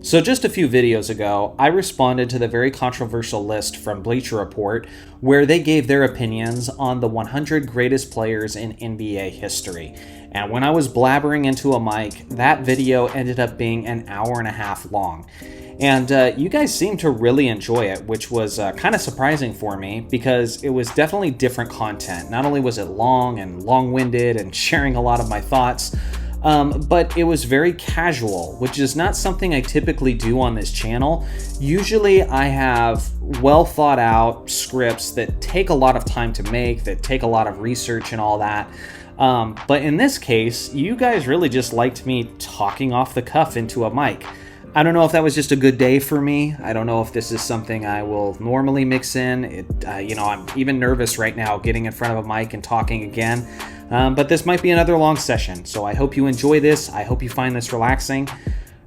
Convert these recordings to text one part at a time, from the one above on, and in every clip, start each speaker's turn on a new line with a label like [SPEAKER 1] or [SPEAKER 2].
[SPEAKER 1] So just a few videos ago, I responded to the very controversial list from Bleacher Report where they gave their opinions on the 100 greatest players in NBA history. And when I was blabbering into a mic, that video ended up being an hour and a half long. And you guys seemed to really enjoy it, which was kind of surprising for me because it was definitely different content. Not only was it long and long-winded and sharing a lot of my thoughts, but it was very casual, which is not something I typically do on this channel. Usually I have well thought out scripts that take a lot of time to make, that take a lot of research and all that. But in this case, you guys really just liked me talking off the cuff into a mic. I don't know if that was just a good day for me. I don't know if this is something I will normally mix in. I'm even nervous right now getting in front of a mic and talking again. But this might be another long session, so I hope you enjoy this. I hope you find this relaxing.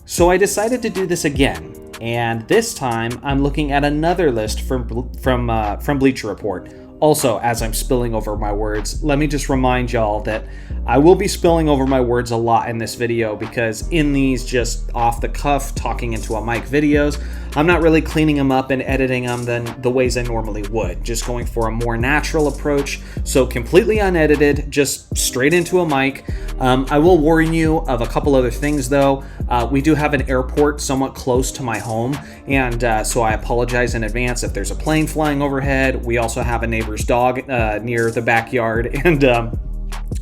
[SPEAKER 1] So I decided to do this again, and this time I'm looking at another list from Bleacher Report. Also, as I'm spilling over my words, let me just remind y'all that I will be spilling over my words a lot in this video because in these just off the cuff talking into a mic videos, I'm not really cleaning them up and editing them the ways I normally would. Just going for a more natural approach. So completely unedited, just straight into a mic. I will warn you of a couple other things though. We do have an airport somewhat close to my home, and so I apologize in advance if there's a plane flying overhead. We also have a neighbor's dog near the backyard, and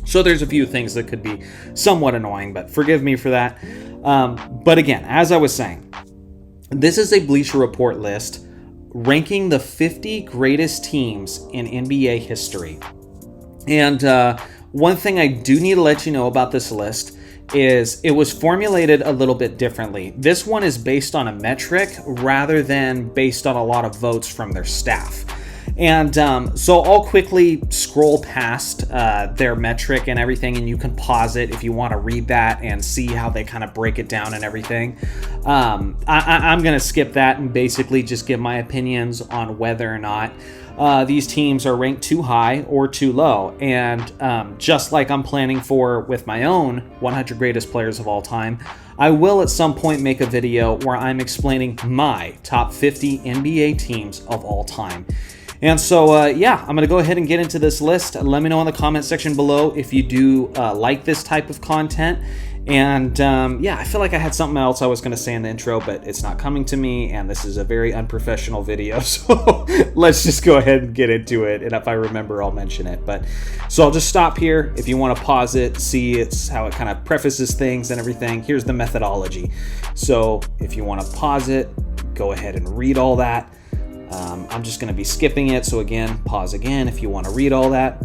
[SPEAKER 1] so there's a few things that could be somewhat annoying, but forgive me for that. But again, as I was saying, this is a Bleacher Report list ranking the 50 greatest teams in NBA history. And one thing I do need to let you know about this list is it was formulated a little bit differently. This one is based on a metric rather than based on a lot of votes from their staff. And so I'll quickly scroll past their metric and everything, and you can pause it if you want to read that and see how they kind of break it down and everything. I'm going to skip that and basically just give my opinions on whether or not these teams are ranked too high or too low. And just like I'm planning for with my own 100 greatest players of all time, I will at some point make a video where I'm explaining my top 50 NBA teams of all time. And so, I'm going to go ahead and get into this list. Let me know in the comment section below if you do like this type of content. And I feel like I had something else I was going to say in the intro, but it's not coming to me, and this is a very unprofessional video. So let's just go ahead and get into it. And if I remember, I'll mention it. But so I'll just stop here. If you want to pause it, see it's how it kind of prefaces things and everything. Here's the methodology. So if you want to pause it, go ahead and read all that. I'm just going to be skipping it. So again, pause again if you want to read all that.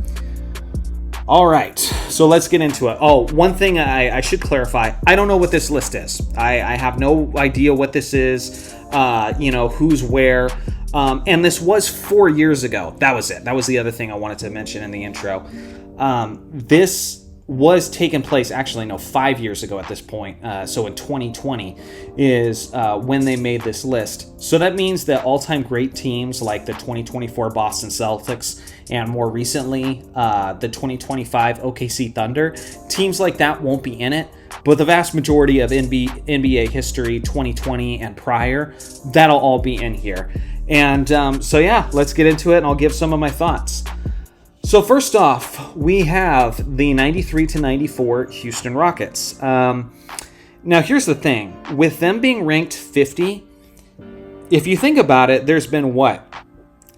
[SPEAKER 1] All right, so let's get into it. Oh, one thing I should clarify. I don't know what this list is. I have no idea what this is, who's where. And this was 4 years ago. That was it. That was the other thing I wanted to mention in the intro. This was taking place, 5 years ago at this point. So in 2020 is when they made this list. So that means that all-time great teams like the 2024 Boston Celtics and more recently the 2025 OKC Thunder, teams like that won't be in it. But the vast majority of NBA history, 2020 and prior, that'll all be in here. And let's get into it and I'll give some of my thoughts. So first off, we have the 93-94 Houston Rockets. Now here's the thing. With them being ranked 50, if you think about it, there's been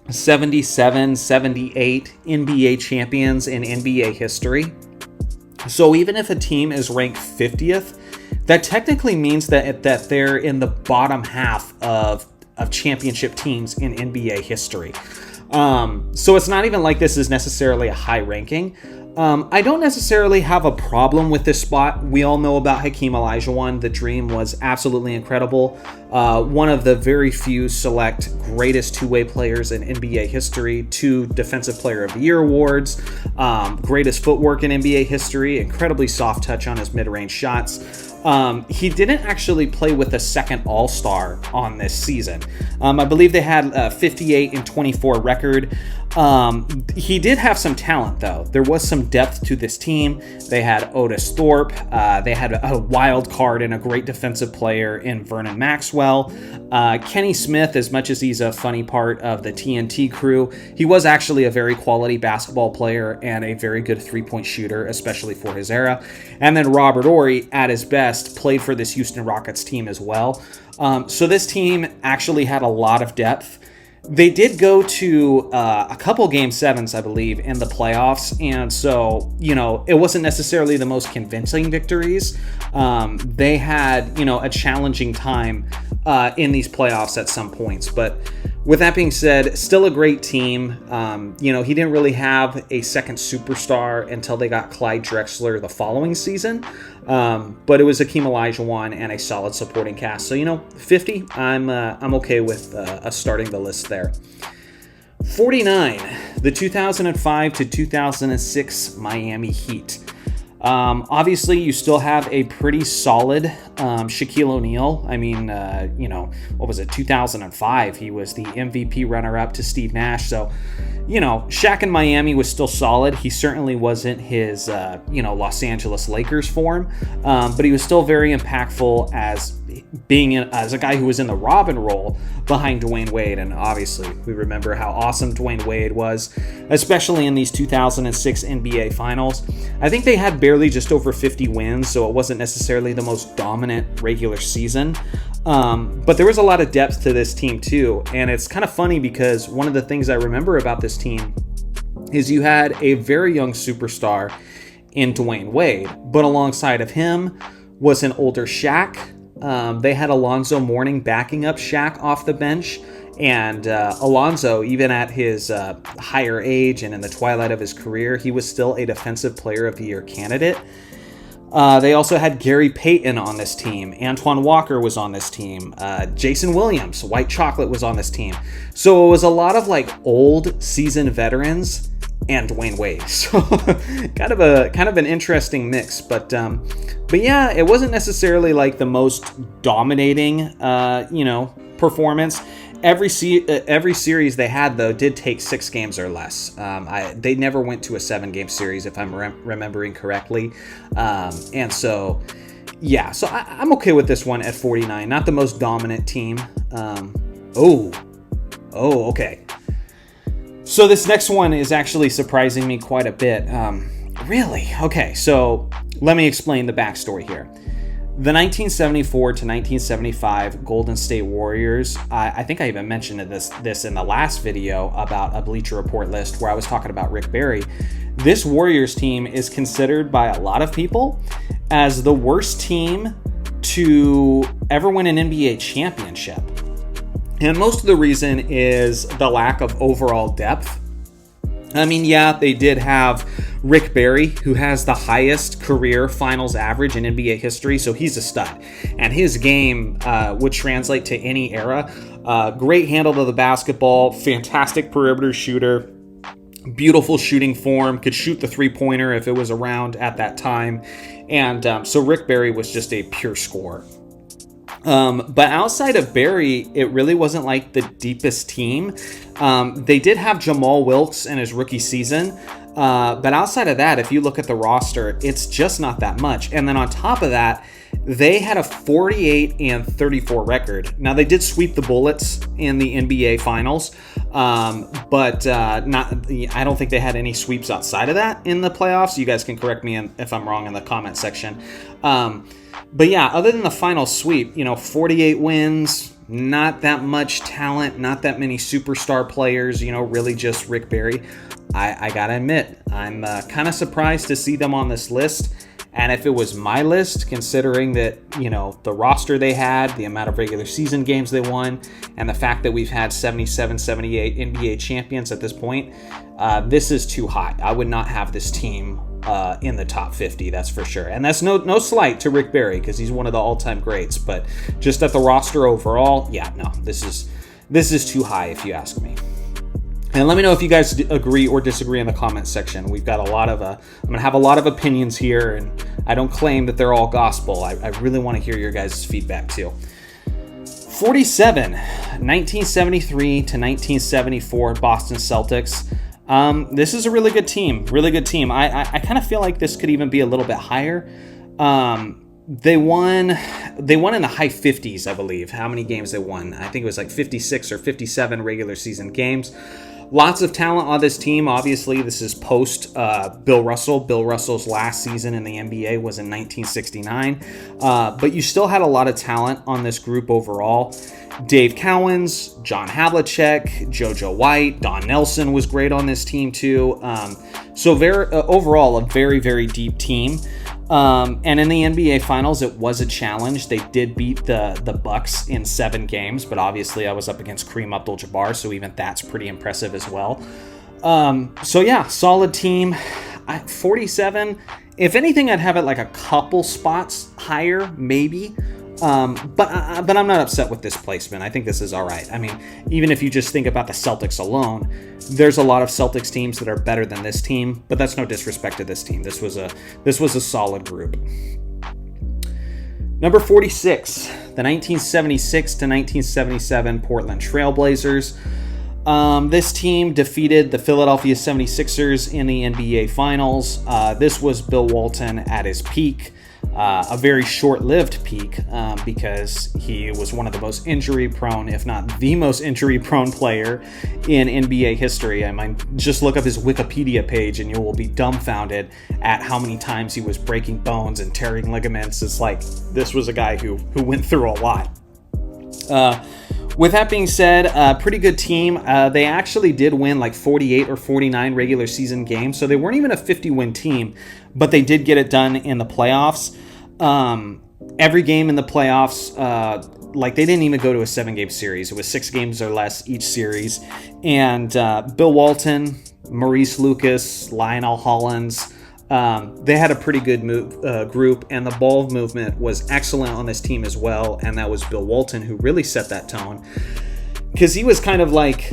[SPEAKER 1] 77, 78 NBA champions in NBA history. So even if a team is ranked 50th, that technically means that they're in the bottom half of championship teams in NBA history. So it's not even like this is necessarily a high ranking. I don't necessarily have a problem with this spot. We all know about Hakeem Olajuwon. The Dream was absolutely incredible. One of the very few select greatest two-way players in NBA history, 2 Defensive Player of the Year awards, greatest footwork in NBA history, incredibly soft touch on his mid-range shots. He didn't actually play with a second All-Star on this season. I believe they had a 58-24 record. He did have some talent, though. There was some depth to this team. They had Otis Thorpe. They had a wild card and a great defensive player in Vernon Maxwell. Kenny Smith, as much as he's a funny part of the TNT crew, he was actually a very quality basketball player and a very good three-point shooter, especially for his era. And then Robert Horry, at his best, played for this Houston Rockets team as well. So this team actually had a lot of depth. They did go to a couple Game 7s, I believe, in the playoffs, and so, it wasn't necessarily the most convincing victories. They had, a challenging time in these playoffs at some points, but with that being said, still a great team. He didn't really have a second superstar until they got Clyde Drexler the following season, but it was Akeem Olajuwon and a solid supporting cast. So 50, I'm okay with us starting the list there. 49, the 2005 to 2006 Miami Heat. Obviously, you still have a pretty solid Shaquille O'Neal. I mean, what was it, 2005? He was the MVP runner-up to Steve Nash. So, Shaq in Miami was still solid. He certainly wasn't his, Los Angeles Lakers form, but he was still very impactful as as a guy who was in the Robin role behind Dwayne Wade. And obviously, we remember how awesome Dwayne Wade was, especially in these 2006 NBA Finals. I think they had barely just over 50 wins, so it wasn't necessarily the most dominant regular season. But there was a lot of depth to this team too. And it's kind of funny because one of the things I remember about this team is you had a very young superstar in Dwayne Wade, but alongside of him was an older Shaq. They had Alonzo Mourning backing up Shaq off the bench. And Alonzo, even at his higher age and in the twilight of his career, he was still a Defensive Player of the Year candidate. They also had Gary Payton on this team. Antoine Walker was on this team. Jason Williams, White Chocolate, was on this team. So it was a lot of old seasoned veterans and Dwayne Wade. So kind of an interesting mix. But yeah, it wasn't necessarily the most dominating performance. Every series they had, though, did take 6 games or less. They never went to a 7-game series, if I'm remembering correctly. And so, yeah, so I'm okay with this one at 49. Not the most dominant team. Okay. So this next one is actually surprising me quite a bit. Really? Okay, so let me explain the backstory here. The 1974 to 1975 Golden State Warriors, I think I even mentioned this in the last video about a Bleacher Report list where I was talking about Rick Barry. This Warriors team is considered by a lot of people as the worst team to ever win an NBA championship. And most of the reason is the lack of overall depth. I mean, yeah, they did have Rick Barry, who has the highest career finals average in NBA history, so he's a stud. And his game would translate to any era. Great handle to the basketball, fantastic perimeter shooter, beautiful shooting form, could shoot the three-pointer if it was around at that time. And so Rick Barry was just a pure scorer. But outside of Barry, it really wasn't the deepest team. They did have Jamal Wilkes in his rookie season. But outside of that, if you look at the roster, it's just not that much. And then on top of that, they had a 48-34 record. Now, they did sweep the Bullets in the NBA Finals, but I don't think they had any sweeps outside of that in the playoffs. You guys can correct me if I'm wrong in the comment section. But yeah, other than the final sweep, 48 wins, not that much talent, not that many superstar players, really just Rick Barry. I gotta admit, I'm kind of surprised to see them on this list. And if it was my list, considering that, the roster they had, the amount of regular season games they won, and the fact that we've had 77, 78 NBA champions at this point, this is too high. I would not have this team in the top 50, that's for sure. And that's no slight to Rick Barry, because he's one of the all-time greats. But just at the roster overall, yeah, no, this is too high if you ask me. And let me know if you guys agree or disagree in the comments section. We've got I'm going to have a lot of opinions here, and I don't claim that they're all gospel. I really want to hear your guys' feedback too. 47, 1973 to 1974 Boston Celtics. This is a really good team. Really good team. I kind of feel like this could even be a little bit higher. They won in the high 50s, I believe. How many games they won? I think it was like 56 or 57 regular season games. Lots of talent on this team. Obviously, this is post Bill Russell. Bill Russell's last season in the NBA was in 1969. But you still had a lot of talent on this group overall. Dave Cowens, John Havlicek, JoJo White, Don Nelson was great on this team too. So overall, a very, very deep team. And in the NBA Finals, it was a challenge. They did beat the Bucks in 7 games, but obviously I was up against Kareem Abdul-Jabbar, so even that's pretty impressive as well. So yeah, solid team. 47. If anything, I'd have it like a couple spots higher, maybe. But I'm not upset with this placement. I think this is all right. I mean, even if you just think about the Celtics alone, there's a lot of Celtics teams that are better than this team, but that's no disrespect to this team. This was a solid group. Number 46, the 1976 to 1977 Portland Trailblazers. This team defeated the Philadelphia 76ers in the NBA Finals. This was Bill Walton at his peak. A very short-lived peak because he was one of the most injury-prone, if not the most injury-prone player in NBA history. I mean, just look up his Wikipedia page and you will be dumbfounded at how many times he was breaking bones and tearing ligaments. It's like, this was a guy who went through a lot. With that being said, pretty good team. They actually did win like 48 or 49 regular season games, so they weren't even a 50-win team, but they did get it done in the playoffs. Every game in the playoffs, like they didn't even go to a 7-game series. It was 6 games or less each series. And Bill Walton, Maurice Lucas, Lionel Hollins, they had a pretty good group, and the ball movement was excellent on this team as well. And that was Bill Walton who really set that tone, because he was kind of like,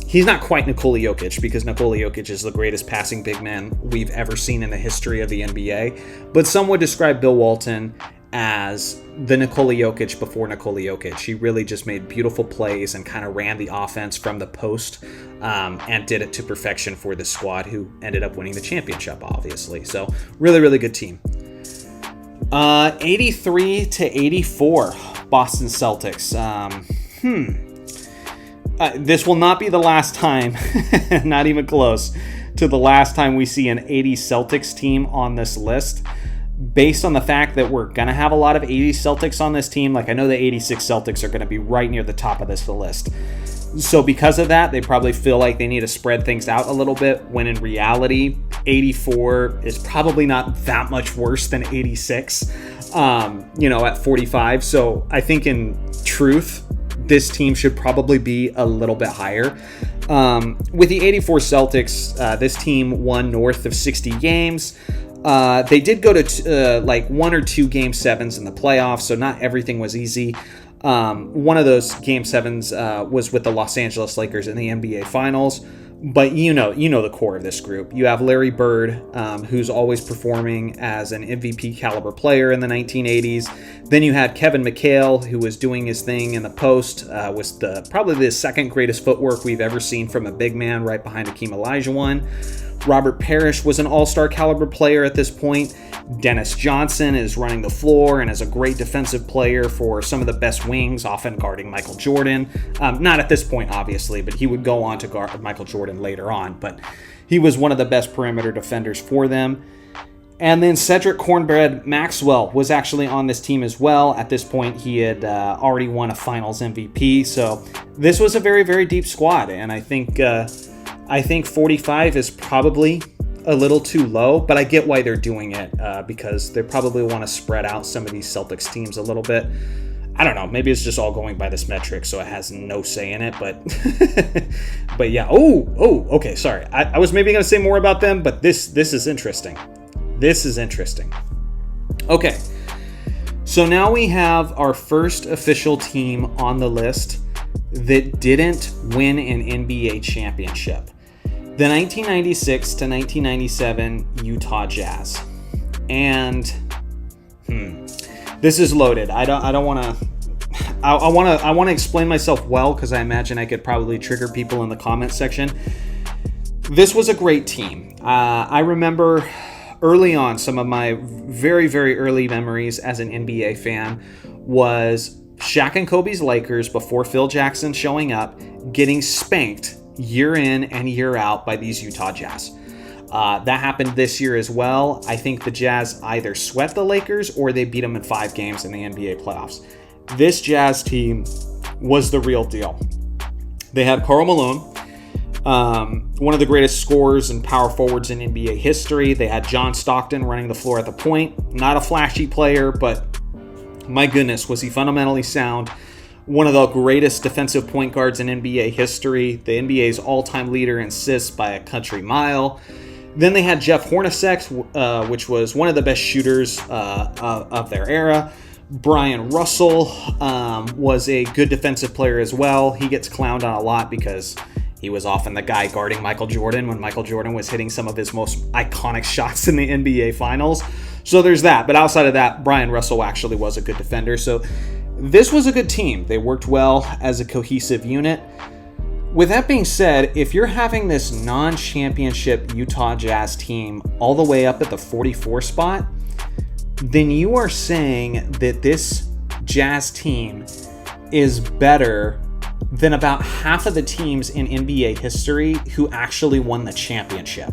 [SPEAKER 1] he's not quite Nikola Jokic, because Nikola Jokic is the greatest passing big man we've ever seen in the history of the NBA. But some would describe Bill Walton as the Nikola Jokic before Nikola Jokic. He really just made beautiful plays and kind of ran the offense from the post and did it to perfection for the squad, who ended up winning the championship, obviously. So really, really good team. 83 to 84 Boston Celtics. This will not be the last time, not even close to the last time we see an 80 Celtics team on this list. Based on the fact that we're going to have a lot of 80 Celtics on this team, like I know the 86 Celtics are going to be right near the top of this list. So because of that, they probably feel like they need to spread things out a little bit, when in reality, 84 is probably not that much worse than 86, at 45. So I think in truth, this team should probably be a little bit higher. With the 84 Celtics, this team won north of 60 games. They did go to like 1 or 2 game 7s in the playoffs, so not everything was easy. One of those game 7s was with the Los Angeles Lakers in the NBA Finals. But you know the core of this group. You have Larry Bird, who's always performing as an MVP caliber player in the 1980s. Then you had Kevin McHale, who was doing his thing in the post, was probably the second greatest footwork we've ever seen from a big man, right behind Hakeem Olajuwon. Robert Parrish was an all-star caliber player at this point. Dennis Johnson is running the floor and is a great defensive player for some of the best wings, often guarding Michael Jordan. Not at this point, obviously, but he would go on to guard Michael Jordan later on. But he was one of the best perimeter defenders for them. And then Cedric Cornbread Maxwell was actually on this team as well. At this point, he had already won a Finals MVP. So this was a very, very deep squad. And I think 45 is probably a little too low, but I get why they're doing it because they probably want to spread out some of these Celtics teams a little bit. I don't know. Maybe it's just all going by this metric, so it has no say in it. But, but yeah. Oh. Okay. Sorry. I was maybe going to say more about them, but this is interesting. This is interesting. Okay. So now we have our first official team on the list that didn't win an NBA championship. The 1996 to 1997 Utah Jazz. And this is loaded. I want to explain myself well, because I imagine I could probably trigger people in the comment section. This was a great team. I remember early on, some of my very, very early memories as an NBA fan was Shaq and Kobe's Lakers before Phil Jackson showing up, getting spanked year in and year out by these Utah Jazz. That happened this year as well. I think the Jazz either swept the Lakers or they beat them in 5 games in the NBA playoffs. This Jazz team was the real deal. They had Karl Malone, one of the greatest scorers and power forwards in NBA history. They had John Stockton running the floor at the point. Not a flashy player, but my goodness, was he fundamentally sound. One of the greatest defensive point guards in NBA history. The NBA's all-time leader in assists by a country mile. Then they had Jeff Hornacek, which was one of the best shooters of their era. Brian Russell was a good defensive player as well. He gets clowned on a lot because he was often the guy guarding Michael Jordan when Michael Jordan was hitting some of his most iconic shots in the NBA Finals. So there's that. But outside of that, Brian Russell actually was a good defender. So this was a good team. They worked well as a cohesive unit. With that being said, if you're having this non-championship Utah Jazz team all the way up at the 44 spot, then you are saying that this Jazz team is better than about half of the teams in NBA history who actually won the championship.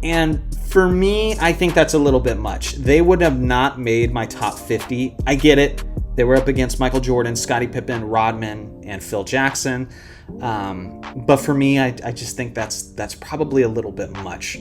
[SPEAKER 1] And for me, I think that's a little bit much. They would have not made my top 50. I get it. They were up against Michael Jordan, Scottie Pippen, Rodman, and Phil Jackson. But for me, I just think that's probably a little bit much.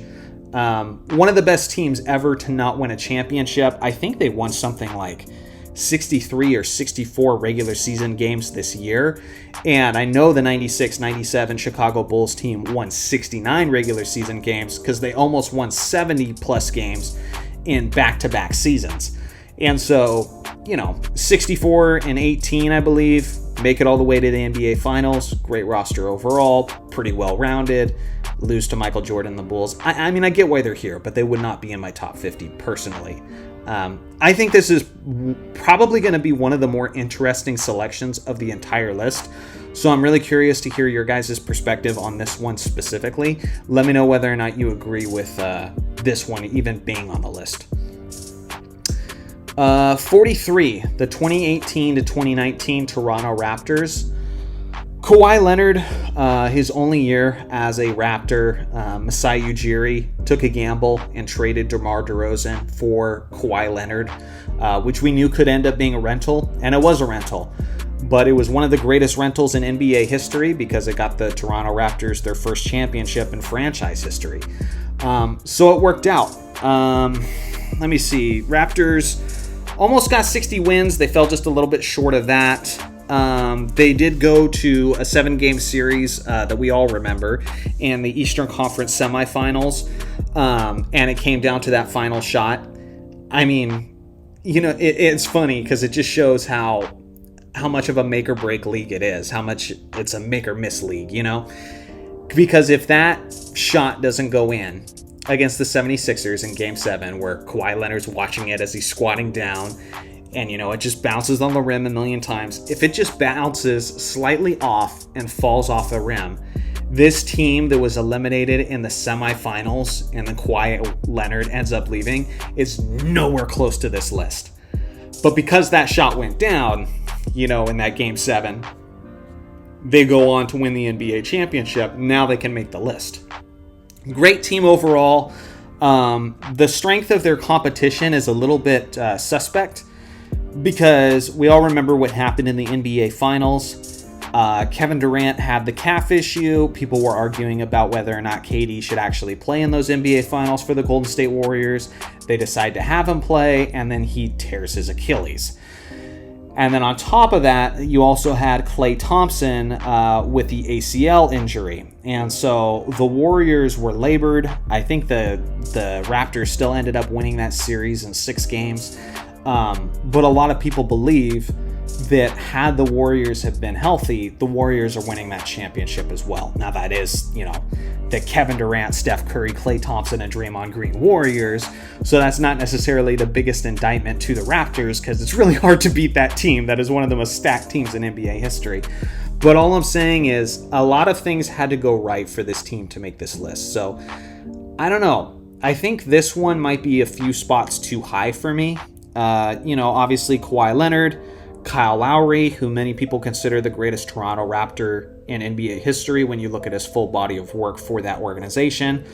[SPEAKER 1] One of the best teams ever to not win a championship. I think they won something like 63 or 64 regular season games this year. And I know the 96-97 Chicago Bulls team won 69 regular season games because they almost won 70 plus games in back-to-back seasons. And so, 64 and 18, I believe, make it all the way to the NBA Finals. Great roster overall, pretty well-rounded. Lose to Michael Jordan and the Bulls. I mean, I get why they're here, but they would not be in my top 50 personally. I think this is probably going to be one of the more interesting selections of the entire list. So I'm really curious to hear your guys' perspective on this one specifically. Let me know whether or not you agree with this one even being on the list. 43, the 2018 to 2019 Toronto Raptors. Kawhi Leonard, his only year as a Raptor, Masai Ujiri took a gamble and traded DeMar DeRozan for Kawhi Leonard, which we knew could end up being a rental, and it was a rental. But it was one of the greatest rentals in NBA history because it got the Toronto Raptors their first championship in franchise history. So it worked out. Let me see. Raptors almost got 60 wins. They fell just a little bit short of that. They did go to a 7-game series that we all remember in the Eastern Conference semifinals, and it came down to that final shot. I mean, it's funny because it just shows how much of a make or break league it is, how much it's a make or miss league, because if that shot doesn't go in against the 76ers in Game 7, where Kawhi Leonard's watching it as he's squatting down, and it just bounces on the rim a million times. If it just bounces slightly off and falls off the rim, this team that was eliminated in the semifinals and then Kawhi Leonard ends up leaving is nowhere close to this list. But because that shot went down, in that Game 7, they go on to win the NBA championship. Now they can make the list. Great team overall. The strength of their competition is a little bit suspect, because we all remember what happened in the NBA Finals. Kevin Durant had the calf issue. People were arguing about whether or not KD should actually play in those NBA Finals for the Golden State Warriors. They decide to have him play, and then he tears his Achilles. And then on top of that, you also had Klay Thompson with the ACL injury. And so the Warriors were labored. I think the Raptors still ended up winning that series in 6 games. But a lot of people believe that had the Warriors have been healthy, the Warriors are winning that championship as well. Now that is, the Kevin Durant, Steph Curry, Klay Thompson, and Draymond Green Warriors. So that's not necessarily the biggest indictment to the Raptors, because it's really hard to beat that team. That is one of the most stacked teams in NBA history. But all I'm saying is a lot of things had to go right for this team to make this list. So I don't know. I think this one might be a few spots too high for me. Obviously Kawhi Leonard, Kyle Lowry, who many people consider the greatest Toronto Raptor in NBA history when you look at his full body of work for that organization.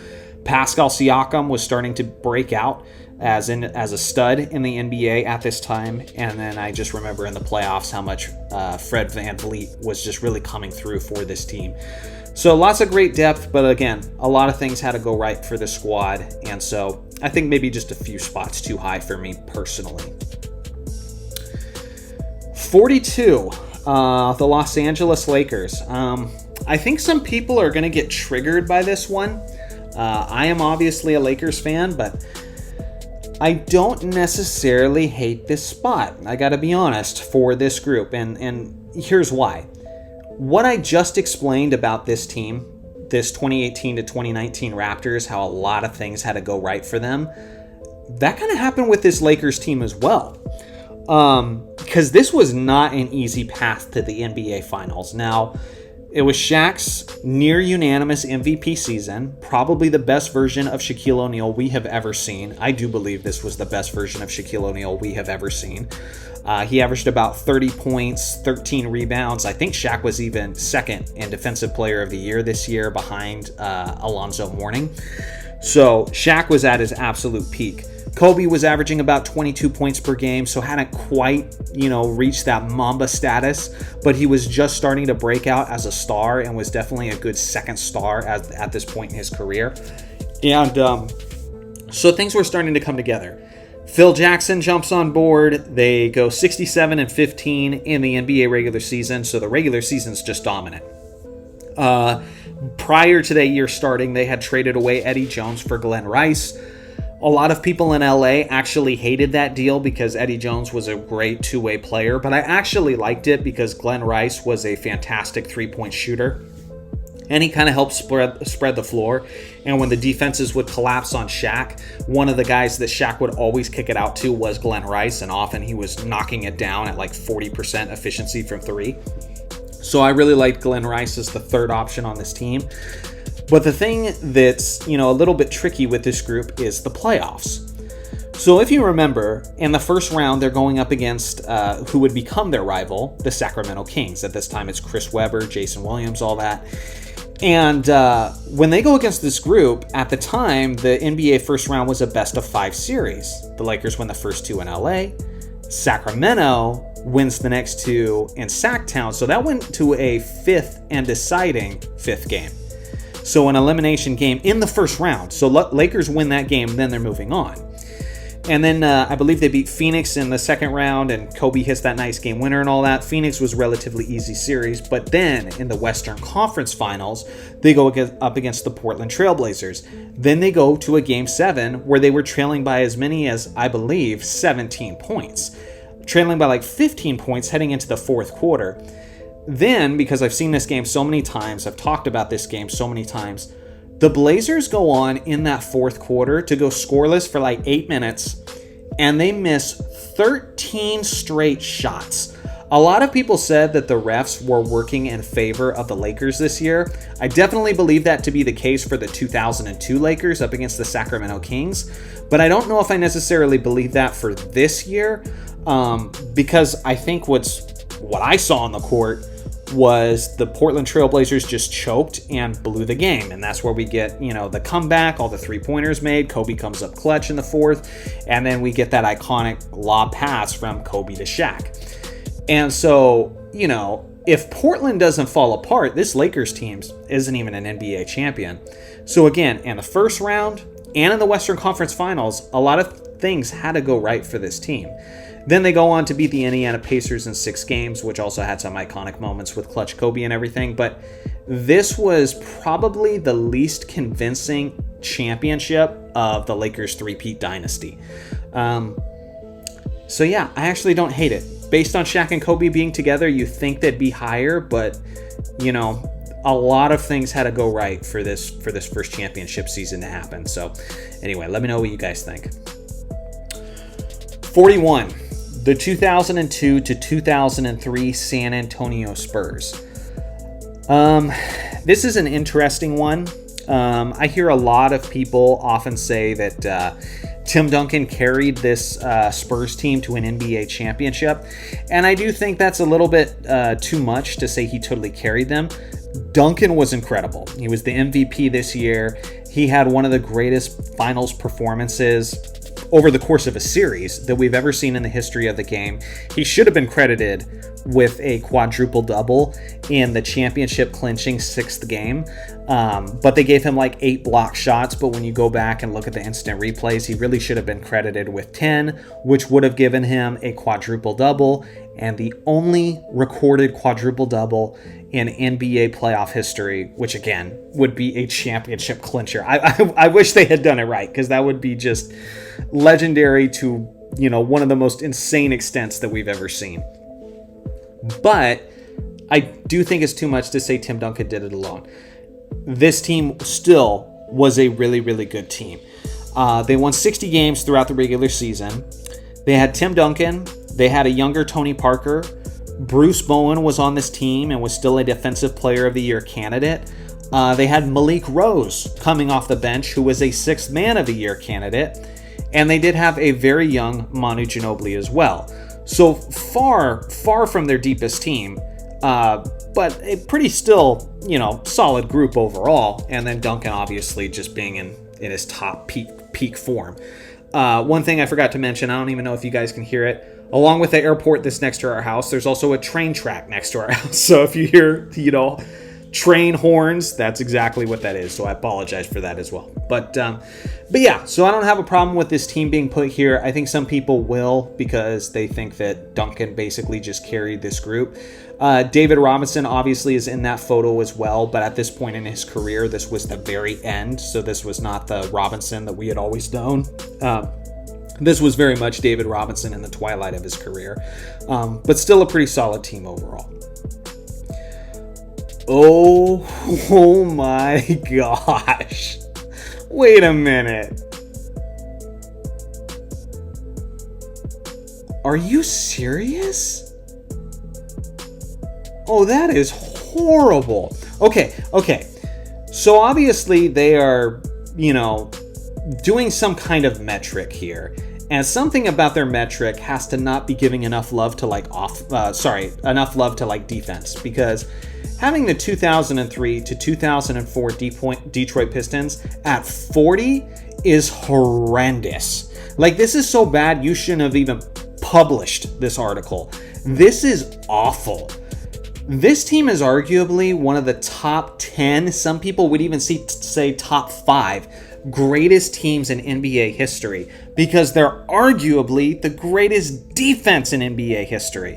[SPEAKER 1] Pascal Siakam was starting to break out as a stud in the NBA at this time. And then I just remember in the playoffs how much Fred VanVleet was just really coming through for this team. So lots of great depth, but again, a lot of things had to go right for the squad. And so I think maybe just a few spots too high for me personally. 42, the Los Angeles Lakers. I think some people are going to get triggered by this one. I am obviously a Lakers fan, but I don't necessarily hate this spot. I got to be honest for this group, and here's why. What I just explained about this team, this 2018 to 2019 Raptors, how a lot of things had to go right for them, that kind of happened with this Lakers team as well. Because this was not an easy path to the NBA Finals. Now, it was Shaq's near unanimous MVP season, probably the best version of Shaquille O'Neal we have ever seen. I do believe this was the best version of Shaquille O'Neal we have ever seen. He averaged about 30 points, 13 rebounds. I think Shaq was even second in Defensive Player of the Year this year behind Alonzo Mourning. So Shaq was at his absolute peak. Kobe was averaging about 22 points per game, so hadn't quite, reached that Mamba status, but he was just starting to break out as a star and was definitely a good second star at this point in his career. And so things were starting to come together. Phil Jackson jumps on board. They go 67-15 in the NBA regular season, so the regular season's just dominant. Prior to that year starting, they had traded away Eddie Jones for Glenn Rice. A lot of people in LA actually hated that deal because Eddie Jones was a great two-way player, but I actually liked it because Glenn Rice was a fantastic three-point shooter, and he kind of helped spread the floor. And when the defenses would collapse on Shaq, one of the guys that Shaq would always kick it out to was Glenn Rice, and often he was knocking it down at like 40% efficiency from three. So I really liked Glenn Rice as the third option on this team. But the thing that's, a little bit tricky with this group is the playoffs. So if you remember, in the first round, they're going up against who would become their rival, the Sacramento Kings. At this time, it's Chris Webber, Jason Williams, all that. And when they go against this group, at the time, the NBA first round was a best-of-5 series. The Lakers win the first two in LA. Sacramento wins the next two in Sacktown. So that went to a fifth and deciding fifth game. So an elimination game in the first round. So Lakers win that game, then they're moving on. And then I believe they beat Phoenix in the second round, and Kobe hits that nice game winner and all that. Phoenix was a relatively easy series. But then in the Western Conference Finals, they go up against the Portland Trailblazers. Then they go to a Game 7 where they were trailing by as many as, I believe, 17 points. Trailing by like 15 points heading into the fourth quarter. Then, because I've seen this game so many times, I've talked about this game so many times, the Blazers go on in that fourth quarter to go scoreless for like 8 minutes, and they miss 13 straight shots. A lot of people said that the refs were working in favor of the Lakers this year. I definitely believe that to be the case for the 2002 Lakers up against the Sacramento Kings, but I don't know if I necessarily believe that for this year, because I think what I saw on the court was the Portland Trailblazers just choked and blew the game. And that's where we get, the comeback, all the three-pointers made. Kobe comes up clutch in the fourth. And then we get that iconic lob pass from Kobe to Shaq. And so, if Portland doesn't fall apart, this Lakers team isn't even an NBA champion. So again, in the first round and in the Western Conference Finals, a lot of things had to go right for this team. Then they go on to beat the Indiana Pacers in 6 games, which also had some iconic moments with clutch Kobe and everything. But this was probably the least convincing championship of the Lakers three-peat dynasty. So yeah, I actually don't hate it. Based on Shaq and Kobe being together, you think they'd be higher, but a lot of things had to go right for this first championship season to happen. So anyway, let me know what you guys think. 41. The 2002 to 2003 San Antonio Spurs. This is an interesting one. I hear a lot of people often say that Tim Duncan carried this Spurs team to an NBA championship, and I do think that's a little bit too much to say he totally carried them. Duncan was incredible. He was the MVP this year. He had one of the greatest finals performances over the course of a series that we've ever seen in the history of the game. He should have been credited with a quadruple-double in the championship clinching 6th game. But they gave him like 8 block shots. But when you go back and look at the instant replays, he really should have been credited with 10, which would have given him a quadruple-double and the only recorded quadruple-double in NBA playoff history, which again would be a championship clincher. I wish they had done it right, because that would be just legendary to, you know, one of the most insane extents that we've ever seen. But I do think it's too much to say Tim Duncan did it alone. This team still was a really, really good team. They won 60 games throughout the regular season. They had Tim Duncan. They had a younger Tony Parker. Bruce Bowen was on this team and was still a Defensive Player of the Year candidate. They had Malik Rose coming off the bench, who was a 6th Man of the Year candidate. And they did have a very young Manu Ginobili as well. So far from their deepest team, but a pretty still, you know, solid group overall. And then Duncan obviously just being in his top peak form. One thing I forgot to mention, I don't even know if you guys can hear it. Along with the airport that's next to our house, there's also a train track next to our house. So if you hear, you know, train horns, that's exactly what that is. So I apologize for that as well. But yeah, so I don't have a problem with this team being put here. I think some people will, because they think that Duncan basically just carried this group. David Robinson obviously is in that photo as well, but at this point in his career, this was the very end. So this was not the Robinson that we had always known. This was very much David Robinson in the twilight of his career, but still a pretty solid team overall. Oh my gosh. Wait a minute. Are you serious? Oh, that is horrible. Okay. So obviously they are, you know, doing some kind of metric here. And something about their metric has to not be giving enough love to enough love to defense, because having the 2003 to 2004 Detroit Pistons at 40 is horrendous. Like, this is so bad you shouldn't have even published this article. This is awful. This team is arguably one of the top 10, some people would even say top 5 greatest teams in NBA history, because they're arguably the greatest defense in NBA history.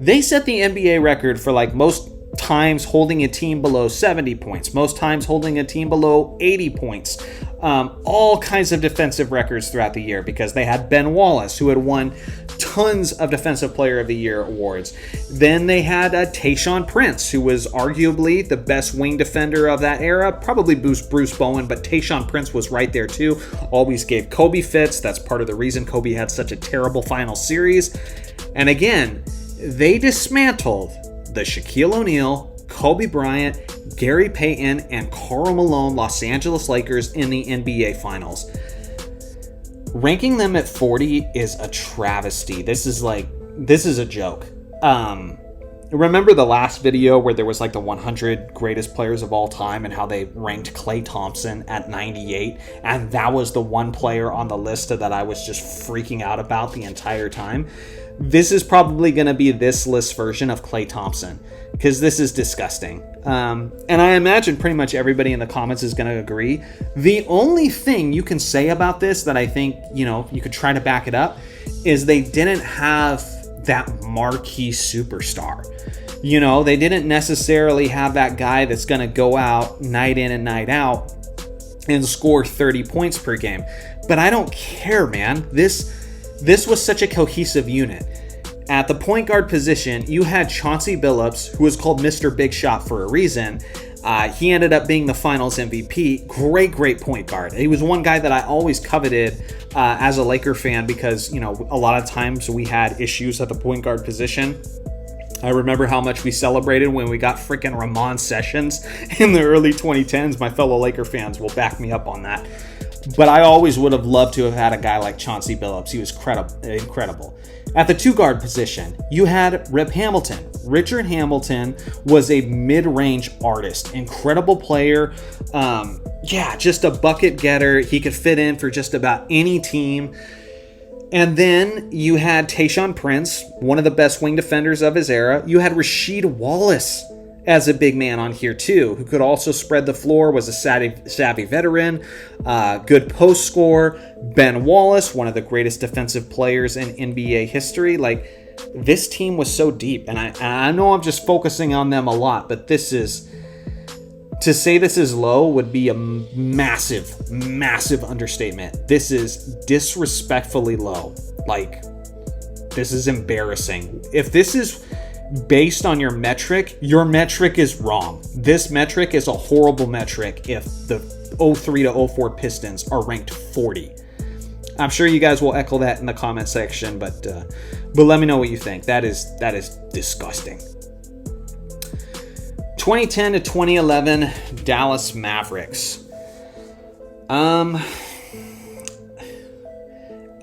[SPEAKER 1] They set the NBA record for most times holding a team below 70 points, most times holding a team below 80 points, all kinds of defensive records throughout the year, because they had Ben Wallace, who had won tons of Defensive Player of the Year awards. Then they had Tayshaun Prince, who was arguably the best wing defender of that era, probably Bruce Bowen, but Tayshaun Prince was right there too. Always gave Kobe fits. That's part of the reason Kobe had such a terrible final series. And again, they dismantled the Shaquille O'Neal, Kobe Bryant, Gary Payton, and Karl Malone Los Angeles Lakers in the NBA Finals. Ranking them at 40 is a travesty. This is a joke. Remember the last video where there was the 100 greatest players of all time and how they ranked Klay Thompson at 98, and that was the one player on the list that I was just freaking out about the entire time? This is probably going to be this list version of Klay Thompson, because this is disgusting. And I imagine pretty much everybody in the comments is going to agree. The only thing you can say about this that I think, you could try to back it up, is they didn't have that marquee superstar. They didn't necessarily have that guy that's going to go out night in and night out and score 30 points per game. But I don't care, man. This was such a cohesive unit. At the point guard position, you had Chauncey Billups, who was called Mr. Big Shot for a reason. He ended up being the finals MVP. Great point guard. He was one guy that I always coveted as a Laker fan, because, a lot of times we had issues at the point guard position. I remember how much we celebrated when we got freaking Ramon Sessions in the early 2010s. My fellow Laker fans will back me up on that. But I always would have loved to have had a guy like Chauncey Billups. He was incredible. At the two guard position, you had Rip Hamilton. Richard Hamilton was a mid-range artist, incredible player. Just a bucket getter. He could fit in for just about any team. And then you had Tayshaun Prince, one of the best wing defenders of his era. You had Rasheed Wallace as a big man on here too, who could also spread the floor, was a savvy veteran, good post scorer. Ben Wallace, one of the greatest defensive players in NBA history. Like, this team was so deep, and I know I'm just focusing on them a lot, but to say this is low would be a massive understatement. This is disrespectfully low. Like, this is embarrassing. If this is based on your metric is wrong. This metric is a horrible metric if the 03 to 04 Pistons are ranked 40. I'm sure you guys will echo that in the comment section, but let me know what you think. That is disgusting. 2010 to 2011 Dallas Mavericks.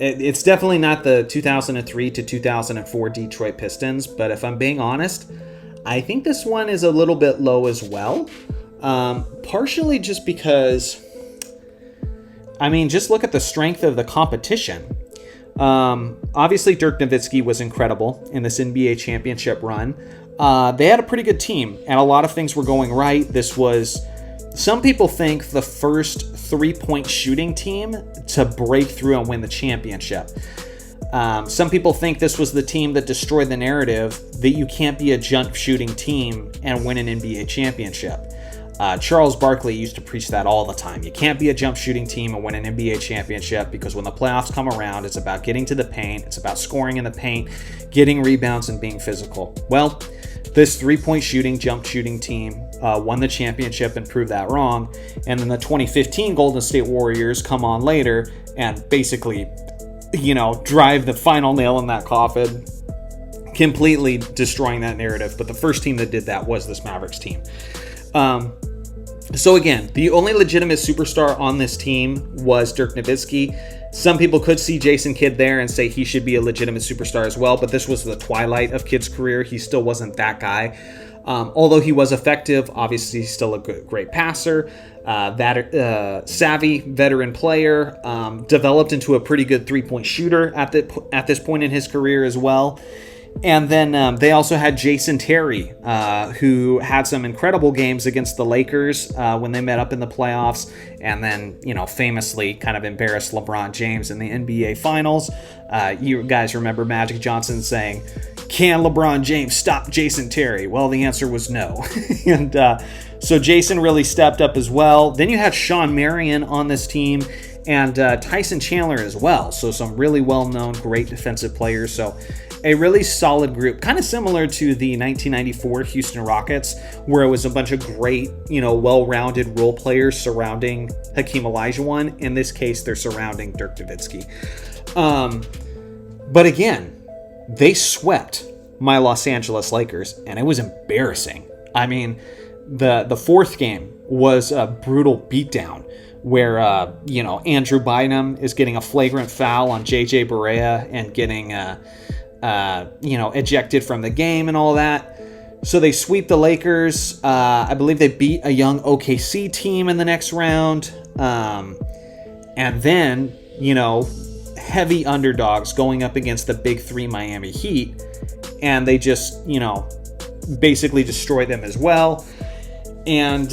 [SPEAKER 1] It's definitely not the 2003 to 2004 Detroit Pistons, but if I'm being honest, I think this one is a little bit low as well. Partially just because, just look at the strength of the competition. Obviously, Dirk Nowitzki was incredible in this NBA championship run. They had a pretty good team, and a lot of things were going right. This was, some people think, the first three-point shooting team to break through and win the championship. Some people think this was the team that destroyed the narrative that you can't be a jump shooting team and win an NBA championship. Charles Barkley used to preach that all the time. You can't be a jump shooting team and win an NBA championship, because when the playoffs come around, it's about getting to the paint, it's about scoring in the paint, getting rebounds, and being physical. Well, this three-point shooting, jump shooting team won the championship and proved that wrong. And then the 2015 Golden State Warriors come on later and basically, drive the final nail in that coffin, completely destroying that narrative. But the first team that did that was this Mavericks team. So again, the only legitimate superstar on this team was Dirk Nowitzki. Some people could see Jason Kidd there and say he should be a legitimate superstar as well, but this was the twilight of Kidd's career. He still wasn't that guy. Although he was effective, obviously he's still a great passer, savvy veteran player, developed into a pretty good three-point shooter at this point in his career as well. And then they also had Jason Terry, who had some incredible games against the Lakers when they met up in the playoffs, and then, famously kind of embarrassed LeBron James in the NBA Finals. You guys remember Magic Johnson saying, "Can LeBron James stop Jason Terry?" Well, the answer was no. And so Jason really stepped up as well. Then you had Sean Marion on this team, and Tyson Chandler as well. So some really well-known, great defensive players. So a really solid group, kind of similar to the 1994 Houston Rockets, where it was a bunch of great, well-rounded role players surrounding Hakeem Olajuwon. In this case, they're surrounding Dirk Nowitzki. But again, they swept my Los Angeles Lakers, and it was embarrassing. The fourth game was a brutal beatdown, where Andrew Bynum is getting a flagrant foul on JJ Barea and getting ejected from the game and all that. So they sweep the Lakers. I believe they beat a young OKC team in the next round. And then, heavy underdogs going up against the big three Miami Heat. And they just, basically destroy them as well. And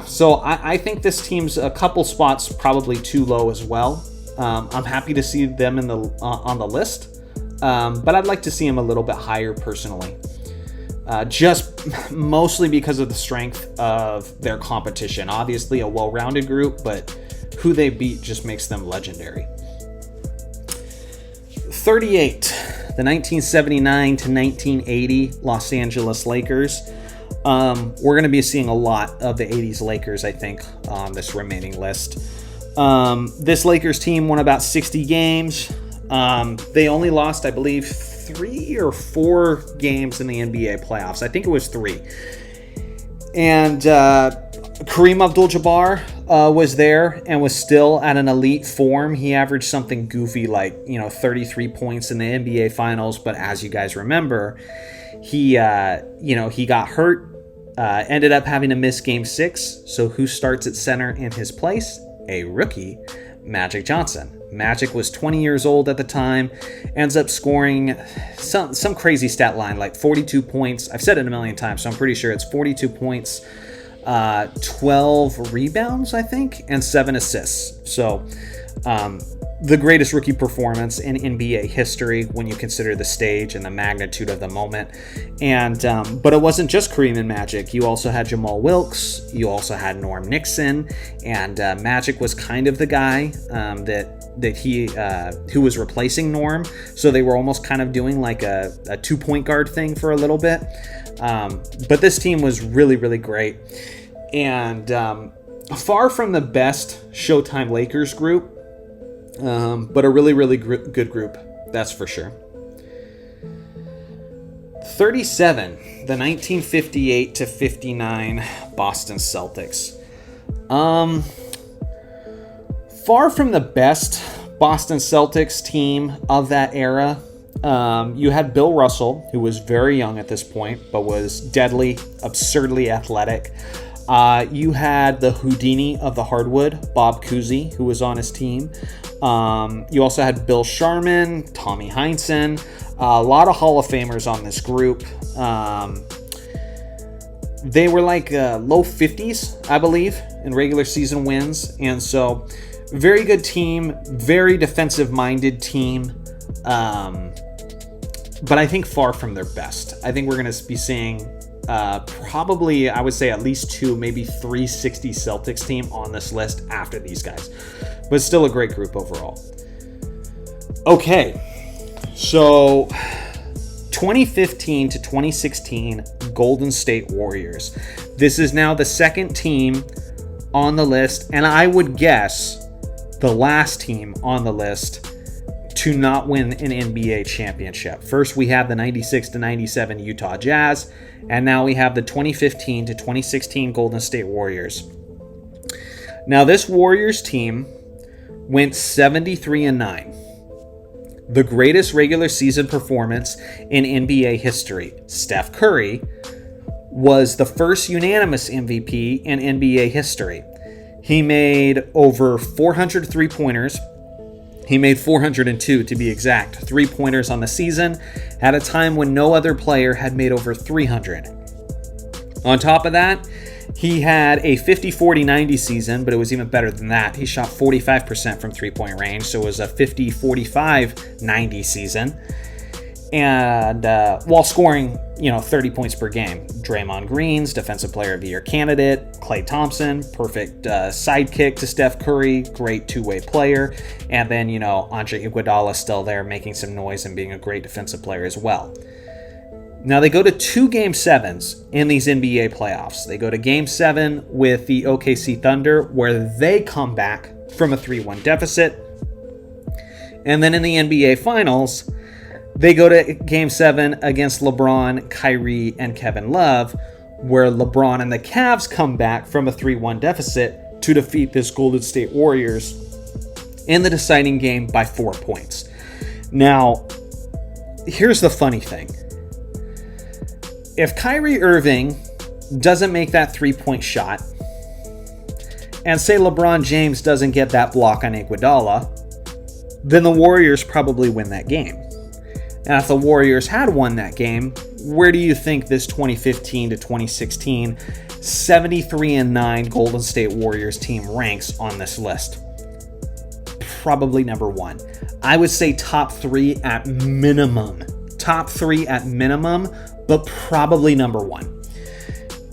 [SPEAKER 1] so I think this team's a couple spots probably too low as well. I'm happy to see them on the list. But I'd like to see them a little bit higher personally. Just mostly because of the strength of their competition. Obviously a well-rounded group, but who they beat just makes them legendary. 38, the 1979 to 1980 Los Angeles Lakers. We're going to be seeing a lot of the 80s Lakers, I think, on this remaining list. This Lakers team won about 60 games. They only lost, I believe, 3 or 4 games in the NBA playoffs. I think it was 3. And Kareem Abdul-Jabbar was there and was still at an elite form. He averaged something goofy like 33 points in the NBA Finals. But as you guys remember, he got hurt, ended up having to miss Game 6. So who starts at center in his place? A rookie, Magic Johnson. Magic was 20 years old at the time, ends up scoring some crazy stat line, like 42 points. I've said it a million times, so I'm pretty sure it's 42 points, 12 rebounds, I think, and 7 assists. So the greatest rookie performance in NBA history when you consider the stage and the magnitude of the moment. And but it wasn't just Kareem and Magic. You also had Jamal Wilkes. You also had Norm Nixon. And Magic was kind of the guy who was replacing Norm. So they were almost kind of doing like a 2-point guard thing for a little bit. But this team was really, really great. And far from the best Showtime Lakers group, but a really, really good group, that's for sure. 37, the 1958 to 59 Boston Celtics. Far from the best Boston Celtics team of that era. You had Bill Russell, who was very young at this point, but was deadly, absurdly athletic. You had the Houdini of the hardwood, Bob Cousy, who was on his team. You also had Bill Sharman, Tommy Heinsohn, a lot of Hall of Famers on this group. They were like low 50s, I believe, in regular season wins. And so, very good team, very defensive-minded team. But I think far from their best. I think we're going to be seeing probably, I would say, at least 2, maybe 3 60 Celtics team on this list after these guys. But still a great group overall. Okay, so 2015 to 2016 Golden State Warriors. This is now the second team on the list, and I would guess the last team on the list to not win an NBA championship. First, we have the 96 to 97 Utah Jazz, and now we have the 2015 to 2016 Golden State Warriors. Now, this Warriors team went 73-9. The greatest regular season performance in NBA history. Steph Curry was the first unanimous MVP in NBA history. He made over 400 three-pointers. He made 402 to be exact, three-pointers on the season at a time when no other player had made over 300. On top of that, he had a 50-40-90 season, but it was even better than that. He shot 45% from three-point range, so it was a 50-45-90 season. And while scoring, 30 points per game. Draymond Green's Defensive Player of the Year candidate. Klay Thompson, perfect sidekick to Steph Curry, great two-way player. And then, Andre Iguodala still there making some noise and being a great defensive player as well. Now, they go to 2 Game 7s in these NBA playoffs. They go to Game 7 with the OKC Thunder, where they come back from a 3-1 deficit. And then in the NBA Finals, they go to Game 7 against LeBron, Kyrie, and Kevin Love, where LeBron and the Cavs come back from a 3-1 deficit to defeat this Golden State Warriors in the deciding game by 4 points. Now, here's the funny thing. If Kyrie Irving doesn't make that 3-point shot, and say LeBron James doesn't get that block on Iguodala, then the Warriors probably win that game. And if the Warriors had won that game, where do you think this 2015 to 2016 73-9 Golden State Warriors team ranks on this list? Probably number 1. I would say top 3 at minimum. Top 3 at minimum, but probably number 1.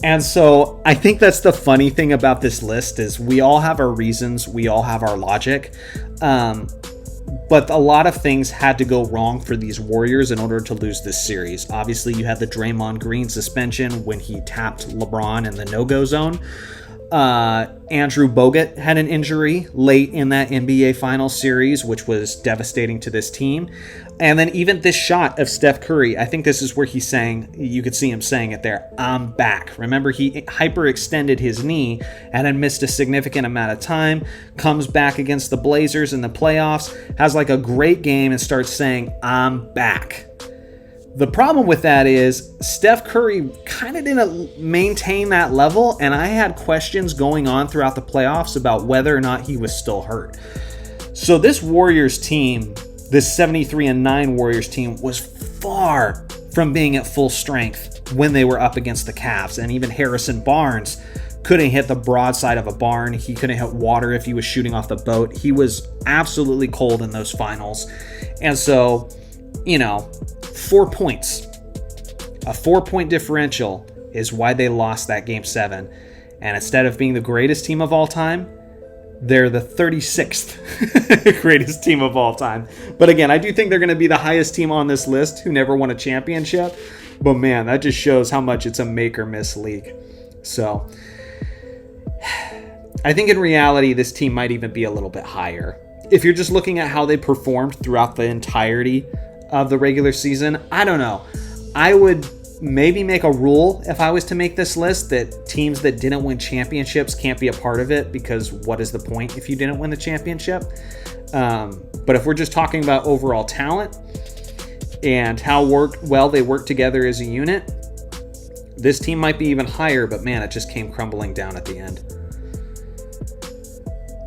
[SPEAKER 1] And so I think that's the funny thing about this list is we all have our reasons, we all have our logic. But a lot of things had to go wrong for these Warriors in order to lose this series. Obviously, you had the Draymond Green suspension when he tapped LeBron in the no-go zone. Andrew Bogut had an injury late in that NBA Finals series, which was devastating to this team. And then even this shot of Steph Curry, I think this is where he's saying, you could see him saying it there, "I'm back." Remember, he hyperextended his knee and had missed a significant amount of time, comes back against the Blazers in the playoffs, has like a great game and starts saying, "I'm back." The problem with that is Steph Curry kind of didn't maintain that level, and I had questions going on throughout the playoffs about whether or not he was still hurt. So this Warriors team, this 73-9 Warriors team, was far from being at full strength when they were up against the Cavs, and even Harrison Barnes couldn't hit the broadside of a barn. He couldn't hit water if he was shooting off the boat. He was absolutely cold in those finals. And so, 4 points. A 4-point differential is why they lost that Game 7. And instead of being the greatest team of all time, they're the 36th greatest team of all time. But again, I do think they're going to be the highest team on this list who never won a championship. But man, that just shows how much it's a make or miss league. So I think in reality, this team might even be a little bit higher. If you're just looking at how they performed throughout the entirety of the regular season, I don't know. I would maybe make a rule if I was to make this list that teams that didn't win championships can't be a part of it, because what is the point if you didn't win the championship? But if we're just talking about overall talent and how well they work together as a unit, this team might be even higher, but man, it just came crumbling down at the end.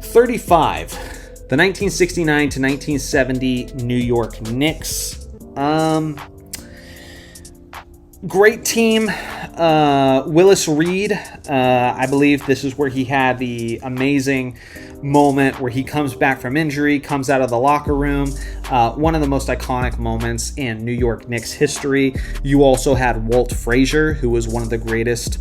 [SPEAKER 1] 35. The 1969 to 1970 New York Knicks. Great team. Willis Reed, I believe this is where he had the amazing moment where he comes back from injury, comes out of the locker room. One of the most iconic moments in New York Knicks history. You also had Walt Frazier, who was one of the greatest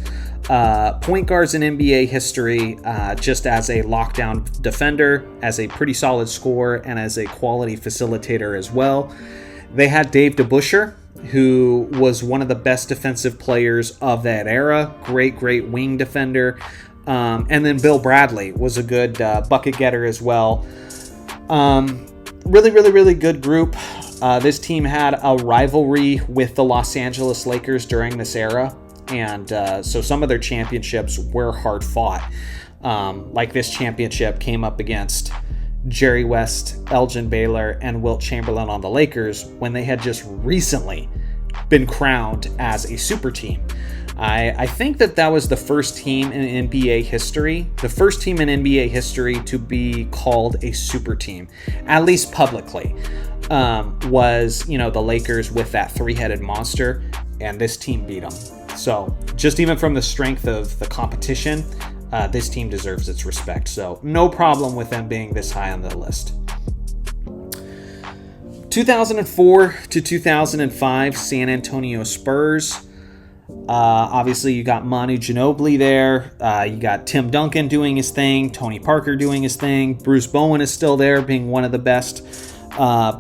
[SPEAKER 1] point guards in NBA history, just as a lockdown defender, as a pretty solid scorer, and as a quality facilitator as well. They had Dave DeBusschere, who was one of the best defensive players of that era. Great wing defender. And then Bill Bradley was a good bucket getter as well. Really good group. This team had a rivalry with the Los Angeles Lakers during this era. And so some of their championships were hard fought. Like this championship came up against Jerry West, Elgin Baylor, and Wilt Chamberlain on the Lakers when they had just recently been crowned as a super team. I think that was the first team in NBA history, to be called a super team, at least publicly, was, the Lakers with that three-headed monster, and this team beat them. So just even from the strength of the competition, this team deserves its respect. So no problem with them being this high on the list. 2004 to 2005 San Antonio Spurs. Obviously, you got Manu Ginobili there. You got Tim Duncan doing his thing. Tony Parker doing his thing. Bruce Bowen is still there, being one of the best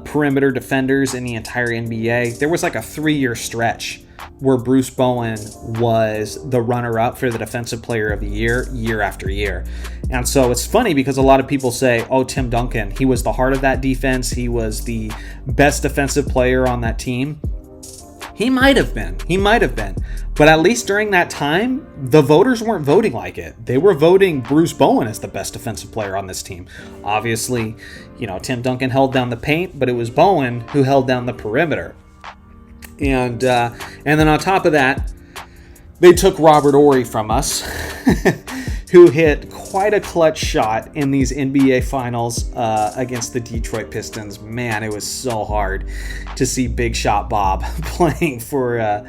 [SPEAKER 1] perimeter defenders in the entire NBA. There was like a 3-year stretch where Bruce Bowen was the runner-up for the Defensive Player of the year after year. And so it's funny because a lot of people say, oh, Tim Duncan, he was the heart of that defense. He was the best defensive player on that team. He might have been. But at least during that time, the voters weren't voting like it. They were voting Bruce Bowen as the best defensive player on this team. Obviously, Tim Duncan held down the paint, but it was Bowen who held down the perimeter. And then on top of that, they took Robert Horry from us, who hit quite a clutch shot in these NBA Finals against the Detroit Pistons. Man, it was so hard to see Big Shot Bob playing for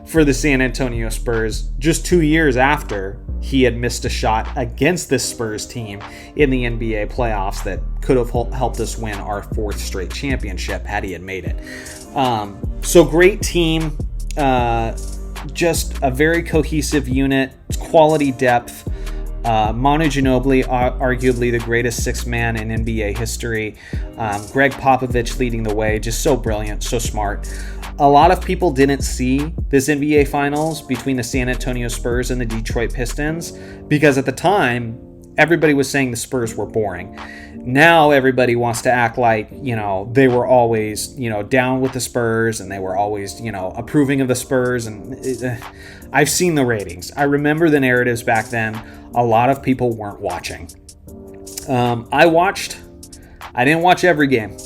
[SPEAKER 1] the San Antonio Spurs just 2 years after he had missed a shot against this Spurs team in the NBA playoffs that could have helped us win our 4th straight championship had he had made it. So great team, just a very cohesive unit, quality depth. Manu Ginobili, arguably the greatest sixth man in NBA history. Greg Popovich leading the way, just so brilliant, so smart. A lot of people didn't see this NBA Finals between the San Antonio Spurs and the Detroit Pistons because at the time, everybody was saying the Spurs were boring. Now everybody wants to act like, they were always, down with the Spurs and they were always, approving of the Spurs. And I've seen the ratings. I remember the narratives back then. A lot of people weren't watching. I didn't watch every game.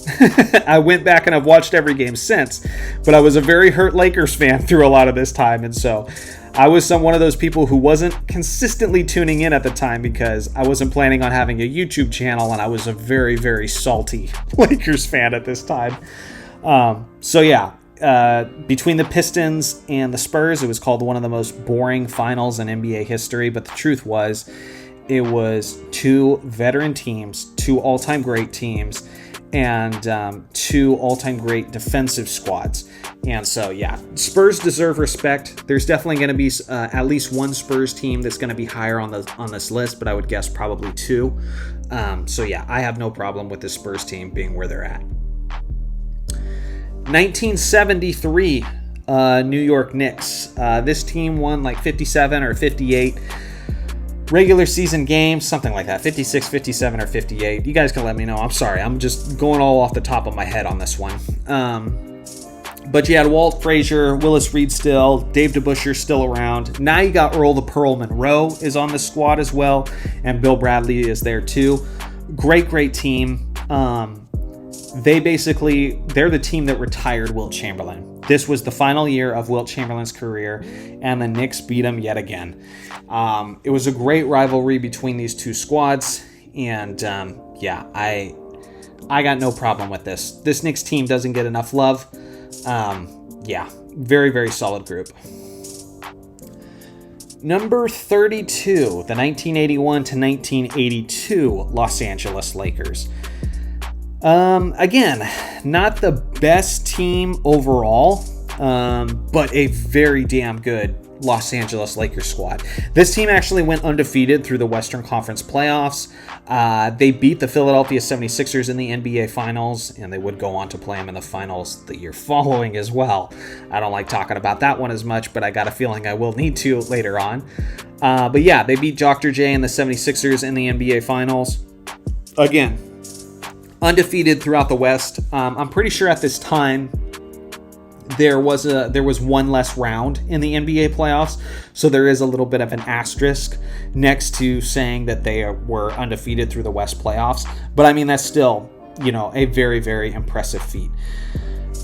[SPEAKER 1] I went back and I've watched every game since, but I was a very hurt Lakers fan through a lot of this time. And so I was one of those people who wasn't consistently tuning in at the time because I wasn't planning on having a YouTube channel, and I was a very, very salty Lakers fan at this time. Between the Pistons and the Spurs, it was called one of the most boring finals in NBA history. But the truth was, it was two veteran teams, two all-time great teams, and two all-time great defensive squads. And so, Spurs deserve respect. There's definitely going to be at least one Spurs team that's going to be higher on this list, but I would guess probably two. I have no problem with the Spurs team being where they're at. 1973, New York Knicks. This team won like 57 or 58 regular season games, something like that, 56, 57, or 58. You guys can let me know. I'm sorry. I'm just going all off the top of my head on this one. But you had Walt Frazier, Willis Reed still, Dave DeBusschere still around. Now you got Earl the Pearl Monroe is on the squad as well, and Bill Bradley is there too. Great team. They're the team that retired Wilt Chamberlain. This was the final year of Wilt Chamberlain's career, and the Knicks beat him yet again. It was a great rivalry between these two squads, and I got no problem with this. This Knicks team doesn't get enough love. Very, very solid group. Number 32, the 1981 to 1982 Los Angeles Lakers. Again, not the best team overall, but a very damn good Los Angeles Lakers squad. This team actually went undefeated through the Western Conference playoffs. They beat the Philadelphia 76ers in the NBA Finals, and they would go on to play them in the finals the year following as well. I don't like talking about that one as much, but I got a feeling I will need to later on. They beat Dr. J and the 76ers in the NBA Finals. Again, undefeated throughout the West. I'm pretty sure at this time there was one less round in the NBA playoffs, so there is a little bit of an asterisk next to saying that they were undefeated through the West playoffs. But I mean, that's still, a very, very impressive feat.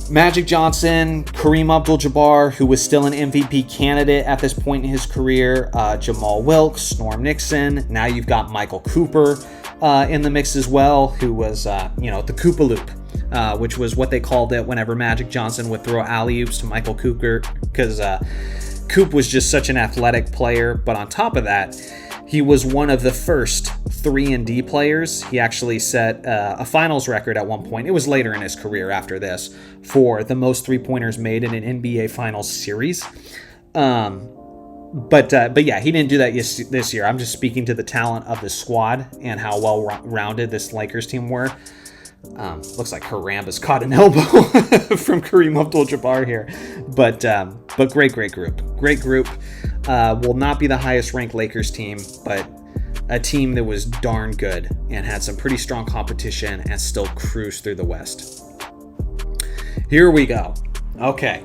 [SPEAKER 1] Magic Johnson, Kareem Abdul-Jabbar, who was still an MVP candidate at this point in his career, Jamal Wilkes, Norm Nixon. Now you've got Michael Cooper in the mix as well, who was, the Koopaloop. Which was what they called it whenever Magic Johnson would throw alley-oops to Michael Cooper, because Coop was just such an athletic player. But on top of that, he was one of the first 3-and-D players. He actually set a finals record at one point. It was later in his career after this for the most three-pointers made in an NBA Finals series. But he didn't do that this year. I'm just speaking to the talent of the squad and how well-rounded this Lakers team were. Looks like Harambe's caught an elbow from Kareem Abdul-Jabbar here. But great group. Great group. Will not be the highest ranked Lakers team, but a team that was darn good and had some pretty strong competition and still cruised through the West. Here we go. Okay.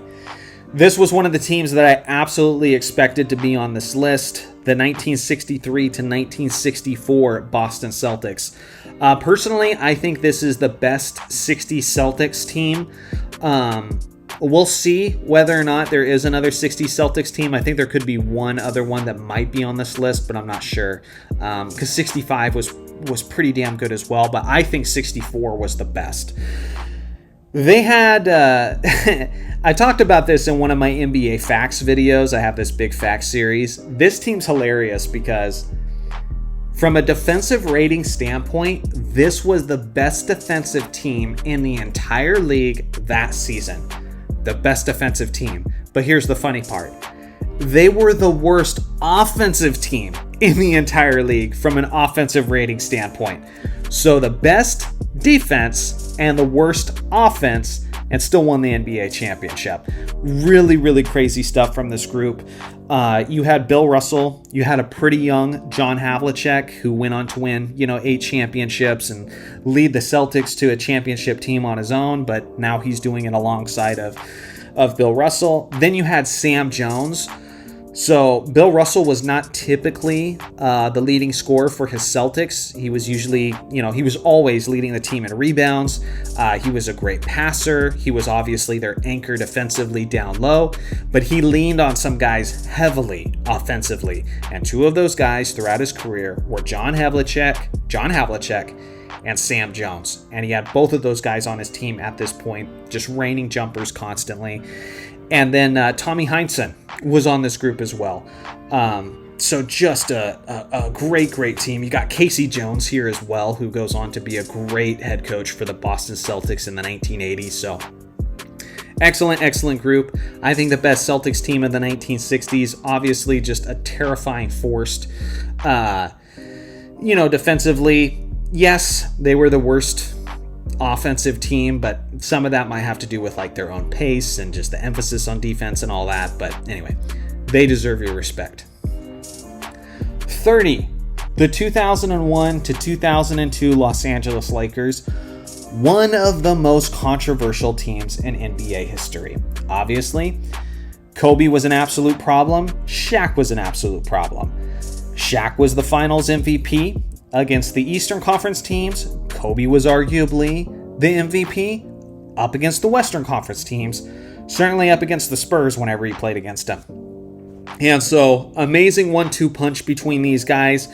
[SPEAKER 1] This was one of the teams that I absolutely expected to be on this list. The 1963 to 1964 Boston Celtics. Personally, I think this is the best 60s Celtics team. We'll see whether or not there is another 60s Celtics team. I think there could be one other one that might be on this list, but I'm not sure. Because 65 was pretty damn good as well, but I think 64 was the best. They had, I talked about this in one of my NBA Facts videos. I have this big Facts series. This team's hilarious because from a defensive rating standpoint, this was the best defensive team in the entire league that season. The best defensive team. But here's the funny part. They were the worst offensive team in the entire league from an offensive rating standpoint. So the best defense and the worst offense and still won the NBA championship. Really, really crazy stuff from this group. You had Bill Russell. You had a pretty young John Havlicek, who went on to win, 8 championships and lead the Celtics to a championship team on his own, but now he's doing it alongside of Bill Russell. Then you had Sam Jones. So Bill Russell was not typically the leading scorer for his Celtics. He was usually, he was always leading the team in rebounds. He was a great passer. He was obviously their anchor defensively down low, but he leaned on some guys heavily offensively. And 2 of those guys throughout his career were John Havlicek, and Sam Jones. And he had both of those guys on his team at this point, just raining jumpers constantly. And then Tommy Heinsohn was on this group as well. So just a great team. You got Casey Jones here as well, who goes on to be a great head coach for the Boston Celtics in the 1980s. So excellent group. I think the best Celtics team of the 1960s. Obviously just a terrifying force. Defensively, yes, they were the worst offensive team, but some of that might have to do with like their own pace and just the emphasis on defense and all that. But anyway, they deserve your respect. 30, the 2001 to 2002 Los Angeles Lakers, one of the most controversial teams in NBA history. Obviously, Kobe was an absolute problem. Shaq was an absolute problem. Shaq was the finals MVP against the Eastern Conference teams. Kobe was arguably the MVP up against the Western Conference teams, certainly up against the Spurs whenever he played against them. And so, amazing 1-2 punch between these guys.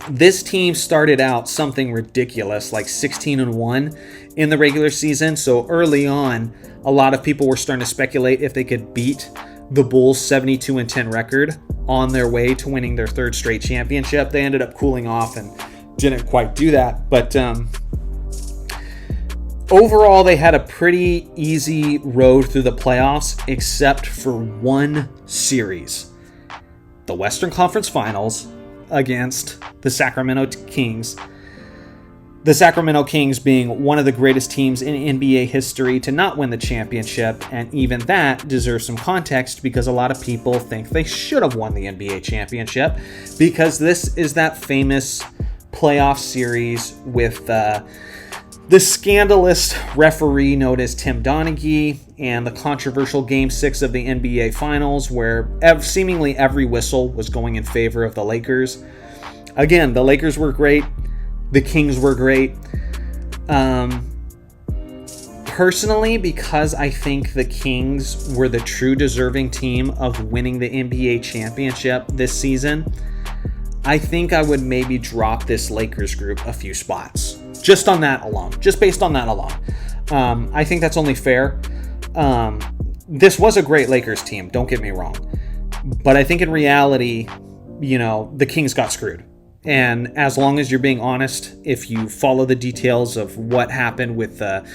[SPEAKER 1] This team started out something ridiculous, like 16-1 in the regular season. So early on, a lot of people were starting to speculate if they could beat the Bulls' 72-10 record on their way to winning their 3rd straight championship. They ended up cooling off and didn't quite do that. But overall, they had a pretty easy road through the playoffs, except for one series. The Western Conference Finals against the Sacramento Kings. The Sacramento Kings being one of the greatest teams in NBA history to not win the championship, and even that deserves some context because a lot of people think they should have won the NBA championship because this is that famous playoff series with the scandalous referee known as Tim Donaghy and the controversial Game 6 of the NBA Finals where seemingly every whistle was going in favor of the Lakers. Again, the Lakers were great. The Kings were great. Personally, because I think the Kings were the true deserving team of winning the NBA championship this season, I think I would maybe drop this Lakers group a few spots. Just on that alone. Just based on that alone. I think that's only fair. This was a great Lakers team, don't get me wrong. But I think in reality, the Kings got screwed. And as long as you're being honest, if you follow the details of what happened with the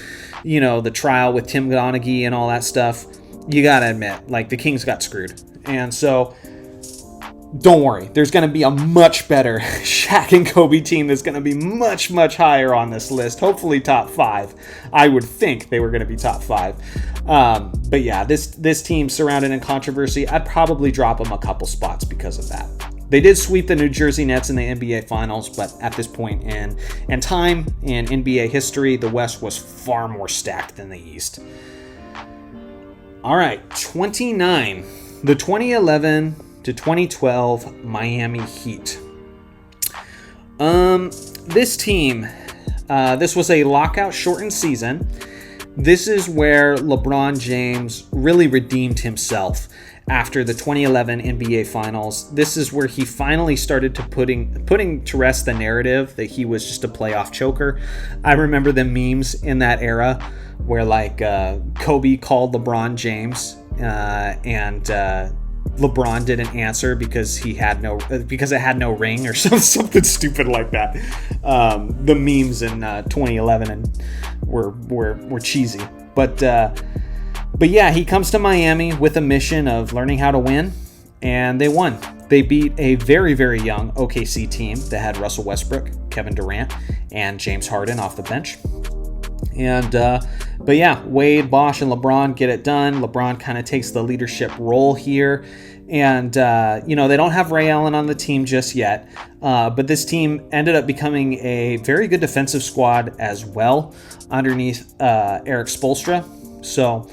[SPEAKER 1] trial with Tim Donaghy and all that stuff, you gotta admit, like, the Kings got screwed. And so, don't worry, there's gonna be a much better Shaq and Kobe team that's gonna be much, much higher on this list. Hopefully top 5. I would think they were gonna be top 5. But yeah, this team surrounded in controversy, I'd probably drop them a couple spots because of that. They did sweep the New Jersey Nets in the NBA Finals, but at this point in time in NBA history, the West was far more stacked than the East. All right, 29. The 2011 to 2012 Miami Heat. This team, this was a lockout-shortened season. This is where LeBron James really redeemed himself after the 2011 NBA Finals. This is where he finally started to putting to rest the narrative that he was just a playoff choker. I remember the memes in that era where Kobe called LeBron James and LeBron didn't answer because it had no ring or something stupid like that. The memes in 2011 were cheesy, But yeah, he comes to Miami with a mission of learning how to win, and they won. They beat a very, very young OKC team that had Russell Westbrook, Kevin Durant, and James Harden off the bench. And but yeah, Wade, Bosh, and LeBron get it done. LeBron kind of takes the leadership role here. And, they don't have Ray Allen on the team just yet. But this team ended up becoming a very good defensive squad as well underneath Eric Spoelstra. So,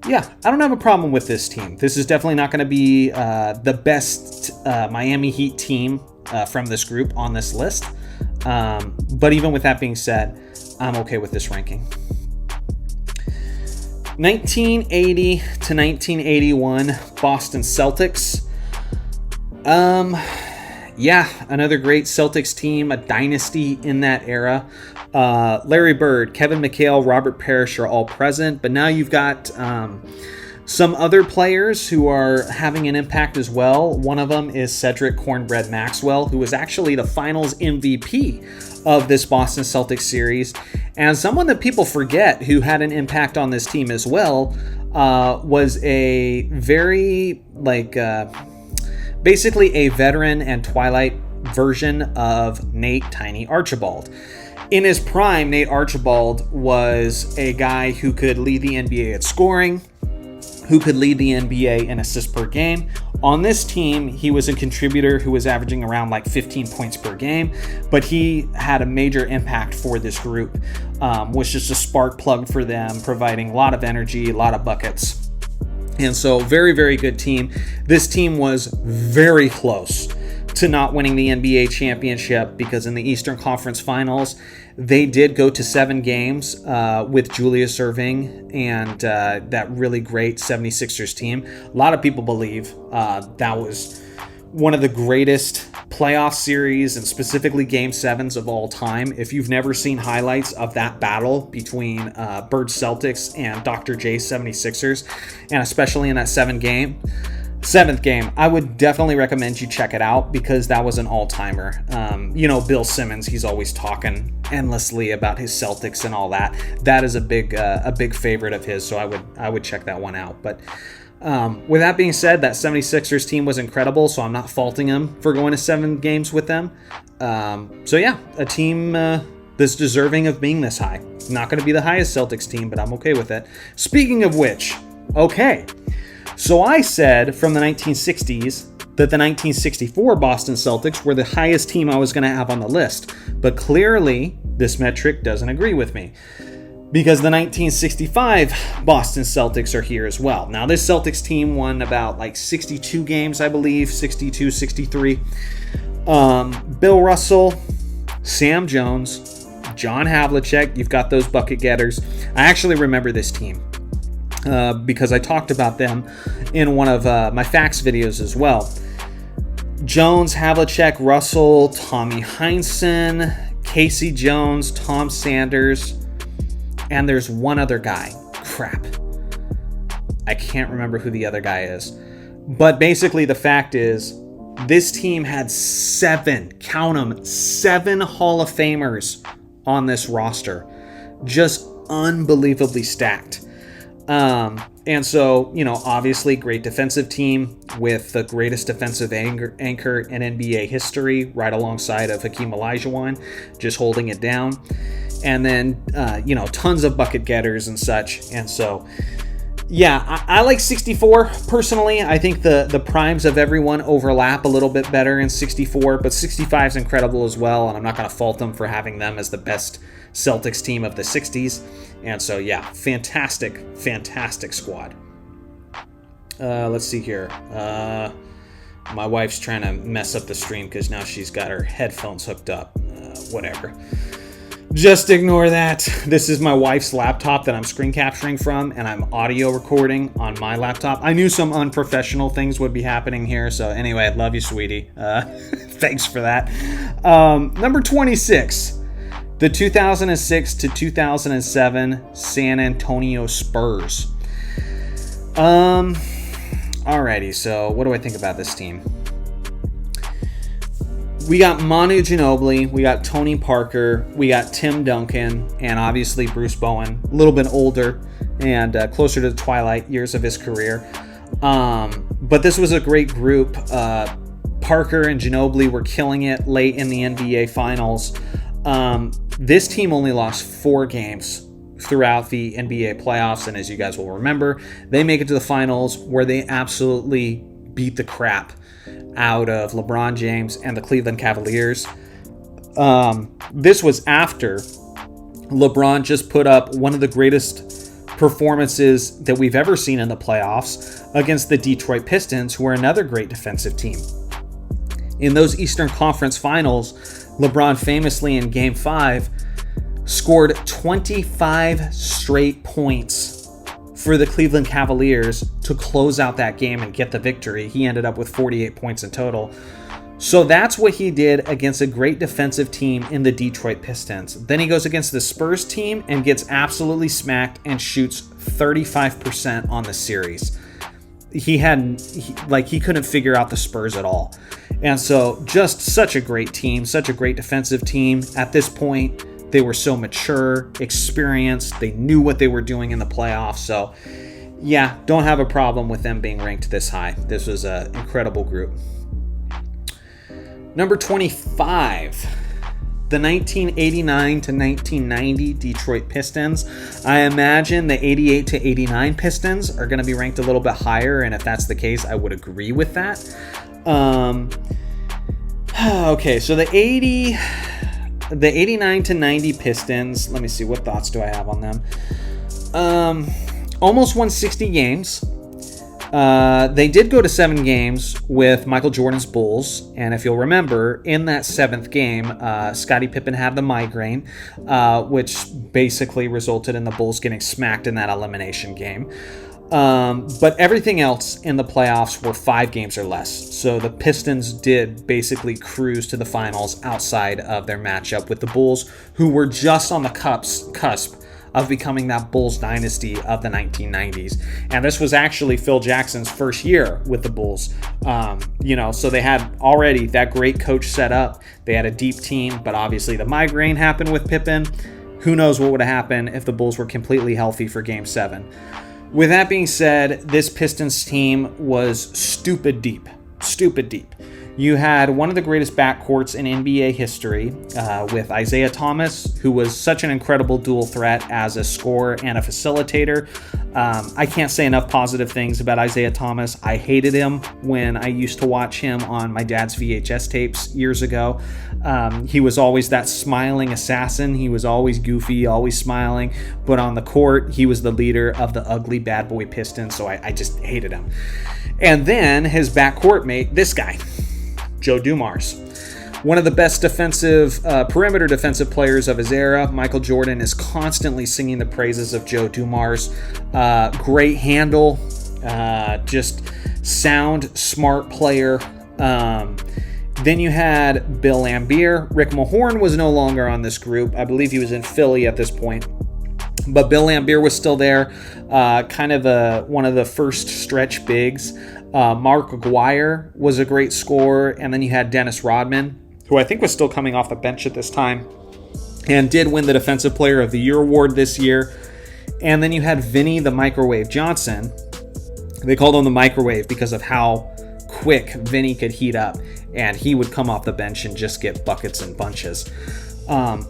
[SPEAKER 1] yeah, I don't have a problem with this team. This is definitely not going to be the best Miami Heat team from this group on this list. But even with that being said, I'm okay with this ranking. 1980 to 1981 Boston Celtics. Another great Celtics team, a dynasty in that era. Larry Bird, Kevin McHale, Robert Parrish are all present, but now you've got some other players who are having an impact as well. One of them is Cedric Cornbread Maxwell, who was actually the finals MVP of this Boston Celtics series. And someone that people forget who had an impact on this team as well was a very, basically a veteran and Twilight version of Nate Tiny Archibald. In his prime, Nate Archibald was a guy who could lead the NBA at scoring, who could lead the NBA in assists per game. On this team, he was a contributor who was averaging around 15 points per game, but he had a major impact for this group, was just a spark plug for them, providing a lot of energy, a lot of buckets. And so very, very good team. This team was very close to not winning the NBA championship because in the Eastern Conference Finals, they did go to 7 games with Julius Erving and that really great 76ers team. A lot of people believe that was one of the greatest playoff series and specifically Game 7s of all time. If you've never seen highlights of that battle between Bird Celtics and Dr. J 76ers, and especially in that 7th game, I would definitely recommend you check it out because that was an all-timer. Bill Simmons, he's always talking endlessly about his Celtics and all that. That is a big favorite of his, so I would check that one out. But with that being said, that 76ers team was incredible, so I'm not faulting them for going to 7 games with them. A team that's deserving of being this high. Not going to be the highest Celtics team, but I'm okay with it. Speaking of which, okay. So I said from the 1960s that the 1964 Boston Celtics were the highest team I was going to have on the list. But clearly, this metric doesn't agree with me because the 1965 Boston Celtics are here as well. Now, this Celtics team won about 62 games, I believe, 62, 63. Bill Russell, Sam Jones, John Havlicek, you've got those bucket getters. I actually remember this team. Because I talked about them in one of my facts videos as well. Jones, Havlicek, Russell, Tommy Heinsohn, Casey Jones, Tom Sanders, and there's one other guy. Crap. I can't remember who the other guy is. But basically the fact is, this team had 7 Hall of Famers on this roster. Just unbelievably stacked. And so, obviously great defensive team with the greatest defensive anchor in NBA history, right alongside of Hakeem Olajuwon, just holding it down. And then, tons of bucket getters and such. And so, yeah, I like 64 personally. I think the primes of everyone overlap a little bit better in 64, but 65 is incredible as well. And I'm not going to fault them for having them as the best Celtics team of the 60s. And so, yeah, fantastic squad. Let's see here. My wife's trying to mess up the stream because now she's got her headphones hooked up. Whatever. Just ignore that. This is my wife's laptop that I'm screen capturing from, and I'm audio recording on my laptop. I knew some unprofessional things would be happening here, so anyway, I love you, sweetie. Thanks for that. Number 26. The 2006 to 2007 San Antonio Spurs. Alrighty, so what do I think about this team? We got Manu Ginobili, we got Tony Parker, we got Tim Duncan, and obviously Bruce Bowen, a little bit older and closer to the twilight years of his career. But this was a great group. Parker and Ginobili were killing it late in the NBA Finals. This team only lost 4 games. throughout the NBA playoffs, and as you guys will remember, they make it to the finals where they absolutely beat the crap out of LeBron James and the Cleveland Cavaliers. This was after LeBron just put up one of the greatest performances that we've ever seen in the playoffs against the Detroit Pistons, who are another great defensive team. In those Eastern Conference Finals, LeBron famously in Game 5 scored 25 straight points for the Cleveland Cavaliers to close out that game and get the victory. He ended up with 48 points in total. So that's what he did against a great defensive team in the Detroit Pistons. Then he goes against the Spurs team and gets absolutely smacked and shoots 35% on the series. He couldn't figure out the Spurs at all. And so just such a great team, such a great defensive team. At this point, they were so mature, experienced. They knew what they were doing in the playoffs. So yeah, don't have a problem with them being ranked this high. This was an incredible group. Number 25, the 1989 to 1990 Detroit Pistons. I imagine the 88 to 89 Pistons are going to be ranked a little bit higher, and if that's the case, I would agree with that. Okay, so the 89 to 90 Pistons, let me see, what thoughts do I have on them? Almost won 60 games. They did go to 7 games with Michael Jordan's Bulls, and if you'll remember, in that 7th game, Scottie Pippen had the migraine, which basically resulted in the Bulls getting smacked in that elimination game. But everything else in the playoffs were 5 games or less, so the Pistons did basically cruise to the finals outside of their matchup with the Bulls, who were just on the cusp of becoming that Bulls dynasty of the 1990s. And this was actually Phil Jackson's first year with the Bulls. So they had already that great coach set up. They had a deep team, but obviously the migraine happened with Pippen. Who knows what would have happened if the Bulls were completely healthy for Game 7. With that being said, this Pistons team was stupid deep. You had one of the greatest backcourts in NBA history with Isaiah Thomas, who was such an incredible dual threat as a scorer and a facilitator. I can't say enough positive things about Isaiah Thomas. I hated him when I used to watch him on my dad's VHS tapes years ago. He was always that smiling assassin. He was always goofy, always smiling. But on the court, he was the leader of the ugly bad boy Pistons, so I just hated him. And then his backcourt mate, this guy, Joe Dumars. One of the best perimeter defensive players of his era. Michael Jordan is constantly singing the praises of Joe Dumars. Great handle, just sound, smart player. Then you had Bill Laimbeer. Rick Mahorn was no longer on this group. I believe he was in Philly at this point. But Bill Laimbeer was still there, kind of one of the first stretch bigs. Mark Aguirre was a great scorer, and then you had Dennis Rodman, who I think was still coming off the bench at this time, and did win the Defensive Player of the Year award this year. And then you had Vinny the Microwave Johnson. They called him the Microwave because of how quick Vinny could heat up, and he would come off the bench and just get buckets and bunches.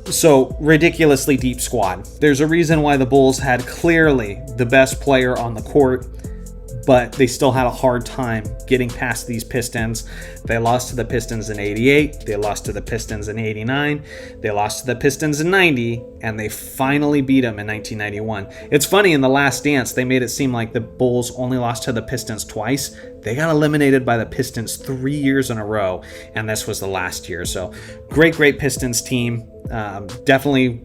[SPEAKER 1] So ridiculously deep squad. There's a reason why the Bulls had clearly the best player on the court, but they still had a hard time getting past these Pistons. They lost to the Pistons in 88, they lost to the Pistons in 89, they lost to the Pistons in 90, and they finally beat them in 1991. It's funny, in The Last Dance, they made it seem like the Bulls only lost to the Pistons twice. They got eliminated by the Pistons 3 years in a row, and this was the last year. So great Pistons team. Definitely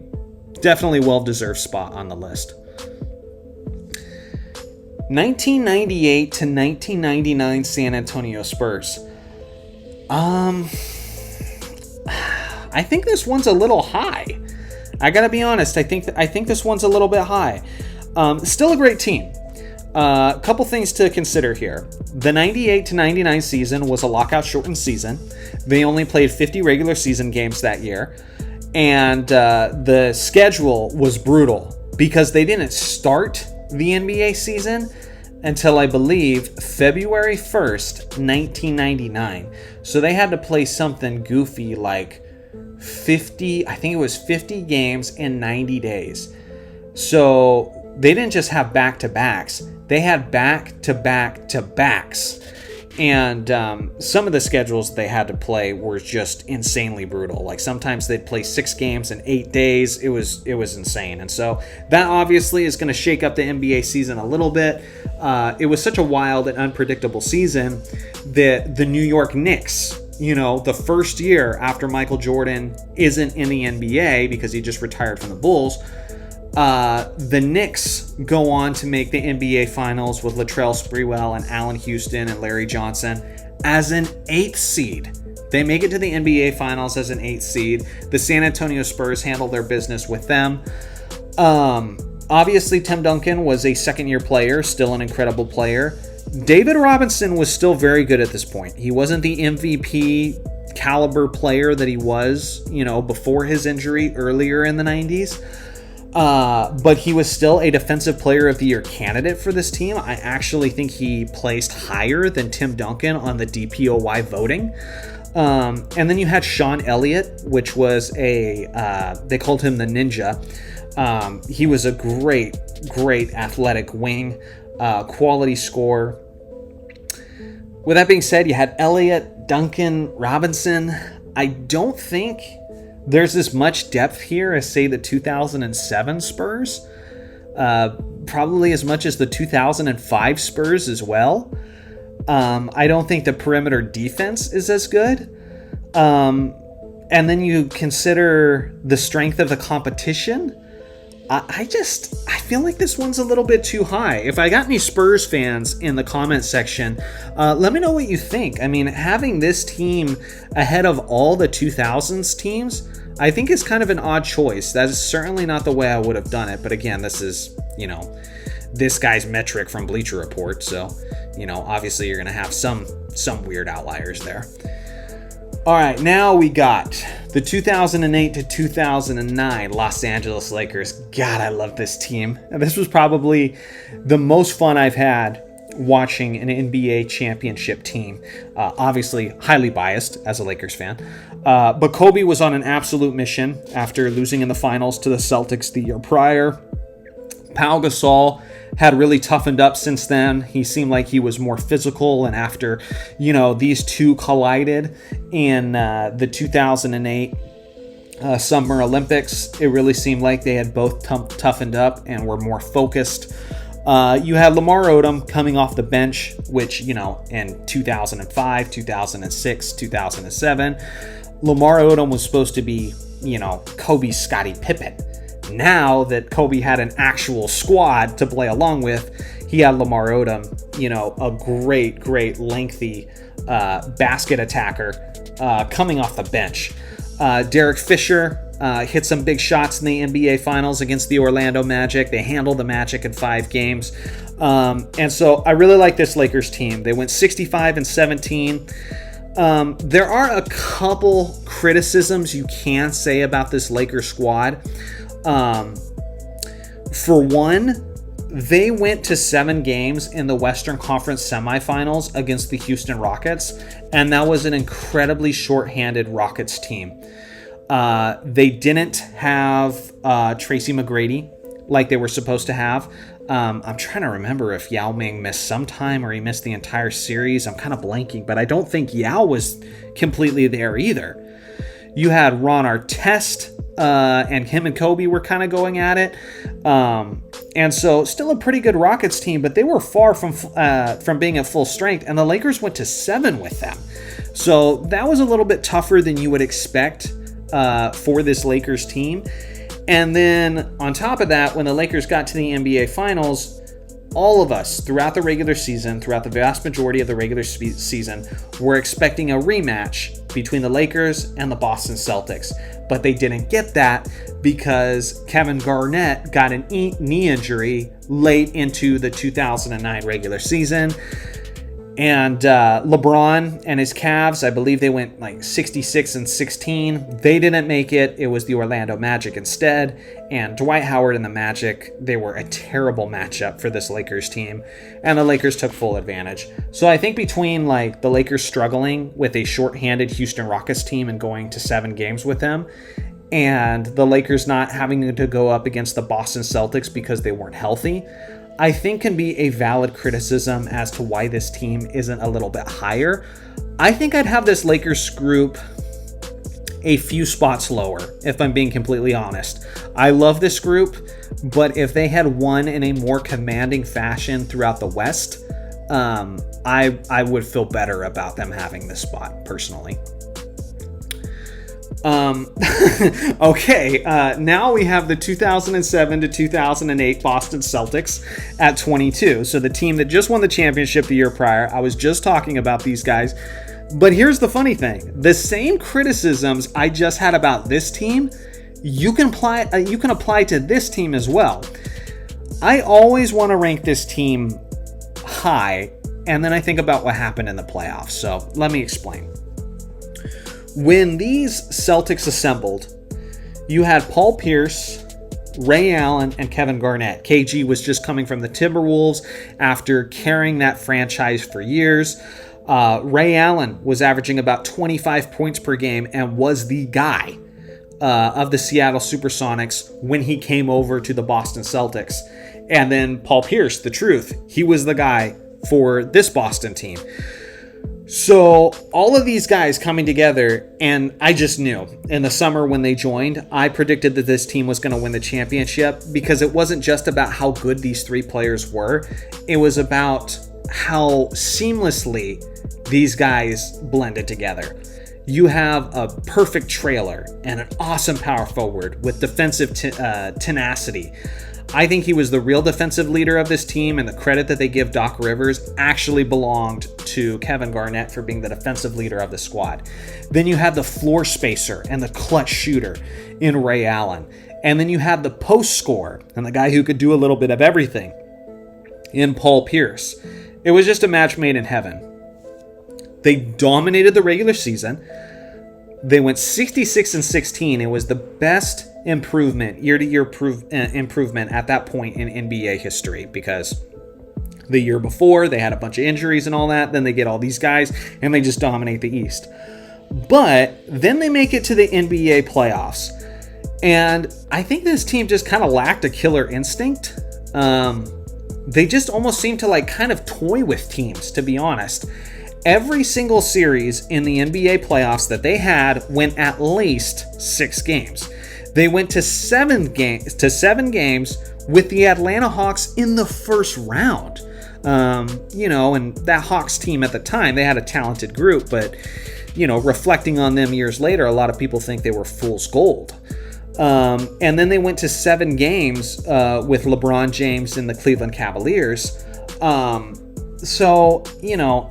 [SPEAKER 1] well-deserved spot on the list. 1998 to 1999 San Antonio Spurs. I think this one's a little high. I gotta be honest. I think this one's a little bit high. Still a great team. A couple things to consider here. The 98 to 99 season was a lockout-shortened season. They only played 50 regular season games that year, and the schedule was brutal because they didn't start the NBA season until, I believe, February 1st, 1999. So they had to play something goofy like 50 games in 90 days. So they didn't just have back-to-backs. They had back-to-back-to-backs. And some of the schedules they had to play were just insanely brutal. Like sometimes they'd play 6 games in 8 days. It was insane. And so that obviously is going to shake up the NBA season a little bit. It was such a wild and unpredictable season that the New York Knicks, the first year after Michael Jordan isn't in the NBA because he just retired from the Bulls, the Knicks go on to make the NBA Finals with Latrell Sprewell and Allen Houston and Larry Johnson as an 8th seed. They make it to the NBA Finals as an 8th seed. The San Antonio Spurs handle their business with them. Obviously, Tim Duncan was a second-year player, still an incredible player. David Robinson was still very good at this point. He wasn't the MVP caliber player that he was, before his injury earlier in the 90s. But he was still a Defensive Player of the Year candidate for this team. I actually think he placed higher than Tim Duncan on the DPOY voting. And then you had Sean Elliott, which was they called him the Ninja. He was a great athletic wing, quality scorer. With that being said, you had Elliott, Duncan, Robinson. I don't think there's as much depth here as, say, the 2007 Spurs. Probably as much as the 2005 Spurs as well. I don't think the perimeter defense is as good. And then you consider the strength of the competition. I feel like this one's a little bit too high. If I got any Spurs fans in the comment section, let me know what you think. I mean, having this team ahead of all the 2000s teams, I think is kind of an odd choice. That is certainly not the way I would have done it. But again, this is, this guy's metric from Bleacher Report. So, obviously you're going to have some weird outliers there. All right, now we got the 2008 to 2009 Los Angeles Lakers. God, I love this team. And this was probably the most fun I've had watching an NBA championship team. Obviously, highly biased as a Lakers fan. But Kobe was on an absolute mission after losing in the finals to the Celtics the year prior. Pau Gasol had really toughened up since then. He seemed like he was more physical, and after, these two collided in the 2008 Summer Olympics, it really seemed like they had both toughened up and were more focused. You had Lamar Odom coming off the bench, which, in 2005, 2006, 2007, Lamar Odom was supposed to be, Kobe's Scottie Pippen. Now that Kobe had an actual squad to play along with, he had Lamar Odom, a great lengthy basket attacker coming off the bench. Derek Fisher hit some big shots in the NBA Finals against the Orlando Magic. They handled the Magic in 5 games. And so I really like this Lakers team. They went 65-17. There are a couple criticisms you can say about this Lakers squad. For one, they went to 7 games in the Western Conference semifinals against the Houston Rockets, and that was an incredibly shorthanded Rockets team. They didn't have Tracy McGrady like they were supposed to have. I'm trying to remember if Yao Ming missed some time or he missed the entire series. I'm kind of blanking, but I don't think Yao was completely there either. You had Ron Artest, and him and Kobe were kind of going at it. And so still a pretty good Rockets team, but they were far from being at full strength, and the Lakers went to 7 with them. So that was a little bit tougher than you would expect for this Lakers team. And then on top of that, when the Lakers got to the NBA Finals, all of us throughout the regular season, throughout the vast majority of the regular season, were expecting a rematch between the Lakers and the Boston Celtics. But they didn't get that because Kevin Garnett got a knee injury late into the 2009 regular season. And LeBron and his Cavs, I believe they went like 66-16. They didn't make it. It was the Orlando Magic instead. And Dwight Howard and the Magic, they were a terrible matchup for this Lakers team. And the Lakers took full advantage. So I think between like the Lakers struggling with a shorthanded Houston Rockets team and going to 7 games with them, and the Lakers not having to go up against the Boston Celtics because they weren't healthy, I think can be a valid criticism as to why this team isn't a little bit higher. I think I'd have this Lakers group a few spots lower, if I'm being completely honest. I love this group, but if they had won in a more commanding fashion throughout the West, I would feel better about them having this spot, personally. Okay, now we have the 2007 to 2008 Boston Celtics at 22. So the team that just won the championship the year prior. I was just talking about these guys. But here's the funny thing. The same criticisms I just had about this team, you can apply to this team as well. I always want to rank this team high, and then I think about what happened in the playoffs. So let me explain. When these Celtics assembled, you had Paul Pierce, Ray Allen, and Kevin Garnett. KG was just coming from the Timberwolves after carrying that franchise for years. Ray Allen was averaging about 25 points per game and was the guy of the Seattle Supersonics when he came over to the Boston Celtics. And then Paul Pierce, the truth, he was the guy for this Boston team. So all of these guys coming together, and I just knew in the summer when they joined, I predicted that this team was going to win the championship because it wasn't just about how good these three players were. It was about how seamlessly these guys blended together. You have a perfect trailer and an awesome power forward with defensive tenacity. I think he was the real defensive leader of this team, and the credit that they give Doc Rivers actually belonged to Kevin Garnett for being the defensive leader of the squad. Then you had the floor spacer and the clutch shooter in Ray Allen. And then you had the post scorer and the guy who could do a little bit of everything in Paul Pierce. It was just a match made in heaven. They dominated the regular season. They went 66-16. It was the best improvement, year-to-year improvement at that point in NBA history, because the year before they had a bunch of injuries and all that. Then they get all these guys and they just dominate the East. But then they make it to the NBA playoffs. And I think this team just kind of lacked a killer instinct. They just almost seemed to kind of toy with teams, to be honest. Every single series in the NBA playoffs that they had went at least 6 games. They went to 7 games with the Atlanta Hawks in the first round. And that Hawks team at the time, they had a talented group, but reflecting on them years later, a lot of people think they were fool's gold. And then they went to 7 games with LeBron James and the Cleveland Cavaliers. So,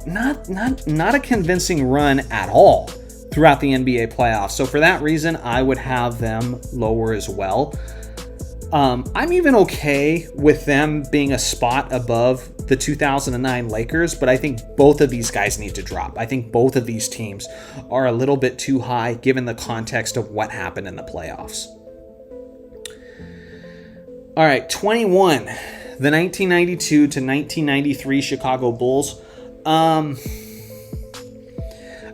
[SPEAKER 1] not a convincing run at all throughout the NBA playoffs. So for that reason, I would have them lower as well. I'm even okay with them being a spot above the 2009 Lakers, but I think both of these guys need to drop. I think both of these teams are a little bit too high given the context of what happened in the playoffs. All right, 21. The 1992 to 1993 Chicago Bulls.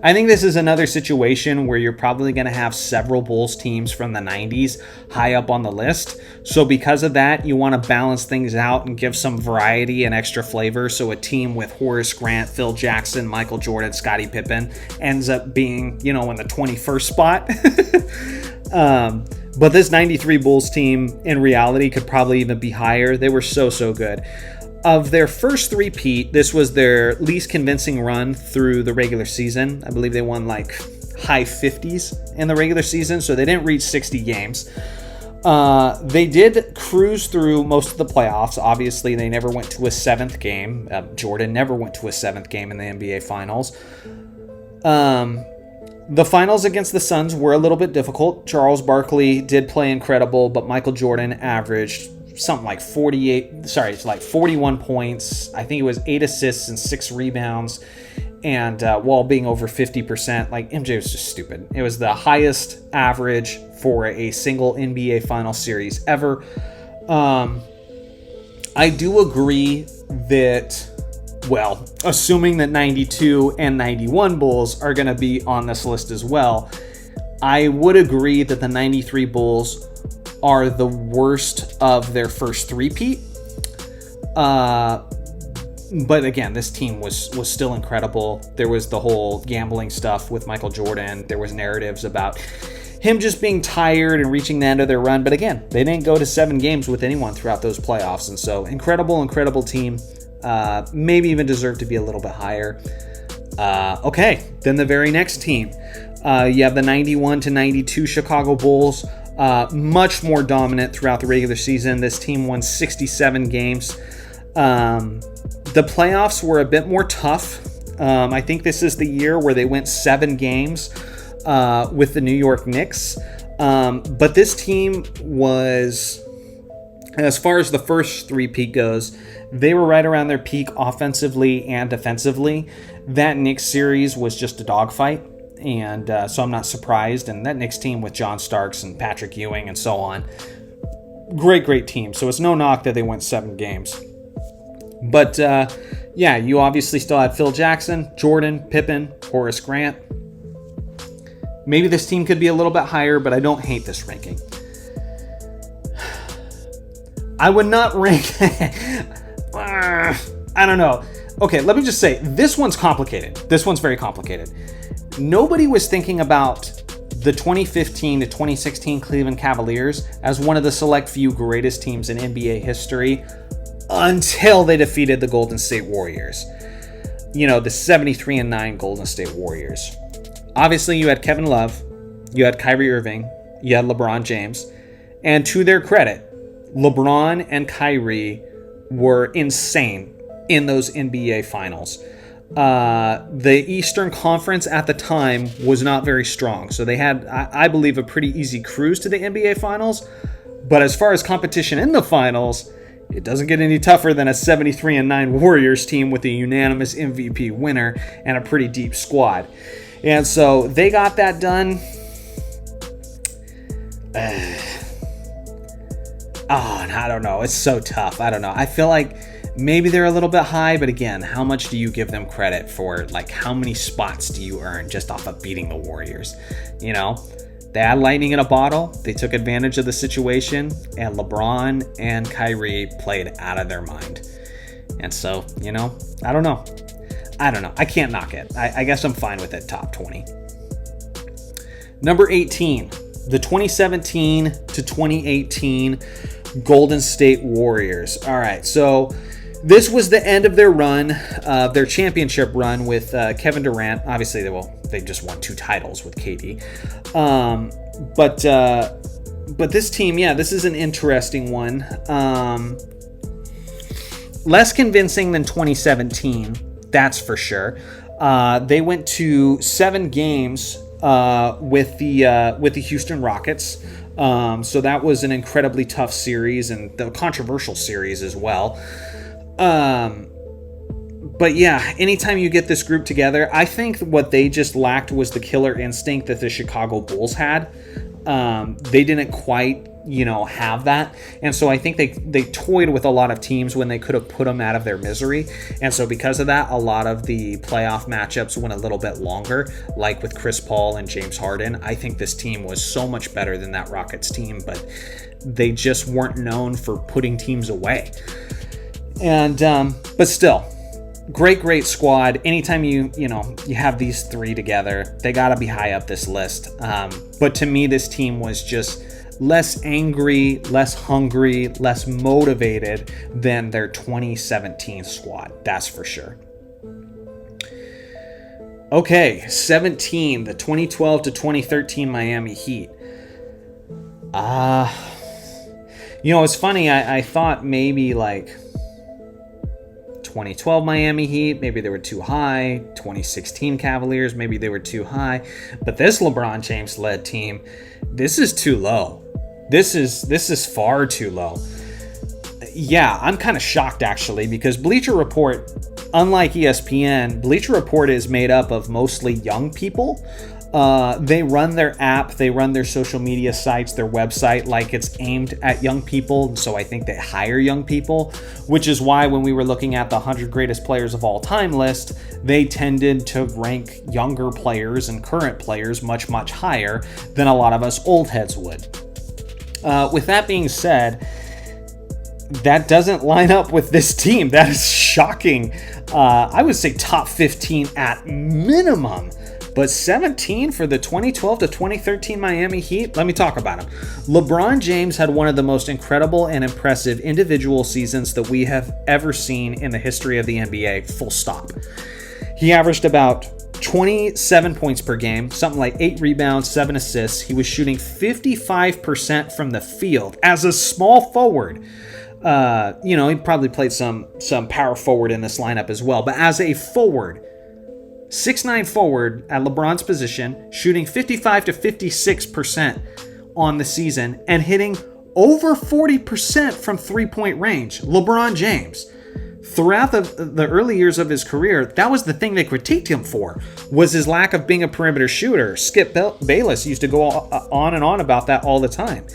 [SPEAKER 1] I think this is another situation where you're probably going to have several Bulls teams from the 90s high up on the list. So because of that, you want to balance things out and give some variety and extra flavor. So a team with Horace Grant, Phil Jackson, Michael Jordan, Scottie Pippen ends up being, in the 21st spot. But this 93 Bulls team, in reality, could probably even be higher. They were so good. Of their first three-peat, this was their least convincing run through the regular season. I believe they won high 50s in the regular season, so they didn't reach 60 games. They did cruise through most of the playoffs. Obviously, they never went to a 7th game. Jordan never went to a 7th game in the NBA Finals. The finals against the Suns were a little bit difficult. Charles Barkley did play incredible, but Michael Jordan averaged something like 41 points. I think it was 8 assists and 6 rebounds. And while being over 50%, MJ was just stupid. It was the highest average for a single NBA final series ever. I do agree that, assuming that 92 and 91 Bulls are going to be on this list as well, I would agree that the 93 Bulls are the worst of their first three-peat. But again, this team was still incredible. There was the whole gambling stuff with Michael Jordan. There was narratives about him just being tired and reaching the end of their run. But again, they didn't go to 7 games with anyone throughout those playoffs. And so incredible team. Maybe even deserved to be a little bit higher. Okay, then the very next team. You have the 91 to 92 Chicago Bulls. Much more dominant throughout the regular season. This team won 67 games. The playoffs were a bit more tough. I think this is the year where they went 7 games with the New York Knicks. But this team was, as far as the first three-peat goes, they were right around their peak offensively and defensively. That Knicks series was just a dogfight. And so I'm not surprised. And that Knicks team with John Starks and Patrick Ewing and so on, great team. So it's no knock that they went 7 games. But yeah, you obviously still had Phil Jackson, Jordan, Pippen, Horace Grant. Maybe this team could be a little bit higher, but I don't hate this ranking. I would not rank... I don't know. Okay, let me just say, this one's complicated. This one's very complicated. Nobody was thinking about the 2015 to 2016 Cleveland Cavaliers as one of the select few greatest teams in NBA history until they defeated the Golden State Warriors. You know, the 73-9 Golden State Warriors. Obviously, you had Kevin Love, you had Kyrie Irving, you had LeBron James, and to their credit, LeBron and Kyrie were insane in those NBA finals. The Eastern Conference at the time was not very strong, so they had, I believe, a pretty easy cruise to the NBA Finals. But as far as competition in the finals, it doesn't get any tougher than a 73-9 Warriors team with a unanimous MVP winner and a pretty deep squad. And so they got that done. And I don't know. It's so tough. I don't know. I feel like maybe they're a little bit high, but again, how much do you give them credit for? Like, how many spots do you earn just off of beating the Warriors? You know, they had lightning in a bottle. They took advantage of the situation, and LeBron and Kyrie played out of their mind. And so, you know, I don't know. I can't knock it. I guess I'm fine with it. Top 20. Number 18, the 2017 to 2018 Golden State Warriors. All right, so this was the end of their run, their championship run with Kevin Durant. Obviously, they just won 2 titles with KD. But this team, yeah, this is an interesting one. Less convincing than 2017, that's for sure. They went to 7 games with the Houston Rockets. So that was an incredibly tough series and the controversial series as well. But yeah, anytime you get this group together, I think what they just lacked was the killer instinct that the Chicago Bulls had. They didn't quite, have that. And so I think they toyed with a lot of teams when they could have put them out of their misery. And so because of that, a lot of the playoff matchups went a little bit longer, like with Chris Paul and James Harden. I think this team was so much better than that Rockets team, but they just weren't known for putting teams away. And, but still, great squad. Anytime you have these 3 together, they got to be high up this list. But to me, this team was just less angry, less hungry, less motivated than their 2017 squad. That's for sure. Okay, 17, the 2012 to 2013 Miami Heat. It's funny. I thought maybe like 2012 Miami Heat, maybe they were too high. 2016 Cavaliers, maybe they were too high. But this LeBron James led team, this is too low. This is far too low. Yeah, I'm kind of shocked actually, because Bleacher Report, unlike ESPN, Bleacher Report is made up of mostly young people. They run their app, they run their social media sites, their website like it's aimed at young people. So I think they hire young people, which is why when we were looking at the 100 greatest players of all time list, they tended to rank younger players and current players much, much higher than a lot of us old heads would. With that being said, that doesn't line up with this team. That is shocking. I would say top 15 at minimum. But 17 for the 2012 to 2013 Miami Heat? Let me talk about him. LeBron James had one of the most incredible and impressive individual seasons that we have ever seen in the history of the NBA, full stop. He averaged about 27 points per game, something like 8 rebounds, 7 assists. He was shooting 55% from the field as a small forward. He probably played some power forward in this lineup as well, but as a forward, 6'9" forward at LeBron's position, shooting 55 to 56% on the season and hitting over 40% from three-point range. LeBron James. Throughout the early years of his career, that was the thing they critiqued him for, was his lack of being a perimeter shooter. Skip Bayless used to go on and on about that all the time.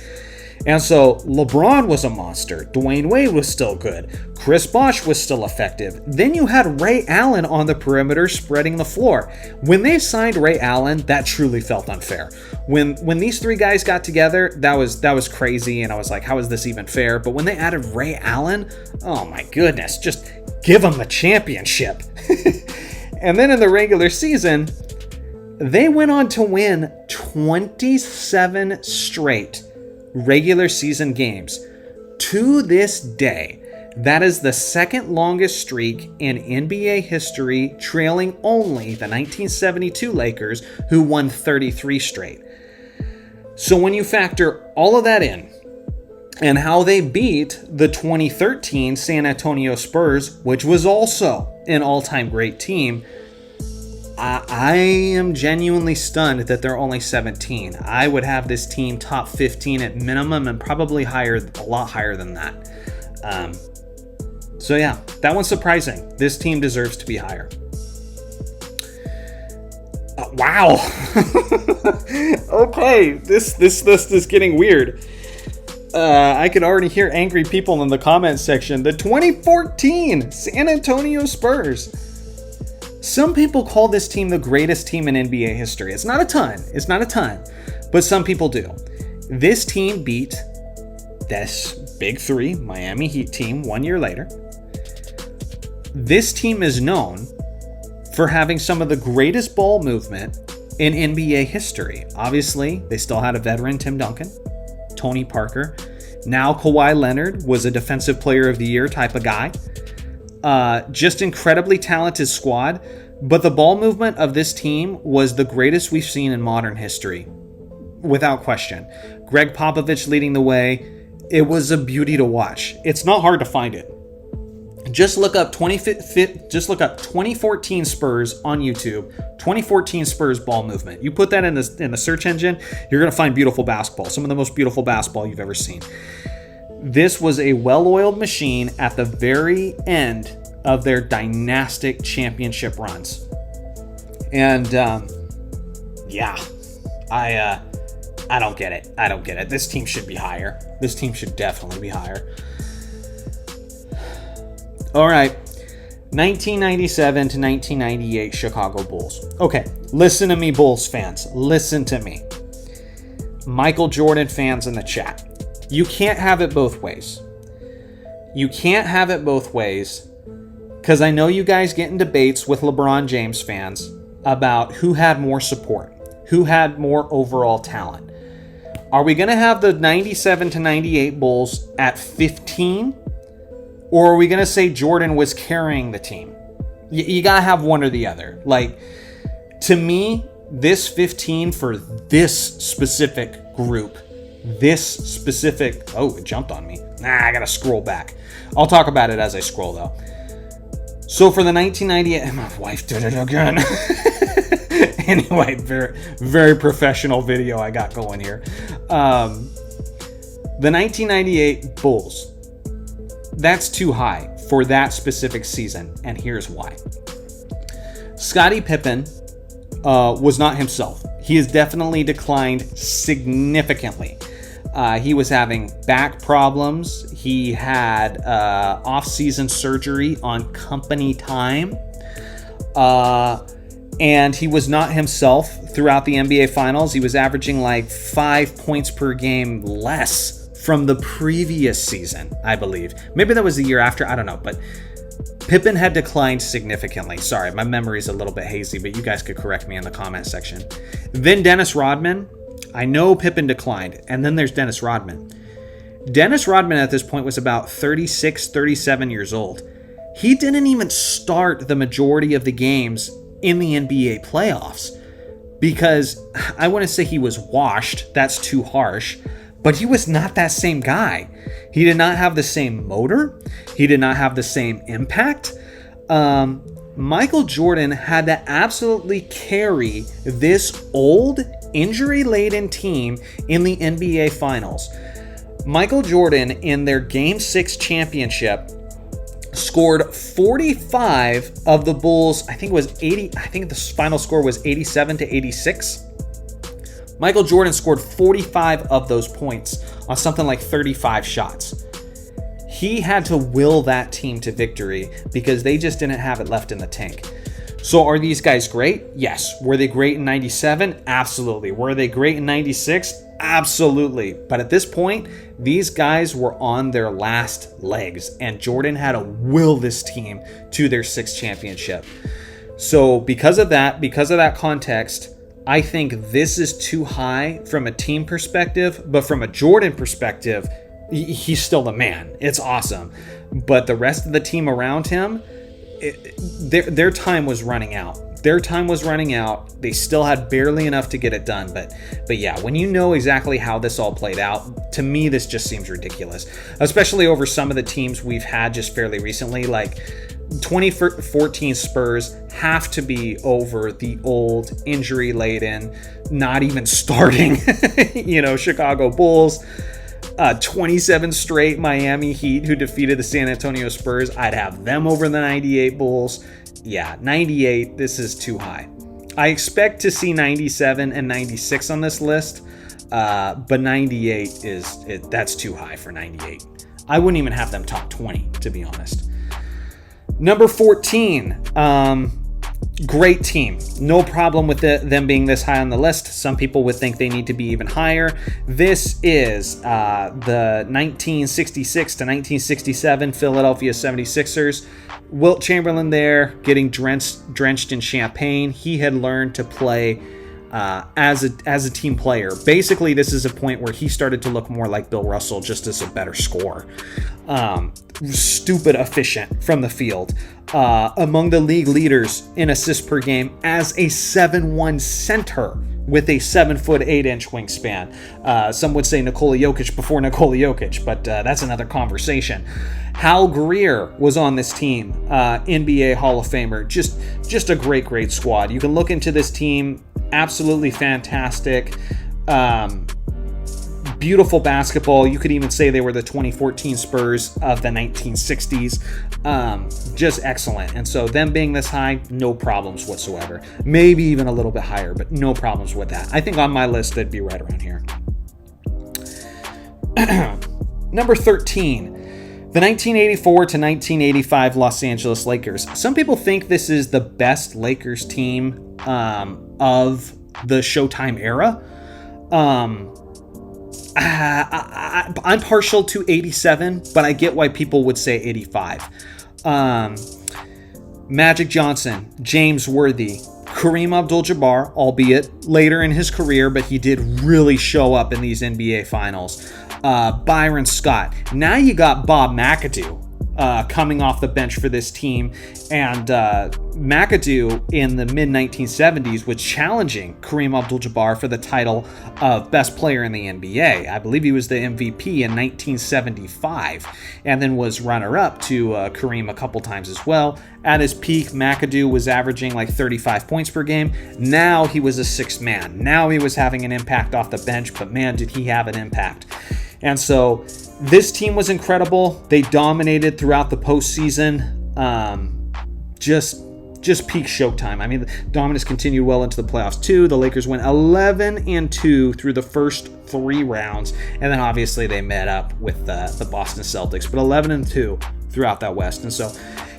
[SPEAKER 1] And so LeBron was a monster. Dwayne Wade was still good. Chris Bosh was still effective. Then you had Ray Allen on the perimeter spreading the floor. When they signed Ray Allen, that truly felt unfair. When these three guys got together, that was crazy, and I was like, how is this even fair? But when they added Ray Allen, oh my goodness, just give them the championship. And then in the regular season, they went on to win 27 straight regular season games. To this day, that is the second longest streak in NBA history, trailing only the 1972 Lakers, who won 33 straight. So when you factor all of that in, and how they beat the 2013 San Antonio Spurs, which was also an all-time great team, I am genuinely stunned that they're only 17. I would have this team top 15 at minimum and probably higher, a lot higher than that. So yeah, that one's surprising. This team deserves to be higher. Wow. Okay, this list is getting weird. I could already hear angry people in the comments section. The 2014 San Antonio Spurs. Some people call this team the greatest team in NBA history. It's not a ton, but some people do. This team beat this Big Three Miami Heat team 1 year later. This team is known for having some of the greatest ball movement in NBA history. Obviously, they still had a veteran, Tim Duncan, Tony Parker. Now Kawhi Leonard was a defensive player of the year type of guy. Just incredibly talented squad, but the ball movement of this team was the greatest we've seen in modern history, without question. Greg Popovich leading the way. It was a beauty to watch. It's not hard to find it. Just look up 2014 Spurs on YouTube. 2014 Spurs ball movement. You put that in the search engine, you're going to find beautiful basketball. Some of the most beautiful basketball you've ever seen. This was a well-oiled machine at the very end of their dynastic championship runs. And I don't get it. I don't get it. This team should be higher. This team should definitely be higher. All right. 1997 to 1998 Chicago Bulls. Okay, listen to me, Bulls fans. Listen to me. Michael Jordan fans in the chat. You can't have it both ways. You can't have it both ways, because I know you guys get in debates with LeBron James fans about who had more support, who had more overall talent. Are we going to have the 97 to 98 Bulls at 15? Or are we going to say Jordan was carrying the team? You got to have one or the other. Like, to me, this 15 for this specific group, oh, it jumped on me. I got to scroll back. I'll talk about it as I scroll, though. So for the 1998, my wife did it again. Anyway, very, very professional video I got going here. The 1998 Bulls. That's too high for that specific season, and here's why. Scottie Pippen was not himself. He has definitely declined significantly. He was having back problems. He had off-season surgery on company time. And he was not himself throughout the NBA Finals. He was averaging like 5 points per game less from the previous season, I believe. Maybe that was the year after. I don't know. But Pippen had declined significantly. Sorry, my memory's a little bit hazy, but you guys could correct me in the comment section. Then Dennis Rodman. I know Pippen declined. And then there's Dennis Rodman. Dennis Rodman at this point was about 36, 37 years old. He didn't even start the majority of the games in the NBA playoffs because I wouldn't say he was washed. That's too harsh. But he was not that same guy. He did not have the same motor. He did not have the same impact. Michael Jordan had to absolutely carry this old, injury-laden team in the NBA Finals. Michael Jordan, in their Game 6 championship, scored 45 of the Bulls. I think it was 80. I think the final score was 87 to 86. Michael Jordan scored 45 of those points on something like 35 shots. He had to will that team to victory because they just didn't have it left in the tank. So are these guys great? Yes. Were they great in 97? Absolutely. Were they great in 96? Absolutely. But at this point, these guys were on their last legs, and Jordan had to will this team to their 6th championship. So because of that context, I think this is too high from a team perspective, but from a Jordan perspective, he's still the man. It's awesome. But the rest of the team around him, their time was running out. They still had barely enough to get it done. But yeah, when you know exactly how this all played out, to me, this just seems ridiculous, especially over some of the teams we've had just fairly recently. Like 2014 Spurs have to be over the old, injury-laden, not even starting, Chicago Bulls. 27 straight Miami Heat who defeated the San Antonio Spurs. I'd have them over the 98 Bulls. Yeah, 98, this is too high. I expect to see 97 and 96 on this list, but 98 that's too high for 98. I wouldn't even have them top 20, to be honest. Number 14, great team. No problem with them being this high on the list. Some people would think they need to be even higher. This is the 1966 to 1967 Philadelphia 76ers. Wilt Chamberlain there getting drenched in champagne. He had learned to play as a team player. Basically, this is a point where he started to look more like Bill Russell, just as a better scorer. Stupid efficient from the field. Among the league leaders in assists per game as a 7'1" center with a 7'8" wingspan. Some would say Nikola Jokic before Nikola Jokic, but that's another conversation. Hal Greer was on this team, NBA Hall of Famer. Just a great squad. You can look into this team. Absolutely fantastic. Beautiful basketball. You could even say they were the 2014 Spurs of the 1960s. Just excellent. And so them being this high, no problems whatsoever. Maybe even a little bit higher, but no problems with that. I think on my list, they'd be right around here. Number 13. The 1984 to 1985 Los Angeles Lakers. Some people think this is the best Lakers team of the Showtime era. I'm partial to 87, but I get why people would say 85. Magic Johnson, James Worthy, Kareem Abdul-Jabbar, albeit later in his career, but he did really show up in these NBA Finals. Byron Scott. Now you got Bob McAdoo coming off the bench for this team. And McAdoo in the mid-1970s was challenging Kareem Abdul-Jabbar for the title of best player in the NBA. I believe he was the MVP in 1975 and then was runner-up to Kareem a couple times as well. At his peak, McAdoo was averaging like 35 points per game. Now he was a sixth man. Now he was having an impact off the bench, but man, did he have an impact. And so this team was incredible. They dominated throughout the postseason. Just just peak Showtime. I mean, the dominance continued well into the playoffs too. The Lakers went 11-2 through the first 3 rounds, and then obviously they met up with the Boston Celtics, but 11-2 throughout that West. And so,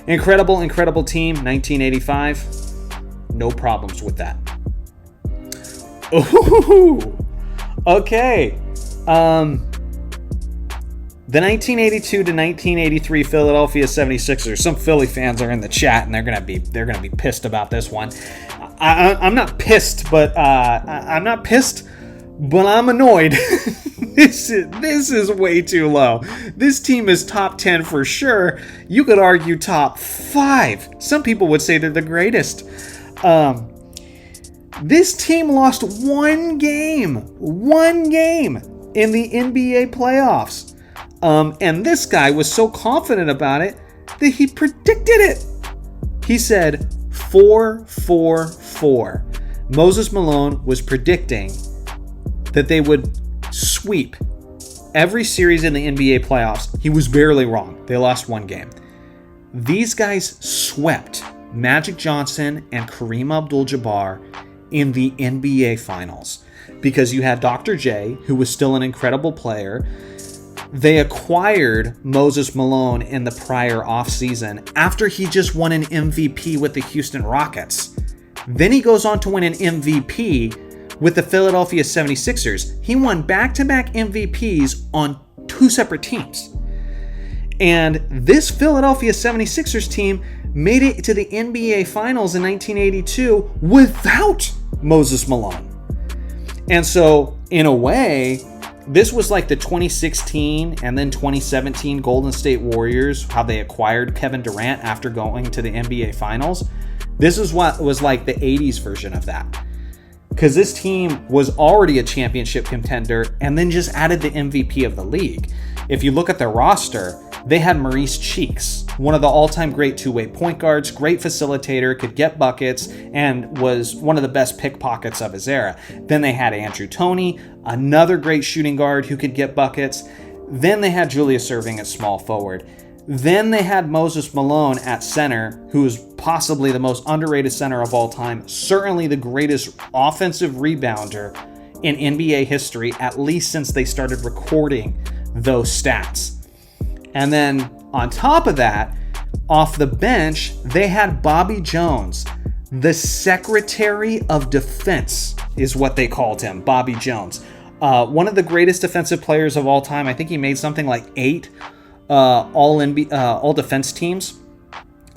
[SPEAKER 1] incredible team. 1985, no problems with that. Ooh, okay. The 1982 to 1983 Philadelphia 76ers. Some Philly fans are in the chat, and they're gonna be pissed about this one. I'm not pissed, but I'm annoyed. This is way too low. This team is top 10 for sure. You could argue top 5. Some people would say they're the greatest. This team lost one game in the NBA playoffs. And this guy was so confident about it that he predicted it. He said 4-4-4. Moses Malone was predicting that they would sweep every series in the NBA playoffs. He was barely wrong. They lost one game. These guys swept Magic Johnson and Kareem Abdul-Jabbar in the NBA Finals because you had Dr. J, who was still an incredible player. They acquired Moses Malone in the prior offseason after he just won an MVP with the Houston Rockets. Then he goes on to win an MVP with the Philadelphia 76ers. He won back-to-back MVPs on 2 separate teams. And this Philadelphia 76ers team made it to the NBA Finals in 1982 without Moses Malone. And so, in a way, this was like the 2016 and then 2017 Golden State Warriors, how they acquired Kevin Durant after going to the NBA Finals. This is what was like the 80s version of that. Because this team was already a championship contender and then just added the MVP of the league. If you look at their roster, they had Maurice Cheeks, one of the all-time great two-way point guards, great facilitator, could get buckets, and was one of the best pickpockets of his era. Then they had Andrew Toney, another great shooting guard who could get buckets. Then they had Julius Erving at small forward. Then they had Moses Malone at center, who is possibly the most underrated center of all time, certainly the greatest offensive rebounder in NBA history, at least since they started recording those stats. And then on top of that, off the bench, they had Bobby Jones, the Secretary of Defense is what they called him, Bobby Jones. One of the greatest defensive players of all time. I think he made something like 8 all defense teams.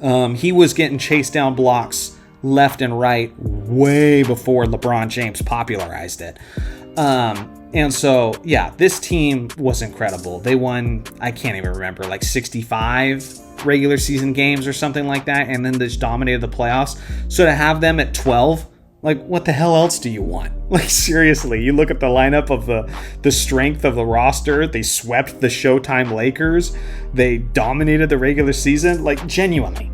[SPEAKER 1] He was getting chased down blocks left and right way before LeBron James popularized it. And so, yeah, this team was incredible. They won, I can't even remember, like 65 regular season games or something like that, and then they just dominated the playoffs. So to have them at 12, like, what the hell else do you want? Like, seriously, you look at the lineup of the strength of the roster. They swept the Showtime Lakers. They dominated the regular season. Like, genuinely,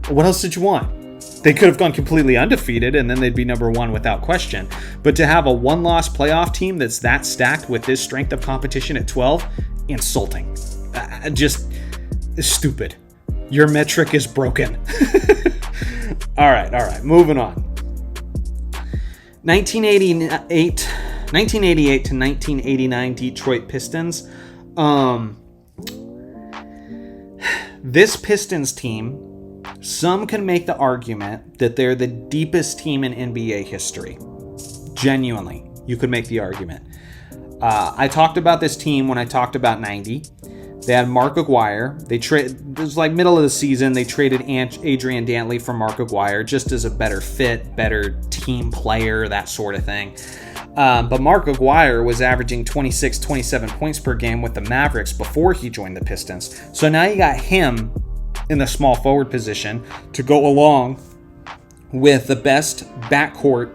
[SPEAKER 1] what else did you want? They could have gone completely undefeated, and then they'd be number 1 without question. But to have a 1-loss playoff team that's that stacked with this strength of competition at 12, insulting. Just stupid. Your metric is broken. All right, moving on. 1988 to 1989 Detroit Pistons. This Pistons team, some can make the argument that they're the deepest team in NBA history. Genuinely, you could make the argument. I talked about this team when I talked about 90. They had Mark Aguirre. It was like middle of the season. They traded Adrian Dantley for Mark Aguirre just as a better fit, better team player, that sort of thing. But Mark Aguirre was averaging 26, 27 points per game with the Mavericks before he joined the Pistons. So now you got him in the small forward position to go along with the best backcourt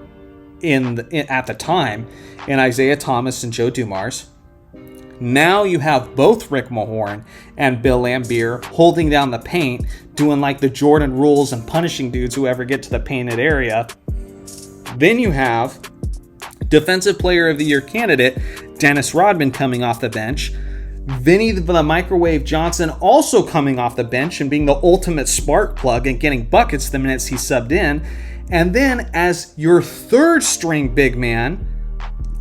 [SPEAKER 1] at the time in Isaiah Thomas and Joe Dumars. Now you have both Rick Mahorn and Bill Laimbeer holding down the paint, doing like the Jordan rules and punishing dudes who ever get to the painted area. Then you have Defensive Player of the Year candidate Dennis Rodman coming off the bench, Vinny the Microwave Johnson also coming off the bench and being the ultimate spark plug and getting buckets the minutes he subbed in. And then as your third string big man,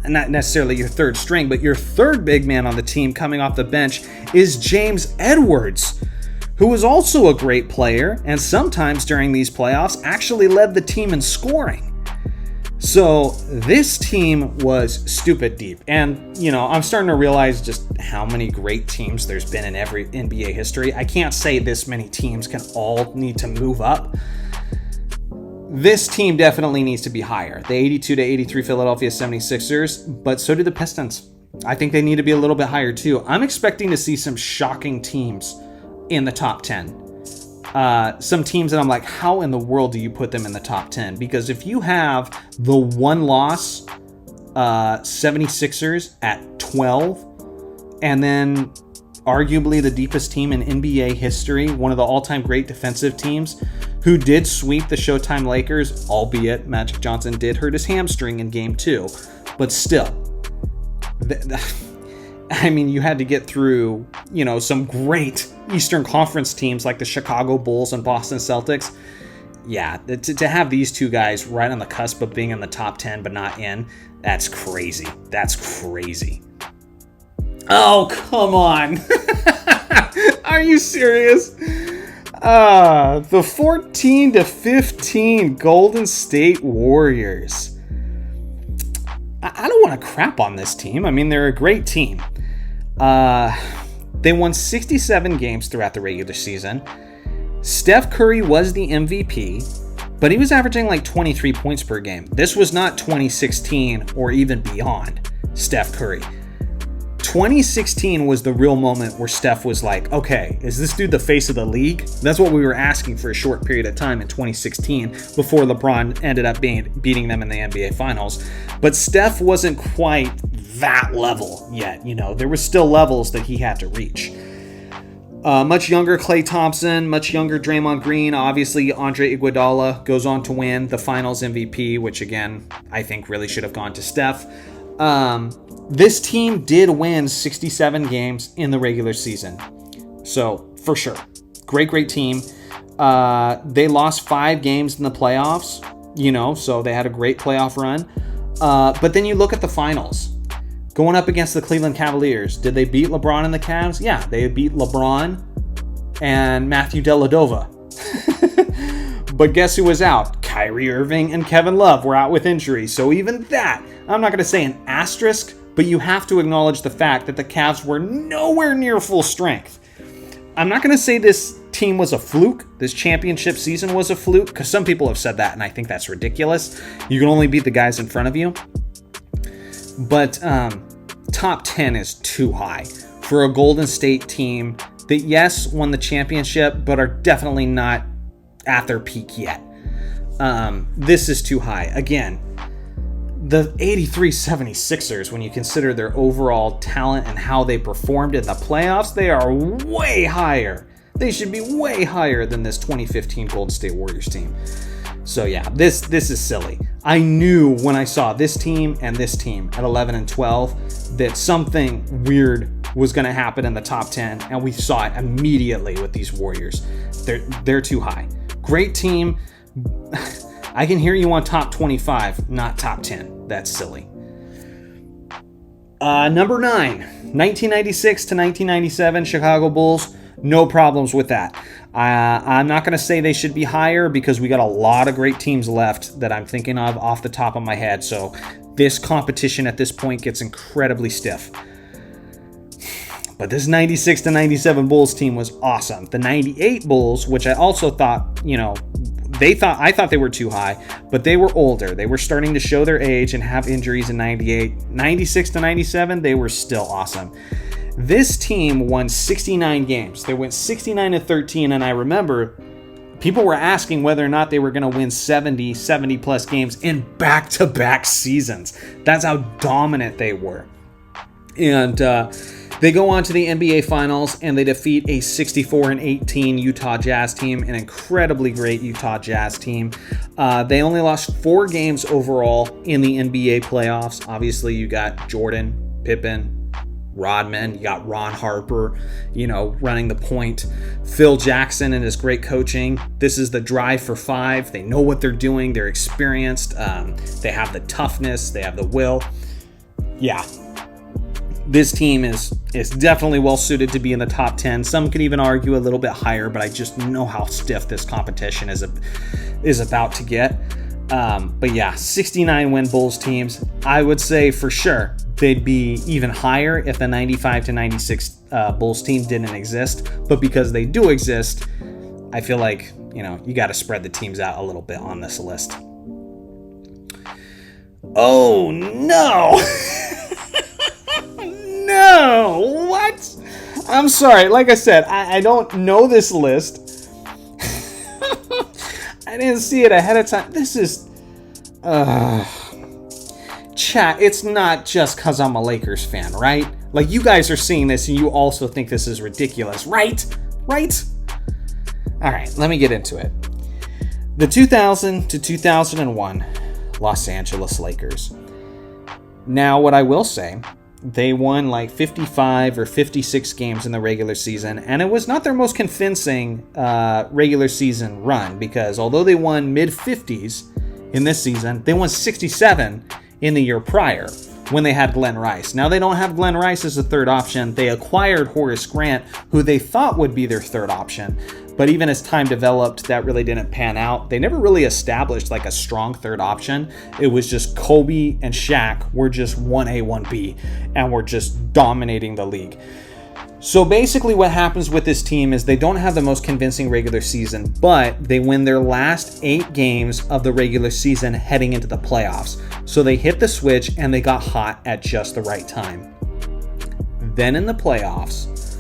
[SPEAKER 1] not necessarily your third string, but your third big man on the team coming off the bench is James Edwards, who was also a great player and sometimes during these playoffs actually led the team in scoring. So this team was stupid deep. And, I'm starting to realize just how many great teams there's been in every NBA history. I can't say this many teams can all need to move up. This team definitely needs to be higher. The 82-83 Philadelphia 76ers, but so do the Pistons. I think they need to be a little bit higher too. I'm expecting to see some shocking teams in the top 10. Some teams that I'm like, how in the world do you put them in the top 10? Because if you have the one-loss 76ers at 12, and then arguably the deepest team in NBA history, one of the all-time great defensive teams, who did sweep the Showtime Lakers, albeit Magic Johnson did hurt his hamstring in Game 2, but still, you had to get through, some great Eastern Conference teams like the Chicago Bulls and Boston Celtics. Yeah, to have these two guys right on the cusp of being in the top 10 but not in, that's crazy. That's crazy. Oh, come on. Are you serious? The 14-15 Golden State Warriors. I don't want to crap on this team. They're a great team. They won 67 games throughout the regular season. Steph Curry was the MVP, but he was averaging like 23 points per game. This was not 2016 or even beyond Steph Curry. 2016 was the real moment where Steph was like, okay, is this dude the face of the league? That's what we were asking for a short period of time in 2016 before LeBron ended up beating them in the NBA Finals. But Steph wasn't quite that level yet. There were still levels that he had to reach. Much younger Klay Thompson, much younger Draymond Green. Obviously, Andre Iguodala goes on to win the Finals MVP, which again, I think really should have gone to Steph. This team did win 67 games in the regular season. So, for sure. Great team. They lost 5 games in the playoffs, so they had a great playoff run. But then you look at the finals. Going up against the Cleveland Cavaliers. Did they beat LeBron and the Cavs? Yeah, they beat LeBron and Matthew Dellavedova. But guess who was out? Kyrie Irving and Kevin Love were out with injury. So even that, I'm not going to say an asterisk, but you have to acknowledge the fact that the Cavs were nowhere near full strength. I'm not going to say this team was a fluke. This championship season was a fluke, because some people have said that, and I think that's ridiculous. You can only beat the guys in front of you. But top 10 is too high for a Golden State team that, yes, won the championship, but are definitely not at their peak yet. This is too high. Again, the 83 76ers, when you consider their overall talent and how they performed in the playoffs, they are way higher. They should be way higher than this 2015 Golden State Warriors team. So yeah, this is silly. I knew when I saw this team and this team at 11 and 12 that something weird was going to happen in the top 10, and we saw it immediately with these Warriors. They're too high. Great team. I can hear you on top 25, not top 10. That's silly. Number 9, 1996 to 1997 Chicago Bulls. No problems with that. I'm not going to say they should be higher because we got a lot of great teams left that I'm thinking of off the top of my head. So this competition at this point gets incredibly stiff. But this 96 to 97 Bulls team was awesome. The 98 Bulls, which I also thought, I thought they were too high, but they were older. They were starting to show their age and have injuries in 98. 96 to 97, they were still awesome. This team won 69 games. They went 69-13, and I remember people were asking whether or not they were going to win 70 plus games in back-to-back seasons. That's how dominant they were. And they go on to the NBA Finals, and they defeat a 64-18 Utah Jazz team, an incredibly great Utah Jazz team. They only lost 4 games overall in the NBA playoffs. Obviously, you got Jordan, Pippen, Rodman, you got Ron Harper, running the point, Phil Jackson and his great coaching. This is the drive for 5. They know what they're doing. They're experienced. They have the toughness. They have the will. Yeah. This team is definitely well suited to be in the top 10. Some could even argue a little bit higher, but I just know how stiff this competition is about to get. But yeah, 69 win Bulls teams. I would say for sure they'd be even higher if the 95 to 96 Bulls team didn't exist. But because they do exist, I feel like, you got to spread the teams out a little bit on this list. Oh, no. No. What? I'm sorry. Like I said, I don't know this list. I didn't see it ahead of time. This is... Chat, it's not just because I'm a Lakers fan, right? Like, you guys are seeing this and you also think this is ridiculous, right? Right? All right, let me get into it. The 2000 to 2001 Los Angeles Lakers. Now, what I will say, they won like 55 or 56 games in the regular season, and it was not their most convincing regular season run, because although they won mid-50s in this season, they won 67 in the year prior when they had Glenn Rice. Now, they don't have Glenn Rice as a third option. They acquired Horace Grant, who they thought would be their third option. But even as time developed, that really didn't pan out. They never really established like a strong third option. It was just Kobe and Shaq were just 1A, 1B, and were just dominating the league. So basically what happens with this team is they don't have the most convincing regular season, but they win their last 8 games of the regular season heading into the playoffs. So they hit the switch and they got hot at just the right time. Then in the playoffs,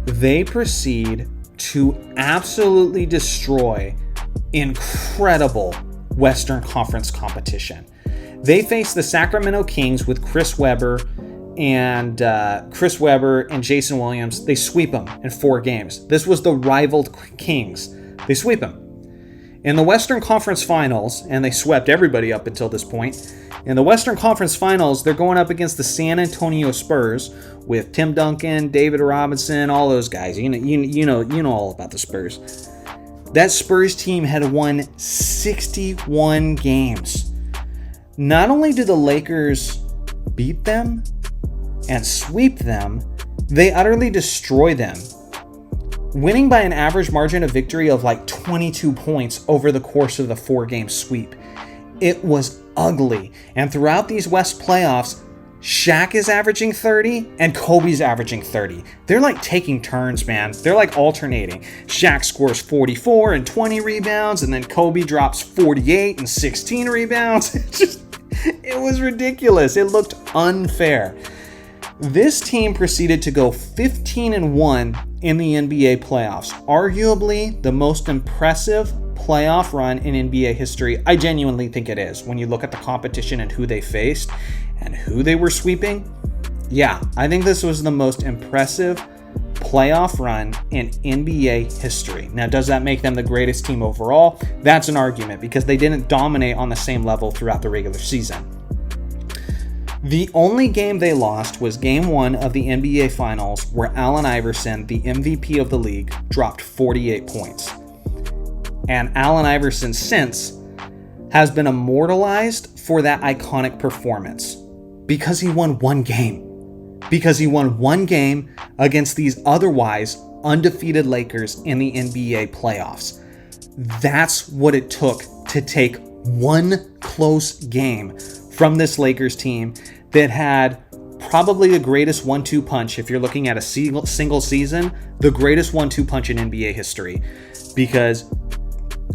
[SPEAKER 1] they proceed to absolutely destroy incredible Western Conference competition. They face the Sacramento Kings with Chris Webber and Jason Williams. They sweep them in 4 games. This was the rivaled Kings. They sweep them. In the Western Conference Finals, and they swept everybody up until this point, in the Western Conference Finals, they're going up against the San Antonio Spurs with Tim Duncan, David Robinson, all those guys. You know all about the Spurs. That Spurs team had won 61 games. Not only did the Lakers beat them and sweep them, they utterly destroy them, winning by an average margin of victory of like 22 points over the course of the 4-game sweep. It was ugly. And throughout these West playoffs, Shaq is averaging 30 and Kobe's averaging 30. They're like taking turns, man. They're like alternating. Shaq scores 44 and 20 rebounds, and then Kobe drops 48 and 16 rebounds. It was ridiculous. It looked unfair. This team proceeded to go 15-1 in the NBA playoffs. Arguably the most impressive playoff run in NBA history. I genuinely think it is. When you look at the competition and who they faced and who they were sweeping, yeah, I think this was the most impressive playoff run in NBA history. Now, does that make them the greatest team overall? That's an argument, because they didn't dominate on the same level throughout the regular season. The only game they lost was Game 1 of the NBA Finals, where Allen Iverson, the MVP of the league, dropped 48 points. And Allen Iverson since has been immortalized for that iconic performance because he won one game. Because he won one game against these otherwise undefeated Lakers in the NBA playoffs. That's what it took to take one close game from this Lakers team that had probably the greatest 1-2 punch. If you're looking at a single season, the greatest 1-2 punch in NBA history, because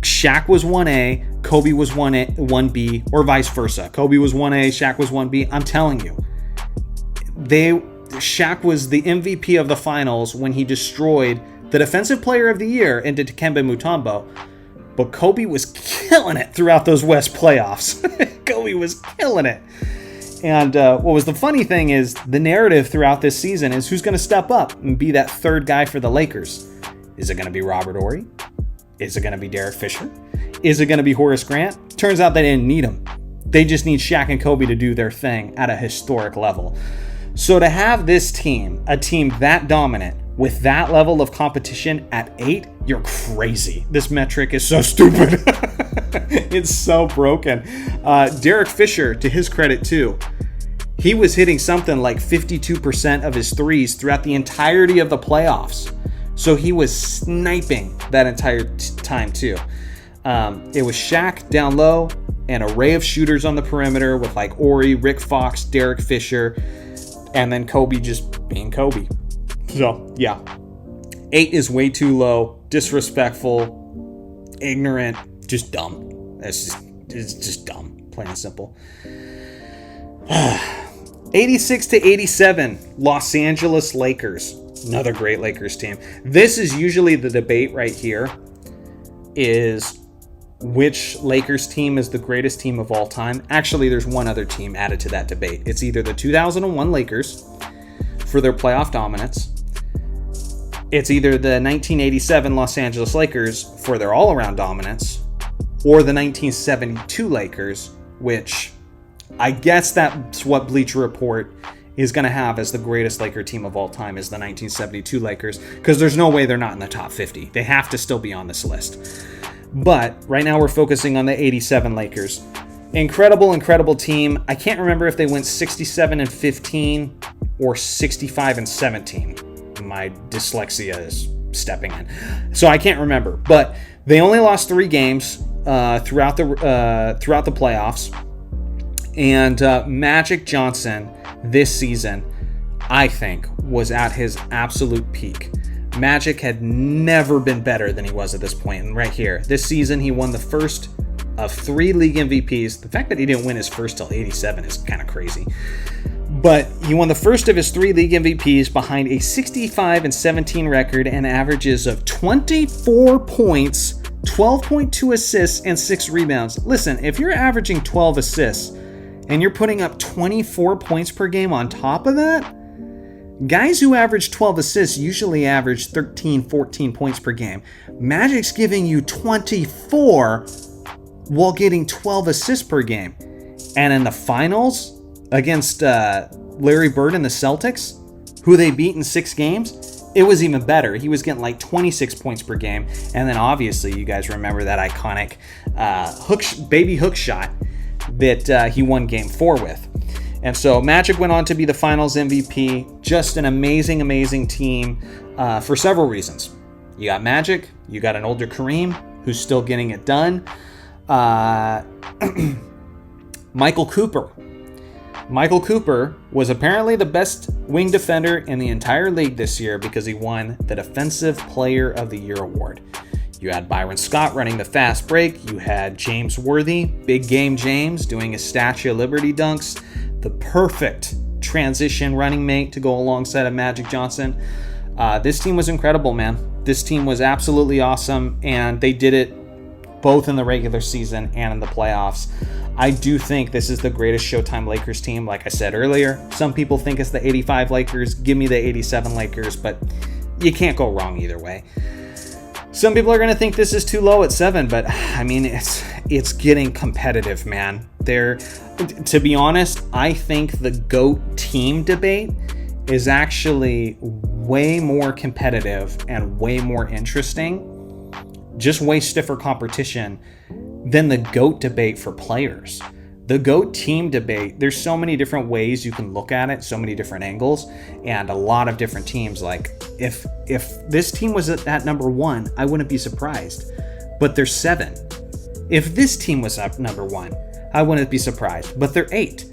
[SPEAKER 1] Shaq was 1A, Kobe was 1B, or vice versa. Kobe was 1A, Shaq was 1B. I'm telling you, Shaq was the MVP of the finals when he destroyed the Defensive Player of the Year into Dikembe Mutombo. But Kobe was killing it throughout those West playoffs. Kobe was killing it. And what was the funny thing is, the narrative throughout this season is who's going to step up and be that third guy for the Lakers. Is it going to be Robert Horry? Is it going to be Derek Fisher? Is it going to be Horace Grant? Turns out they didn't need him. They just need Shaq and Kobe to do their thing at a historic level. So to have this team, a team that dominant, with that level of competition at 8, you're crazy. This metric is so stupid. It's so broken. Derek Fisher, to his credit too, he was hitting something like 52% of his threes throughout the entirety of the playoffs. So he was sniping that entire time too. It was Shaq down low, an array of shooters on the perimeter with like Ori, Rick Fox, Derek Fisher, and then Kobe just being Kobe. So, yeah. 8 is way too low, disrespectful, ignorant, just dumb. It's just dumb, plain and simple. 86 to 87, Los Angeles Lakers. Another great Lakers team. This is usually the debate right here, is which Lakers team is the greatest team of all time. Actually, there's one other team added to that debate. It's either the 2001 Lakers for their playoff dominance. It's either the 1987 Los Angeles Lakers for their all-around dominance, or the 1972 Lakers, which I guess that's what Bleacher Report is going to have as the greatest Laker team of all time, is the 1972 Lakers, because there's no way they're not in the top 50. They have to still be on this list. But right now we're focusing on the 87 Lakers. Incredible team. I can't remember if they went 67-15 or 65-17. My dyslexia is stepping in, so I can't remember. But they only lost 3 games throughout the playoffs. And Magic Johnson this season, I think, was at his absolute peak. Magic had never been better than he was at this point. And right here, this season, he won the first of 3 league MVPs. The fact that he didn't win his first till 87 is kind of crazy. But he won the first of his 3 league MVPs behind a 65-17 record and averages of 24 points, 12.2 assists, and 6 rebounds. Listen, if you're averaging 12 assists and you're putting up 24 points per game on top of that, guys who average 12 assists usually average 13, 14 points per game. Magic's giving you 24 while getting 12 assists per game. And in the finals against Larry Bird and the Celtics, who they beat in 6 games, it was even better. He was getting like 26 points per game. And then obviously you guys remember that iconic baby hook shot that he won game 4 with. And so Magic went on to be the finals MVP. Just an amazing team for several reasons. You got Magic, you got an older Kareem who's still getting it done. Michael Cooper. Michael Cooper was apparently the best wing defender in the entire league this year because he won the Defensive Player of the Year award. You had Byron Scott running the fast break. You had James Worthy, Big Game James, doing his Statue of Liberty dunks. The perfect transition running mate to go alongside of Magic Johnson. This team was incredible, man. This team was absolutely awesome, and they did it both in the regular season and in the playoffs. I do think this is the greatest Showtime Lakers team, like I said earlier. Some people think it's the 85 Lakers. Give me the 87 Lakers, but you can't go wrong either way. Some people are going to think this is too low at 7, but I mean, it's getting competitive, man. To be honest, I think the GOAT team debate is actually way more competitive and way more interesting, just way stiffer competition than the GOAT debate for players. The GOAT team debate, there's so many different ways you can look at it, so many different angles, and a lot of different teams. Like, if this team was at number 1, I wouldn't be surprised. But they're 7. If this team was up number 1, I wouldn't be surprised. But they're 8.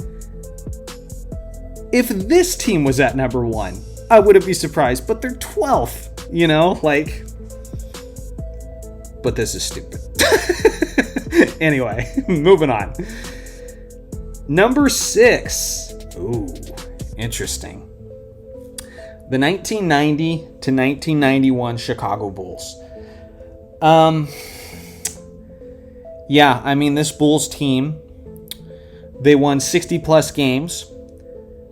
[SPEAKER 1] If this team was at number 1, I wouldn't be surprised. But they're 12th, you know? Like, but this is stupid. Anyway, moving on. Number 6. Ooh, interesting. The 1990 to 1991 Chicago Bulls. Yeah, I mean, this Bulls team, they won 60-plus games.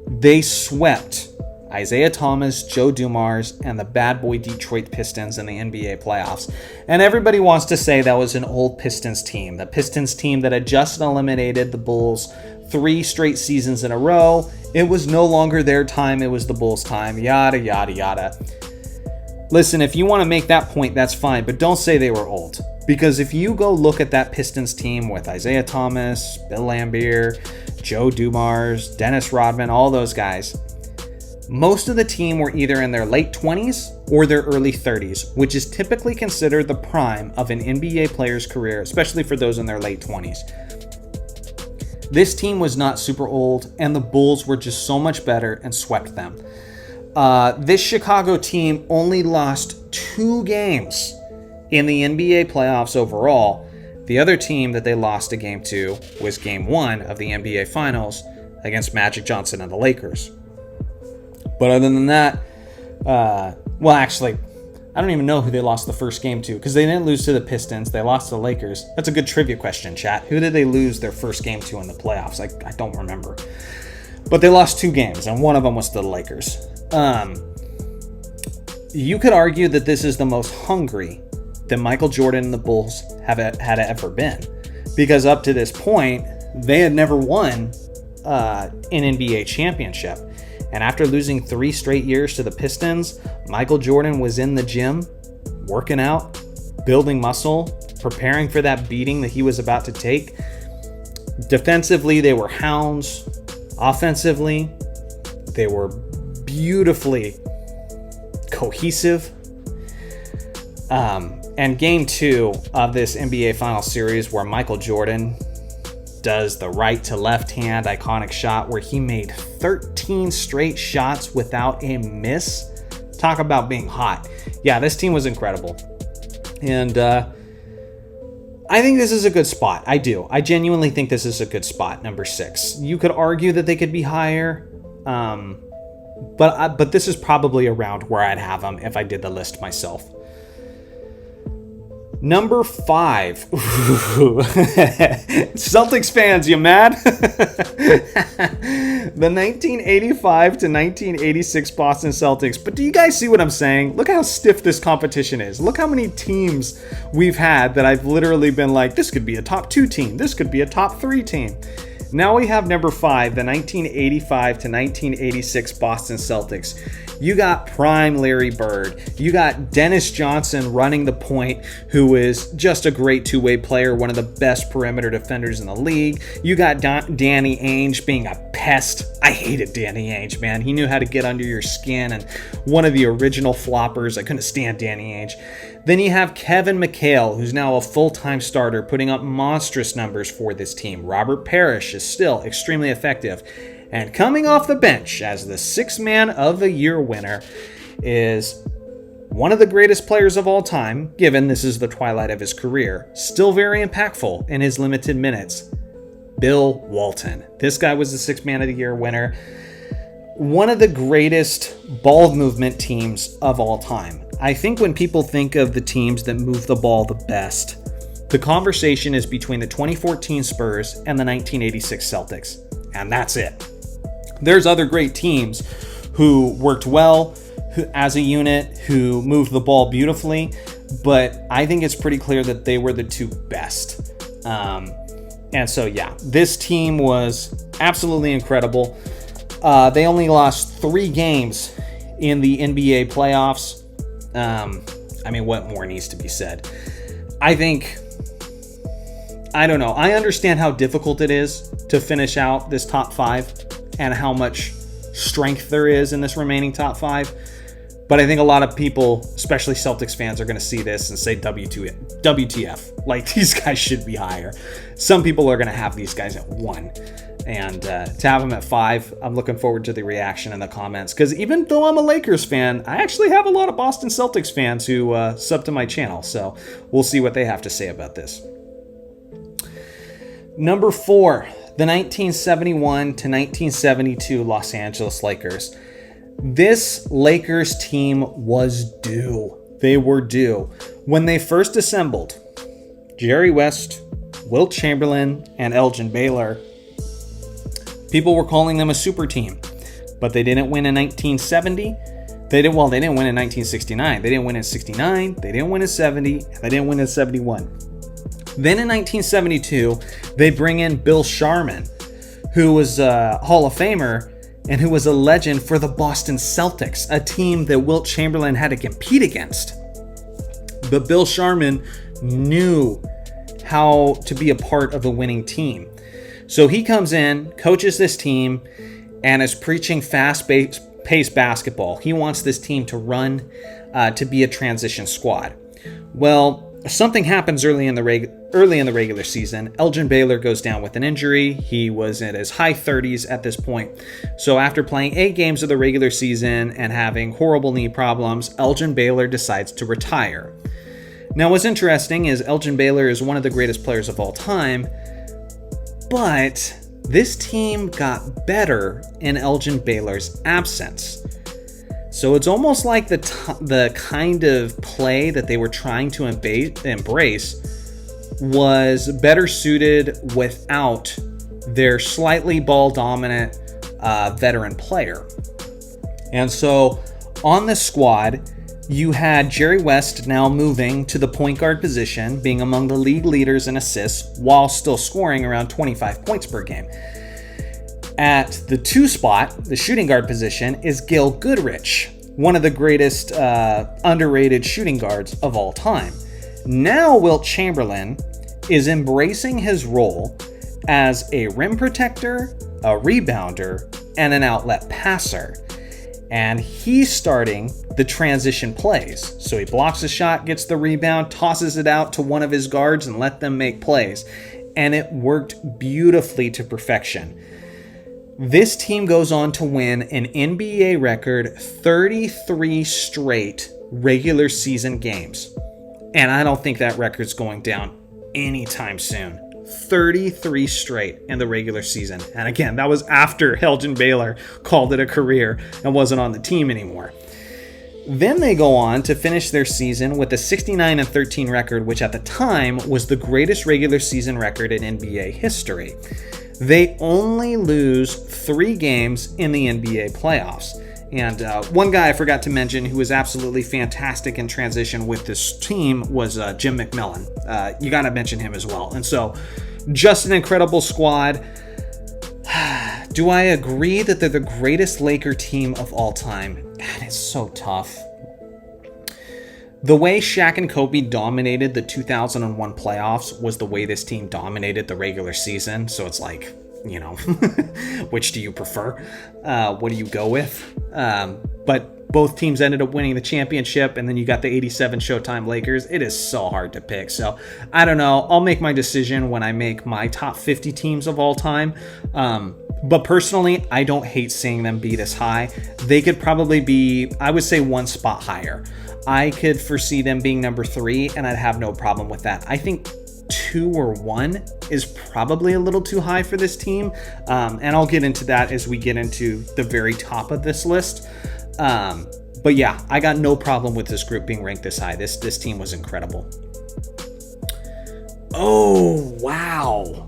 [SPEAKER 1] They swept Isaiah Thomas, Joe Dumars, and the bad boy Detroit Pistons in the NBA playoffs. And everybody wants to say that was an old Pistons team. The Pistons team that had just eliminated the Bulls 3 straight seasons in a row. It was no longer their time, it was the Bulls' time, yada, yada, yada. Listen, if you want to make that point, that's fine, but don't say they were old. Because if you go look at that Pistons team with Isaiah Thomas, Bill Laimbeer, Joe Dumars, Dennis Rodman, all those guys, most of the team were either in their late 20s or their early 30s, which is typically considered the prime of an NBA player's career, especially for those in their late 20s. This team was not super old, and the Bulls were just so much better and swept them. This Chicago team only lost 2 games in the NBA playoffs overall. The other team that they lost a game to was Game 1 of the NBA Finals against Magic Johnson and the Lakers. But other than that, well, actually, I don't even know who they lost the first game to, because they didn't lose to the Pistons. They lost to the Lakers. That's a good trivia question, chat. Who did they lose their first game to in the playoffs? I don't remember. But they lost 2 games, and one of them was to the Lakers. You could argue that this is the most hungry that Michael Jordan and the Bulls had ever been, because up to this point, they had never won an NBA championship. And after losing 3 straight years to the Pistons, Michael Jordan was in the gym, working out, building muscle, preparing for that beating that he was about to take. Defensively, they were hounds. Offensively, they were beautifully cohesive. And Game 2 of this NBA Finals series, where Michael Jordan does the right to left hand iconic shot where he made 13 straight shots without a miss. Talk about being hot. Yeah, this team was incredible. And I think this is a good spot. I do. I genuinely think this is a good spot, number 6. You could argue that they could be higher, but this is probably around where I'd have them if I did the list myself. Number 5. Celtics fans, you mad? The 1985 to 1986 Boston Celtics. But do you guys see what I'm saying? Look how stiff this competition is. Look how many teams we've had that I've literally been like, this could be a top 2 team. This could be a top 3 team. Now we have number 5, the 1985 to 1986 Boston Celtics. You got prime Larry Bird. You got Dennis Johnson running the point, who is just a great two-way player, one of the best perimeter defenders in the league. You got Danny Ainge being a pest. I hated Danny Ainge, man. He knew how to get under your skin, and one of the original floppers. I couldn't stand Danny Ainge. Then you have Kevin McHale, who's now a full-time starter, putting up monstrous numbers for this team. Robert Parrish is still extremely effective. And coming off the bench as the 6th Man of the Year winner is one of the greatest players of all time, given this is the twilight of his career, still very impactful in his limited minutes, Bill Walton. This guy was the 6th Man of the Year winner. One of the greatest ball movement teams of all time. I think when people think of the teams that move the ball the best, the conversation is between the 2014 Spurs and the 1986 Celtics. And that's it. There's other great teams who worked well as a unit, who moved the ball beautifully, but I think it's pretty clear that they were the 2 best. And so, yeah, this team was absolutely incredible. They only lost 3 games in the NBA playoffs. I mean, what more needs to be said? I don't know. I understand how difficult it is to finish out this top 5 and how much strength there is in this remaining top 5. But I think a lot of people, especially Celtics fans, are going to see this and say WTF. Like, these guys should be higher. Some people are going to have these guys at 1. And to have them at 5, I'm looking forward to the reaction in the comments. Because even though I'm a Lakers fan, I actually have a lot of Boston Celtics fans who sub to my channel. So we'll see what they have to say about this. Number 4, the 1971 to 1972 Los Angeles Lakers. This Lakers team was due. They were due. When they first assembled, Jerry West, Wilt Chamberlain, and Elgin Baylor, people were calling them a super team. But they didn't win in 1970. They didn't win in 1969. They didn't win in 69. They didn't win in 70. And they didn't win in 71. Then in 1972, they bring in Bill Sharman who was a Hall of Famer and who was a legend for the Boston Celtics, a team that Wilt Chamberlain had to compete against. But Bill Sharman knew how to be a part of a winning team. So he comes in, coaches this team, and is preaching fast-paced basketball. He wants this team to run, to be a transition squad. Well, something happens early in the regular season. Elgin Baylor goes down with an injury. He was in his high 30s at this point. So after playing 8 games of the regular season and having horrible knee problems, Elgin Baylor decides to retire. Now, what's interesting is Elgin Baylor is one of the greatest players of all time, but this team got better in Elgin Baylor's absence. So it's almost like the kind of play that they were trying to embrace was better suited without their slightly ball-dominant veteran player. And so on this squad, you had Jerry West now moving to the point guard position, being among the league leaders in assists while still scoring around 25 points per game. At the 2 spot, the shooting guard position, is Gil Goodrich, one of the greatest underrated shooting guards of all time. Now Wilt Chamberlain is embracing his role as a rim protector, a rebounder, and an outlet passer. And he's starting the transition plays. So he blocks a shot, gets the rebound, tosses it out to one of his guards, and let them make plays. And it worked beautifully to perfection. This team goes on to win an NBA record 33 straight regular season games. And I don't think that record's going down anytime soon. 33 straight in the regular season. And again, that was after Elgin Baylor called it a career and wasn't on the team anymore. Then they go on to finish their season with a 69-13 record, which at the time was the greatest regular season record in NBA history. They only lose 3 games in the NBA playoffs. And one guy I forgot to mention who was absolutely fantastic in transition with this team was Jim McMillan. You got to mention him as well. And so, just an incredible squad. Do I agree that they're the greatest Laker team of all time? That is so tough. The way Shaq and Kobe dominated the 2001 playoffs was the way this team dominated the regular season. So it's like, you know, which do you prefer? What do you go with? But both teams ended up winning the championship, and then you got the 87 Showtime Lakers. It is so hard to pick. So I don't know. I'll make my decision when I make my top 50 teams of all time. But personally, I don't hate seeing them be this high. They could probably be, I would say, 1 spot higher. I could foresee them being number 3, and I'd have no problem with that. I think 2 or 1 is probably a little too high for this team. And I'll get into that as we get into the very top of this list. But yeah, I got no problem with this group being ranked this high. This team was incredible. Oh, wow.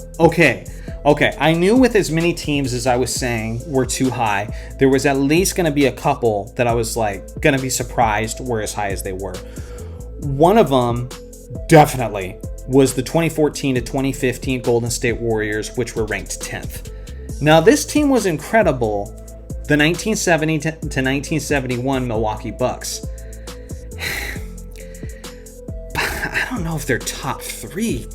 [SPEAKER 1] Okay, I knew with as many teams as I was saying were too high, there was at least going to be a couple that I was like going to be surprised were as high as they were. One of them definitely was the 2014 to 2015 Golden State Warriors, which were ranked 10th. Now, this team was incredible. The 1970 to 1971 Milwaukee Bucks. I don't know if they're top 3.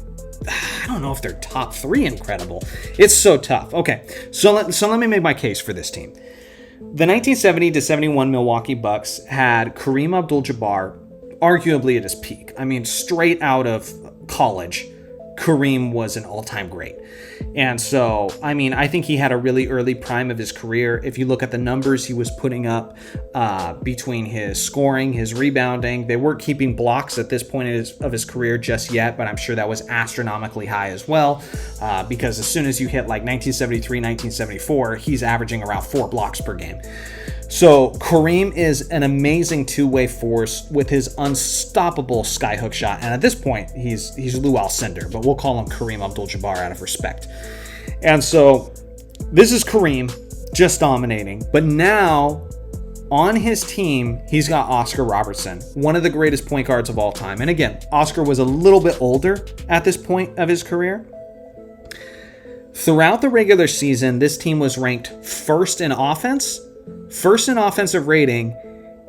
[SPEAKER 1] I don't know if they're top 3 incredible. It's so tough. Okay, so let me make my case for this team. The 1970 to 71 Milwaukee Bucks had Kareem Abdul-Jabbar arguably at his peak. I mean, straight out of college, Kareem was an all-time great. And so, I mean, I think he had a really early prime of his career. If you look at the numbers he was putting up between his scoring, his rebounding, they weren't keeping blocks at this point of his career just yet, but I'm sure that was astronomically high as well, because as soon as you hit like 1973, 1974, he's averaging around 4 blocks per game. So Kareem is an amazing two-way force with his unstoppable skyhook shot. And at this point, he's Lou Alcindor, but we'll call him Kareem Abdul-Jabbar out of respect. And so this is Kareem just dominating. But now on his team, he's got Oscar Robertson, one of the greatest point guards of all time. And again, Oscar was a little bit older at this point of his career. Throughout the regular season, this team was ranked first in offense, first in offensive rating,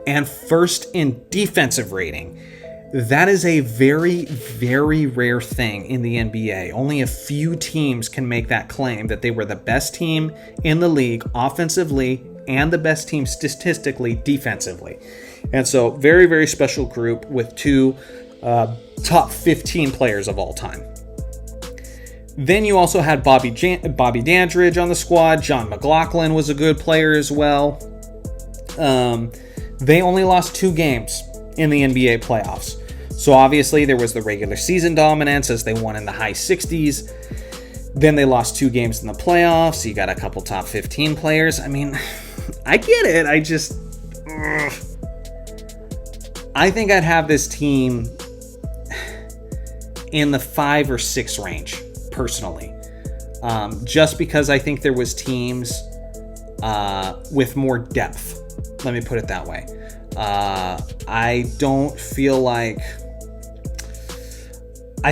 [SPEAKER 1] and first in defensive rating. That is a very, very rare thing in the NBA. Only a few teams can make that claim that they were the best team in the league offensively and the best team statistically defensively. And so very, very special group with two top 15 players of all time. Then you also had Bobby Dandridge on the squad. John McLaughlin was a good player as well. They only lost 2 games in the NBA playoffs. So obviously there was the regular season dominance as they won in the high 60s. Then they lost 2 games in the playoffs. You got a couple top 15 players. I mean, I get it. I think I'd have this team in the 5 or 6 range, personally. Just because I think there was teams with more depth. Let me put it that way. I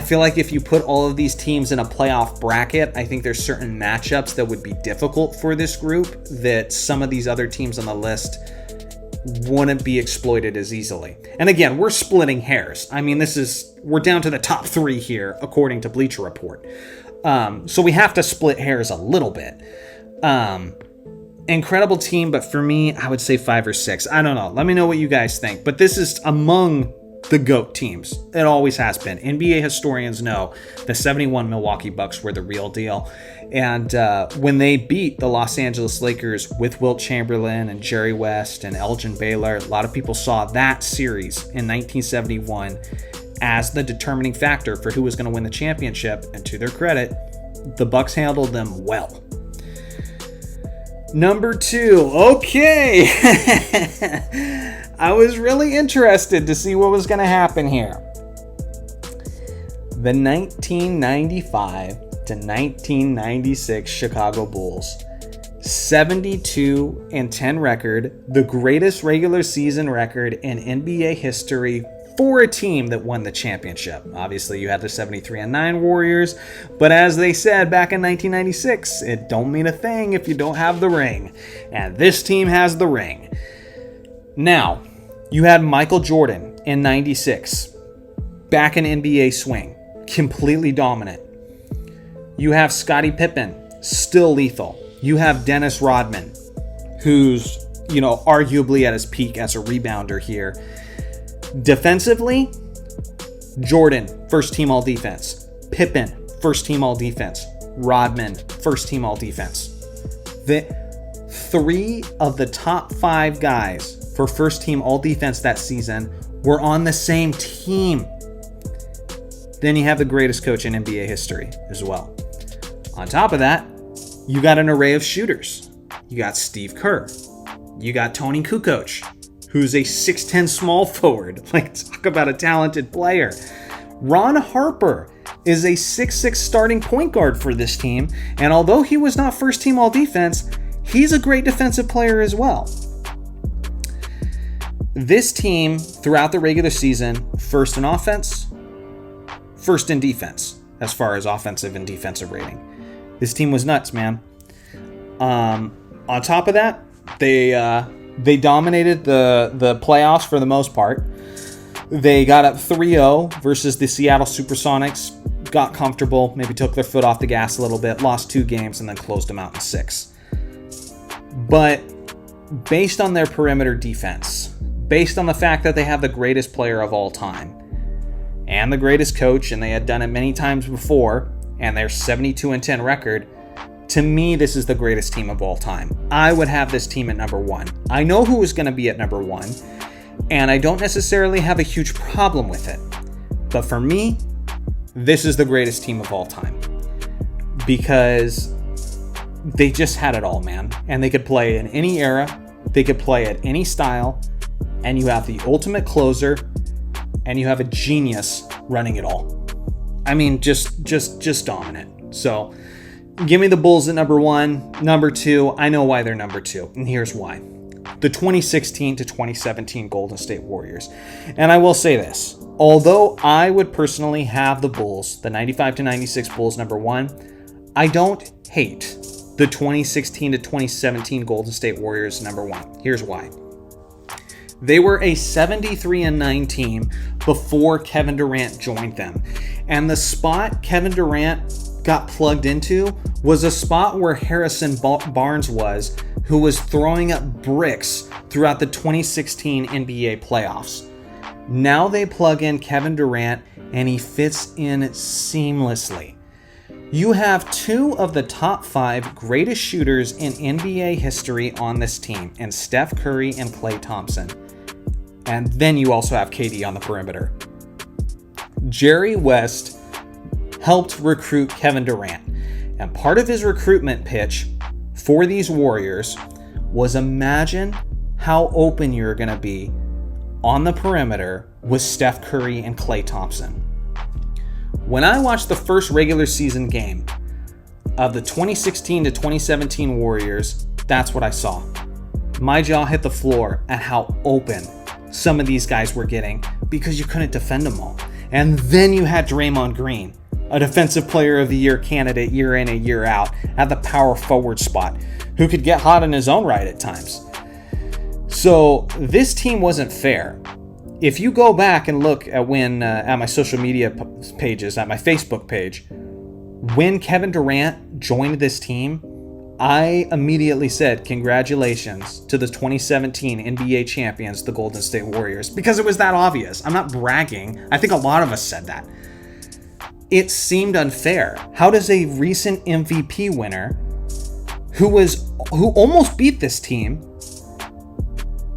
[SPEAKER 1] feel like if you put all of these teams in a playoff bracket, I think there's certain matchups that would be difficult for this group that some of these other teams on the list wouldn't be exploited as easily. And again, we're splitting hairs. I mean, we're down to the top 3 here, according to Bleacher Report. So we have to split hairs a little bit. Incredible team, but for me, I would say 5 or 6. I don't know. Let me know what you guys think. But this is among the GOAT teams. It always has been. NBA historians know the 71 Milwaukee Bucks were the real deal. And when they beat the Los Angeles Lakers with Wilt Chamberlain and Jerry West and Elgin Baylor, a lot of people saw that series in 1971 as the determining factor for who was going to win the championship. And to their credit, the Bucks handled them well. Number 2. Okay. I was really interested to see what was going to happen here. The 1995 to 1996 Chicago Bulls. 72-10 record, the greatest regular season record in NBA history for a team that won the championship. Obviously, you had the 73-9 Warriors, but as they said back in 1996, it don't mean a thing if you don't have the ring. And this team has the ring. Now, you had Michael Jordan in 96, back in NBA swing, completely dominant. You have Scottie Pippen, still lethal. You have Dennis Rodman, who's, arguably at his peak as a rebounder here. Defensively, Jordan, first team all defense. Pippen, first team all defense. Rodman, first team all defense. The 3 of the top 5 guys for first team all defense that season were on the same team. Then you have the greatest coach in NBA history as well. On top of that, you got an array of shooters. You got Steve Kerr. You got Tony Kukoc, who's a 6'10 small forward. Talk about a talented player. Ron Harper is a 6'6 starting point guard for this team, and although he was not first team all defense, he's a great defensive player as well. This team, throughout the regular season, first in offense, first in defense, as far as offensive and defensive rating. This team was nuts, man. On top of that, they dominated the playoffs for the most part. They got up 3-0 versus the Seattle Supersonics, got comfortable, maybe took their foot off the gas a little bit, lost 2 games, and then closed them out in 6. But based on their perimeter defense, based on the fact that they have the greatest player of all time and the greatest coach, and they had done it many times before, and their 72-10 record, to me, this is the greatest team of all time. I would have this team at number 1. I know who is going to be at number 1, and I don't necessarily have a huge problem with it. But for me, this is the greatest team of all time. Because they just had it all, man. And they could play in any era. They could play at any style. And you have the ultimate closer. And you have a genius running it all. I mean, just dominant. So, give me the Bulls at number 1. Number 2, I know why they're number 2. And here's why. The 2016 to 2017 Golden State Warriors. And I will say this. Although I would personally have the Bulls, the 95 to 96 Bulls number 1, I don't hate the 2016 to 2017 Golden State Warriors number one. Here's why. They were a 73-9 team before Kevin Durant joined them. And the spot Kevin Durant got plugged into was a spot where Harrison Barnes was, who was throwing up bricks throughout the 2016 NBA playoffs. Now they plug in Kevin Durant and he fits in seamlessly. You have two of the top 5 greatest shooters in NBA history on this team, and Steph Curry and Klay Thompson. And then you also have KD on the perimeter. Jerry West helped recruit Kevin Durant. And part of his recruitment pitch for these Warriors was, imagine how open you're going to be on the perimeter with Steph Curry and Klay Thompson. When I watched the first regular season game of the 2016 to 2017 Warriors, that's what I saw. My jaw hit the floor at how open some of these guys were getting because you couldn't defend them all. And then you had Draymond Green, a Defensive Player of the Year candidate year in and year out at the power forward spot, who could get hot in his own right at times. So this team wasn't fair. If you go back and look at when, at my social media pages, at my Facebook page, when Kevin Durant joined this team, I immediately said, congratulations to the 2017 NBA champions, the Golden State Warriors, because it was that obvious. I'm not bragging. I think a lot of us said that. It seemed unfair. How does a recent MVP winner who almost beat this team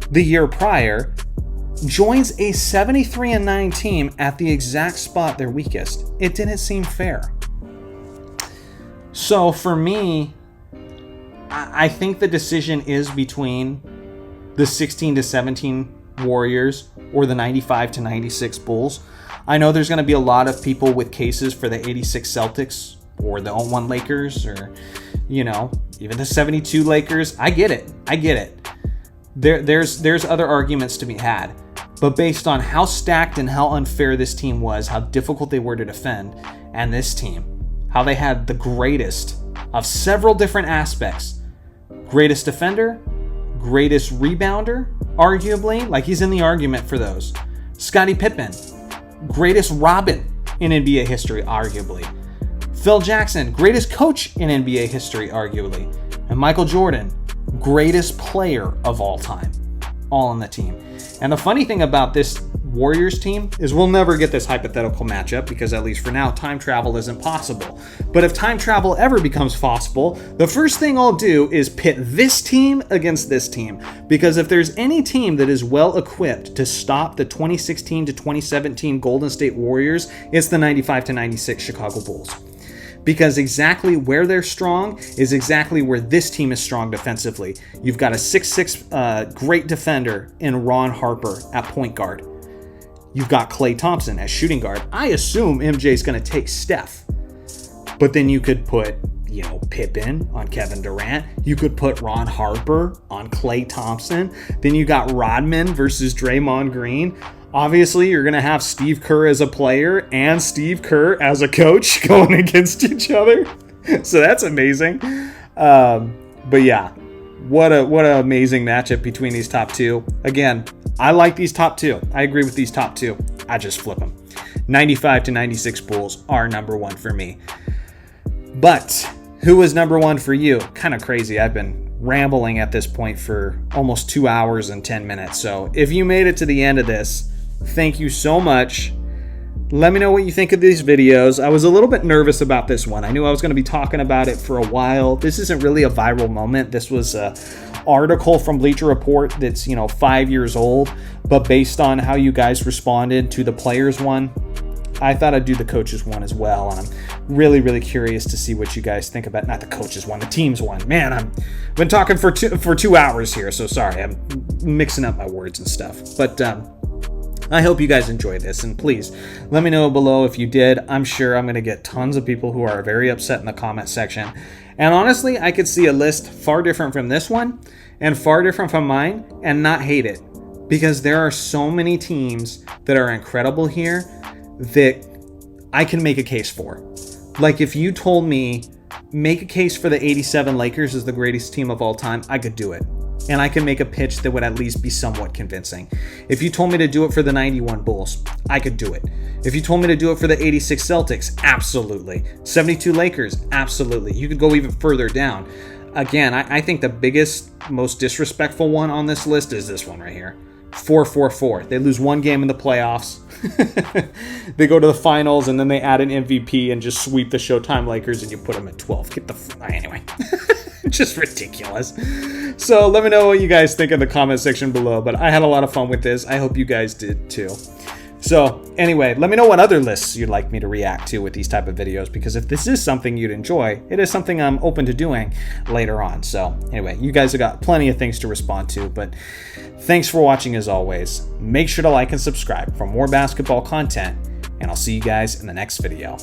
[SPEAKER 1] the year prior joins a 73-9 team at the exact spot they're weakest? It didn't seem fair. So for me, I think the decision is between the 16 to 17 Warriors or the 95 to 96 Bulls. I know there's going to be a lot of people with cases for the 86 Celtics or the 01 Lakers, or, even the 72 Lakers. I get it. There's other arguments to be had. But based on how stacked and how unfair this team was, how difficult they were to defend, and this team, how they had the greatest of several different aspects. Greatest defender, greatest rebounder, arguably, like he's in the argument for those. Scottie Pippen, greatest Robin in NBA history, arguably. Phil Jackson, greatest coach in NBA history, arguably. And Michael Jordan, greatest player of all time, all on the team. And the funny thing about this Warriors team is we'll never get this hypothetical matchup because, at least for now, time travel isn't possible. But if time travel ever becomes possible, the first thing I'll do is pit this team against this team. Because if there's any team that is well equipped to stop the 2016 to 2017 Golden State Warriors, it's the 95 to 96 Chicago Bulls. Because exactly where they're strong is exactly where this team is strong defensively. You've got a 6'6" great defender in Ron Harper at point guard. You've got Klay Thompson as shooting guard. I assume MJ's going to take Steph. But then you could put, Pippen on Kevin Durant. You could put Ron Harper on Klay Thompson. Then you got Rodman versus Draymond Green. Obviously, you're going to have Steve Kerr as a player and Steve Kerr as a coach going against each other. So that's amazing. But yeah, what an amazing matchup between these top two. Again, I like these top two. I agree with these top two. I just flip them. 95 to 96 Bulls are number one for me. But who was number one for you? Kind of crazy. I've been rambling at this point for almost 2 hours and 10 minutes. So if you made it to the end of this, thank you so much. Let me know what you think of these videos. I was a little bit nervous about this one. I knew I was going to be talking about it for a while. This isn't really a viral moment. This was an article from Bleacher Report that's, 5 years old. But based on how you guys responded to the players one, I thought I'd do the coaches one as well. And I'm really, really curious to see what you guys think about, not the coaches one, the teams one. Man, I've been talking for 2 hours here, so sorry. I'm mixing up my words and stuff. But I hope you guys enjoyed this, and please let me know below if you did. I'm sure I'm going to get tons of people who are very upset in the comment section. And honestly, I could see a list far different from this one and far different from mine and not hate it, because there are so many teams that are incredible here that I can make a case for. Like if you told me make a case for the 87 Lakers as the greatest team of all time, I could do it. And I can make a pitch that would at least be somewhat convincing. If you told me to do it for the 91 Bulls, I could do it. If you told me to do it for the 86 Celtics, absolutely. 72 Lakers, absolutely. You could go even further down. Again, I think the biggest, most disrespectful one on this list is this one right here. 4-4-4. They lose one game in the playoffs. They go to the finals, and then they add an MVP and just sweep the Showtime Lakers, and you put them at 12. Anyway. Just ridiculous. So let me know what you guys think in the comment section below. But I had a lot of fun with this. I hope you guys did too. So anyway, let me know what other lists you'd like me to react to with these type of videos, because if this is something you'd enjoy, it is something I'm open to doing later on. So anyway, you guys have got plenty of things to respond to, but thanks for watching as always. Make sure to like and subscribe for more basketball content, and I'll see you guys in the next video.